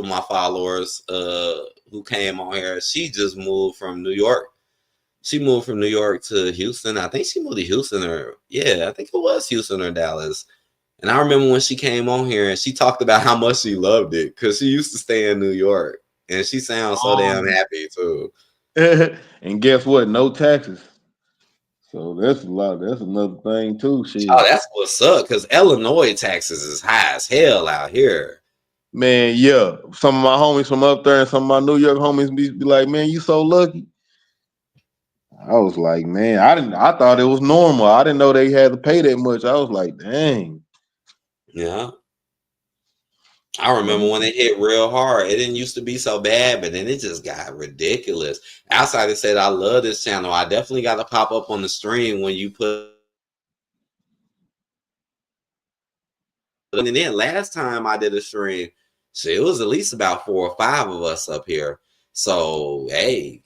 my followers who came on here. She just moved from New York. She moved from New York to Houston. I think she moved to Houston I think it was Houston or Dallas. And I remember when she came on here and she talked about how much she loved it because she used to stay in New York. And she sounds so damn happy too. And guess what? No taxes. So that's a lot. That's another thing too. Shit. Oh, that's what's up. Because Illinois taxes is high as hell out here. Man, yeah. Some of my homies from up there and some of my New York homies be like, man, you so lucky. I was like, man, I thought it was normal. I didn't know they had to pay that much. I was like, dang. Yeah. I remember when it hit real hard. It didn't used to be so bad, but then it just got ridiculous. Outside it said, I love this channel. I definitely got to pop up on the stream when you put. And then last time I did a stream, so it was at least about 4 or 5 of us up here. So, hey,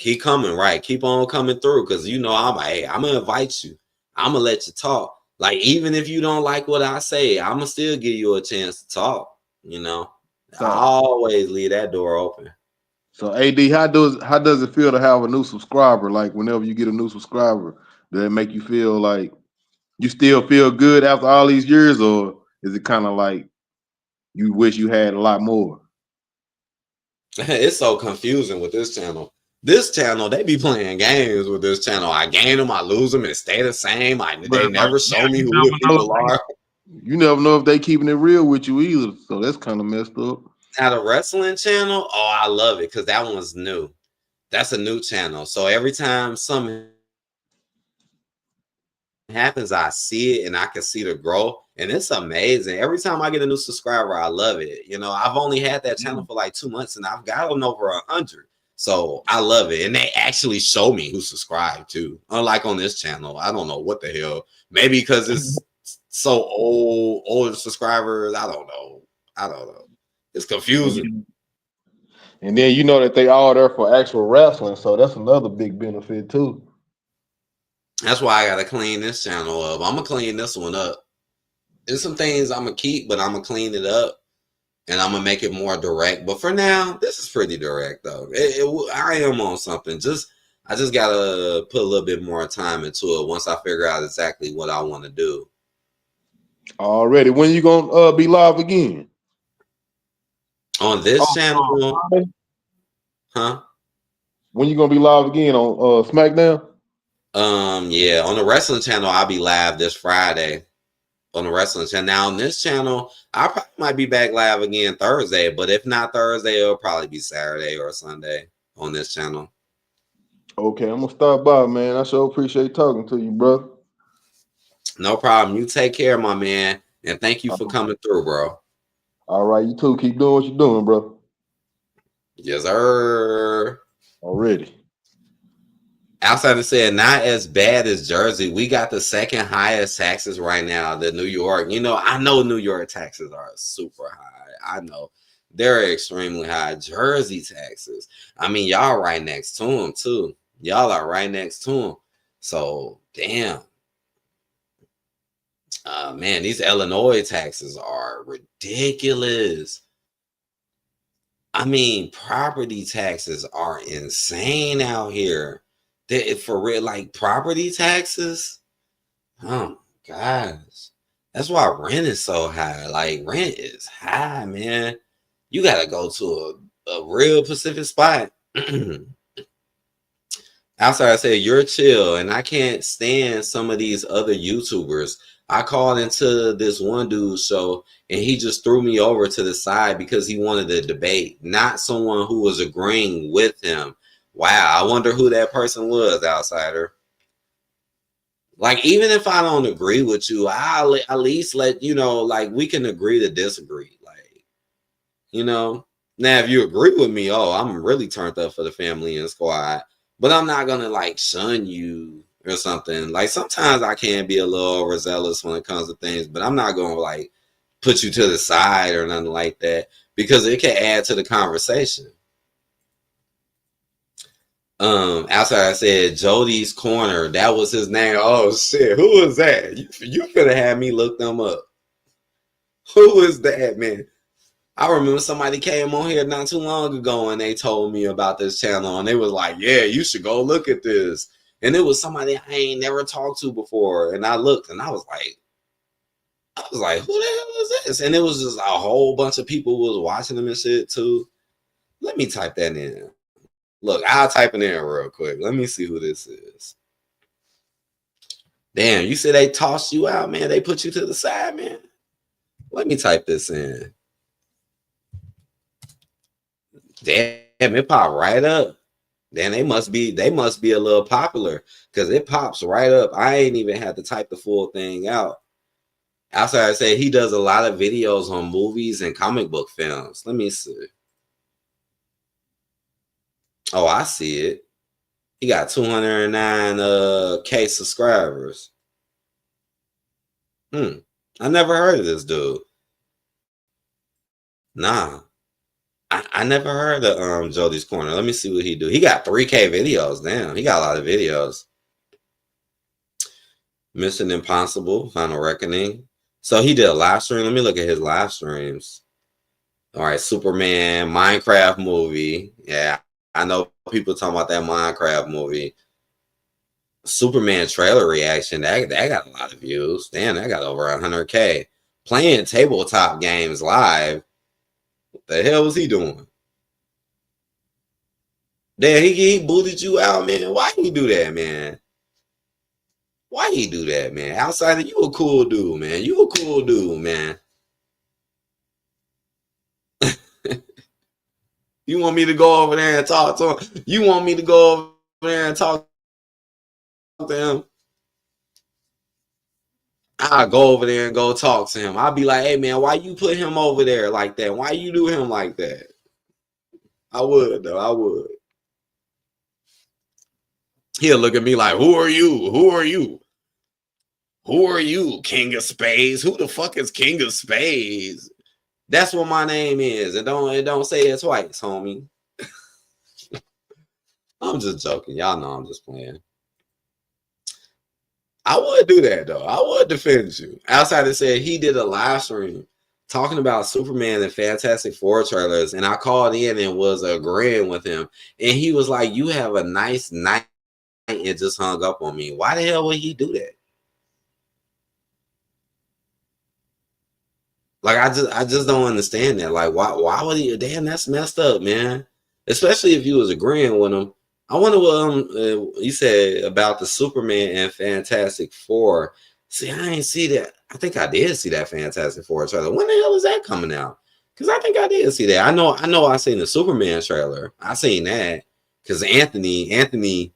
keep coming, right? Keep on coming through because, I'm going to invite you. I'm going to let you talk. Like, even if you don't like what I say, I'm going to still give you a chance to talk, I always leave that door open. So, AD, how does it feel to have a new subscriber? Like, whenever you get a new subscriber, does it make you feel like you still feel good after all these years, or is it kind of like you wish you had a lot more? It's so confusing with this channel. This channel, they be playing games with this channel. I gain them, I lose them, and stay the same. They never show me who the people are. You never know if they keeping it real with you either. So that's kind of messed up. Now the wrestling channel, oh, I love it because that one's new. That's a new channel. So every time something happens, I see it and I can see the growth. And it's amazing. Every time I get a new subscriber, I love it. I've only had that channel for like 2 months and I've gotten over 100. So I love it. And they actually show me who subscribed too. Unlike on this channel, I don't know what the hell. Maybe because it's so older subscribers. I don't know. It's confusing. And then you know that they all there for actual wrestling. So that's another big benefit too. That's why I got to clean this channel up. I'm going to clean this one up. There's some things I'm going to keep, but I'm going to clean it up. And I'm going to make it more direct. But for now, this is pretty direct, though. I am on something. I just got to put a little bit more time into it once I figure out exactly what I want to do. Already. When you going to be live again? On this channel? Huh? When you going to be live again on SmackDown? Yeah. On the wrestling channel, I'll be live this Friday. On the wrestling channel. Now on this channel, I probably might be back live again Thursday, but if not Thursday, it'll probably be Saturday or Sunday on this channel. Okay, I'm gonna stop by, man. I sure appreciate talking to you, brother. No problem. You take care, my man, and thank you for coming through, bro. All right, you too. Keep doing what you're doing, bro. Yes, sir. Already. Outside of saying not as bad as Jersey, we got the second highest taxes right now than New York. I know New York taxes are super high. I know. They're extremely high. Jersey taxes. I mean, y'all right next to them too. Y'all are right next to them. So damn. Man, these Illinois taxes are ridiculous. I mean, property taxes are insane out here. For real, like property taxes. Oh gosh, that's why rent is so high. Like rent is high, man. You gotta go to a real specific spot. Outside, I said you're chill, and I can't stand some of these other YouTubers. I called into this one dude's show, and he just threw me over to the side because he wanted to debate, not someone who was agreeing with him. Wow, I wonder who that person was, outsider. Like, even if I don't agree with you, I'll at least let you know, like, we can agree to disagree. Like, you know, now if you agree with me, oh, I'm really turned up for the family and squad, but I'm not gonna like shun you or something. Like, sometimes I can be a little overzealous when it comes to things, but I'm not gonna like put you to the side or nothing like that, because it can add to the conversation. Outside, I said Jody's Corner. That was his name. Oh shit, who was that? You could have had me look them up. Who is that, man? I remember somebody came on here not too long ago and they told me about this channel, and they was like, yeah, you should go look at this. And it was somebody I ain't never talked to before. And I looked and I was like, who the hell is this? And it was just a whole bunch of people who was watching them and shit too. Let me type that in. Look, I'll type it in real quick. Let me see who this is. Damn, you said they tossed you out, man. They put you to the side, man. Let me type this in. Damn, it popped right up. Then they must be a little popular, because it pops right up. I ain't even had to type the full thing out. Outside, I say he does a lot of videos on movies and comic book films. Let me see. Oh, I see it. He got 209K subscribers. I never heard of this dude. Nah. I never heard of Jody's Corner. Let me see what he do. He got 3K videos. Damn, he got a lot of videos. Mission Impossible, Final Reckoning. So he did a live stream. Let me look at his live streams. All right, Superman, Minecraft movie. Yeah, I know people talking about that Minecraft movie. Superman trailer reaction. That got a lot of views. Damn, that got over 100K. Playing tabletop games live. What the hell was he doing? Damn, he booted you out, man. Why he do that, man? Why he do that, man? Outsider, you a cool dude, man. You a cool dude, man. You want me to go over there and talk to him? You want me to go over there and talk to him? I'll go over there and go talk to him. I'll be like, hey, man, why you put him over there like that? Why you do him like that? I would, though. I would. He'll look at me like, who are you? Who are you? Who are you, King of Spades? Who the fuck is King of Spades? That's what my name is. And don't say it twice, homie. I'm just joking. Y'all know I'm just playing. I would do that, though. I would defend you. Outsider said he did a live stream talking about Superman and Fantastic Four trailers, and I called in and was agreeing with him. And he was like, you have a nice night, and just hung up on me. Why the hell would he do that? Like, I just don't understand that. Like, why would he? Damn, that's messed up, man. Especially if you was agreeing with him. I wonder what you said about the Superman and Fantastic Four. See, I ain't see that. I think I did see that Fantastic Four trailer. When the hell is that coming out? Because I think I did see that. I know I seen the Superman trailer. I seen that because Anthony,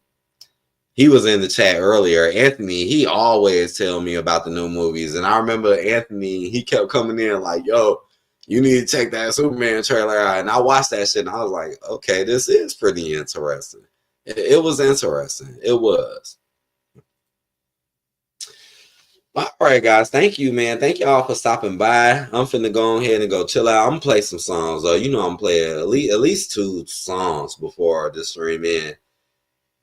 he was in the chat earlier. Anthony, he always tell me about the new movies. And I remember Anthony, he kept coming in like, yo, you need to check that Superman trailer out. And I watched that shit and I was like, okay, this is pretty interesting. It was interesting. It was. All right, guys. Thank you, man. Thank y'all for stopping by. I'm finna go ahead and go chill out. I'm gonna play some songs. You know, I'm playing at least 2 songs before this stream in.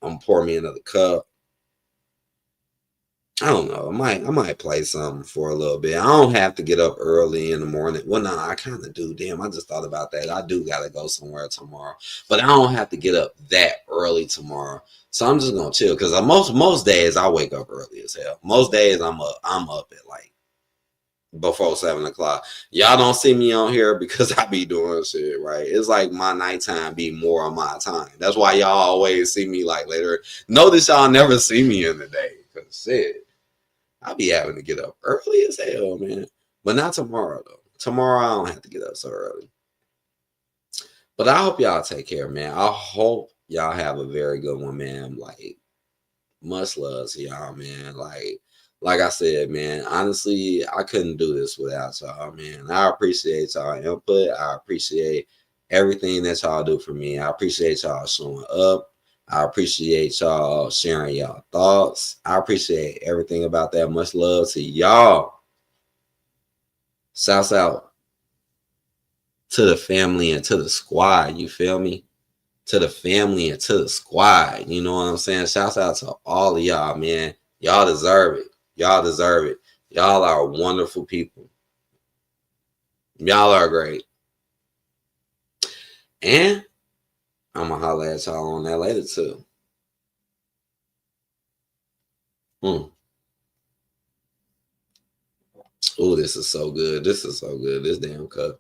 I'm gonna pour me another cup. I don't know. I might play something for a little bit. I don't have to get up early in the morning. Well, no, I kind of do. Damn, I just thought about that. I do gotta go somewhere tomorrow, but I don't have to get up that early tomorrow. So I'm just gonna chill because most days I wake up early as hell. Most days I'm up at like before 7 o'clock. Y'all don't see me on here because I be doing shit, right? It's like my nighttime be more of my time. That's why y'all always see me like later. Notice y'all never see me in the day because shit. I'll be having to get up early as hell, man. But not tomorrow, though. Tomorrow, I don't have to get up so early. But I hope y'all take care, man. I hope y'all have a very good one, man. Like, much love to y'all, man. Like I said, man, honestly, I couldn't do this without y'all, man. I appreciate y'all input. I appreciate everything that y'all do for me. I appreciate y'all showing up. I appreciate y'all sharing y'all thoughts. I appreciate everything about that. Much love to y'all. Shouts out to the family and to the squad. You feel me? To the family and to the squad. You know what I'm saying? Shouts out to all of y'all, man. Y'all deserve it. Y'all deserve it. Y'all are wonderful people. Y'all are great. And I'm going to holler at y'all on that later, too. Ooh, this is so good. This is so good. This damn cup.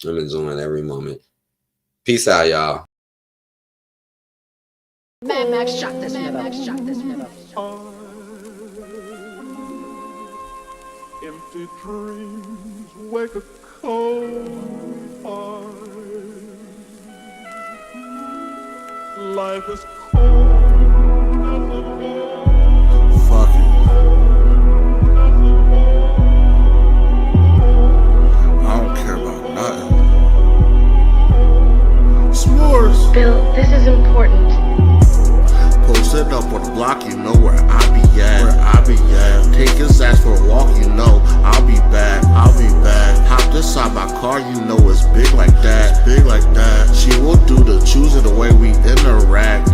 I'm enjoying every moment. Peace out, y'all. Mad Max shot this nigga. Empty dreams wake a cold heart. Life is cold as a wall. Fuck it. I don't care about nothing. S'mores. Bill, this is important. Posted up on the block, you know where I be at. Take his ass for a walk, you know I'll be back. Hopped inside my car, you know it's big like that. She will do the choosing the way we interact.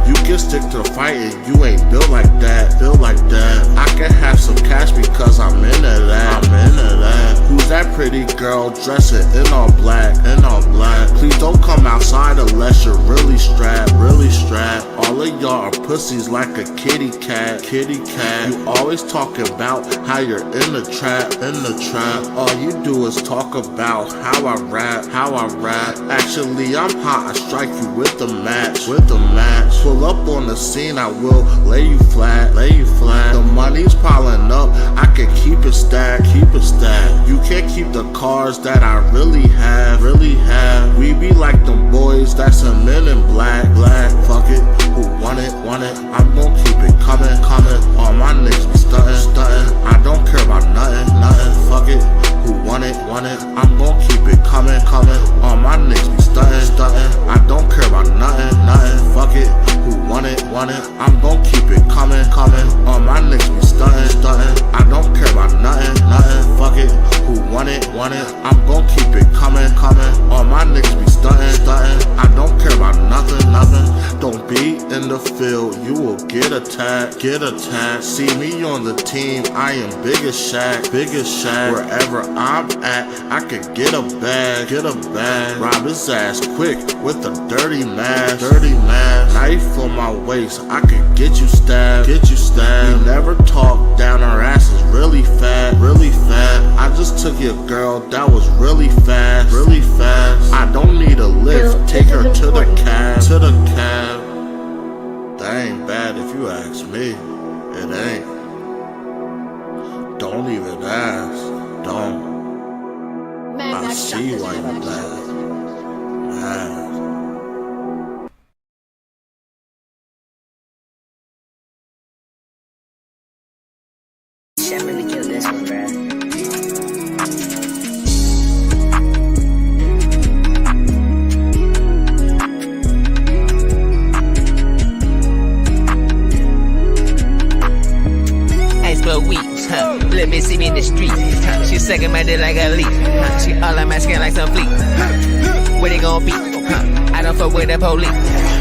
You can stick to the fight and you ain't built like that. I can have some cash because I'm into that. Who's that pretty girl dressing in all black? Please don't come outside unless you're really strapped. All of y'all are pussies like a kitty cat. You always talking about how you're in the trap. All you do is talk about how I rap. Actually, I'm hot. I strike you with the match. Pull up on the scene, I will lay you flat. The money's piling up. I can keep it stacked. You can't keep the cars that I really have. We be like them boys that's a men in black. Fuck it, who want it? I'm gon' keep it coming. All my niggas be stuntin'. I don't care about nothing. Fuck it, who want it? I'm gon' keep it coming. All my niggas be stuntin'. I don't care about nothing. Fuck it, who want it? I'm gon' keep it coming. All my niggas be stuntin'. I don't care about nothing. Fuck it, who want it? I'm gon' keep it coming. All my niggas be stuntin'. I don't care about nothing. Don't be in the field, you will get attacked. See me on the team, I am big as Shaq. Wherever I'm at, I can get a bag. Rob his ass quick with a dirty mask. Knife on my waist, I can get you stabbed. We never talk down our asses really fat. I just took your girl, that was really fast. I don't need a lift, Bill, take her this is to the important. cab. That ain't bad if you ask me. It ain't. Don't even ask. Don't. Mad I Max shot see this why you nigga. mad. Shit, I'm gonna kill this one, bruh. Let me see me in the street. She sucking my dick like a leaf. She all on my skin like some fleet. Where they gon' be? I don't fuck with the police.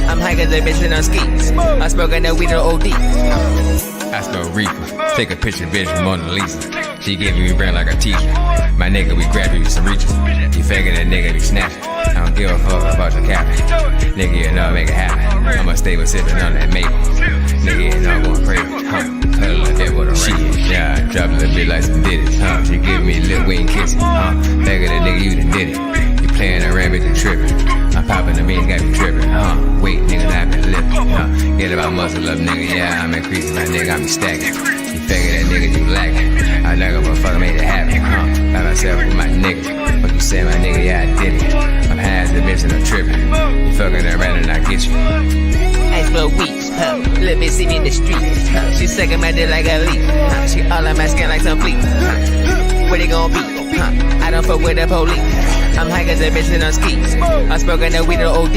I'm high cause the bitch in on skis. I smoking that weed on OD. I smoke reefer. Take a picture, bitch, from Mona Lisa. She giving me brand like a teacher. My nigga, we grab you some reaches. You faking that nigga, be snatching. I don't give a fuck about your cabin. Nigga, you know, make it happen. I'ma stay with sipping on that maple. Nigga, you know, I'm going crazy. Cuddle like that with a shit. Yeah, I drop it a bit like some did it. She give me a lip, we ain't kissing. Faking that nigga, you done did it. You playing around, bitch, you tripping. I'm popping the beans, got me tripping. Wait, nigga, I been living. Get about muscle up, nigga. Yeah, I'm increasing my nigga, I'm stacking. You figure that nigga, you lacking. I never motherfucker made it happen. By myself with my nigga. What you say, my nigga? Yeah, I did it. I'm high as the bitch and I'm tripping. You fucking around and I get you. I smoke weeds, let me see me in the street. She sucking my dick like a leaf. She all on my skin like some fleet. Where they gon' be? I don't fuck with the police. I'm high cause the bitch in on skis. I smoking that weed on OD.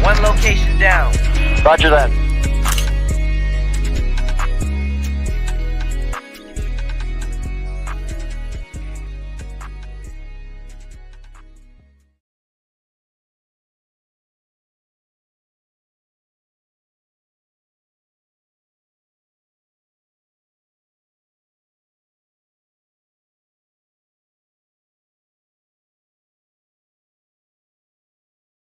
One location down. Roger that.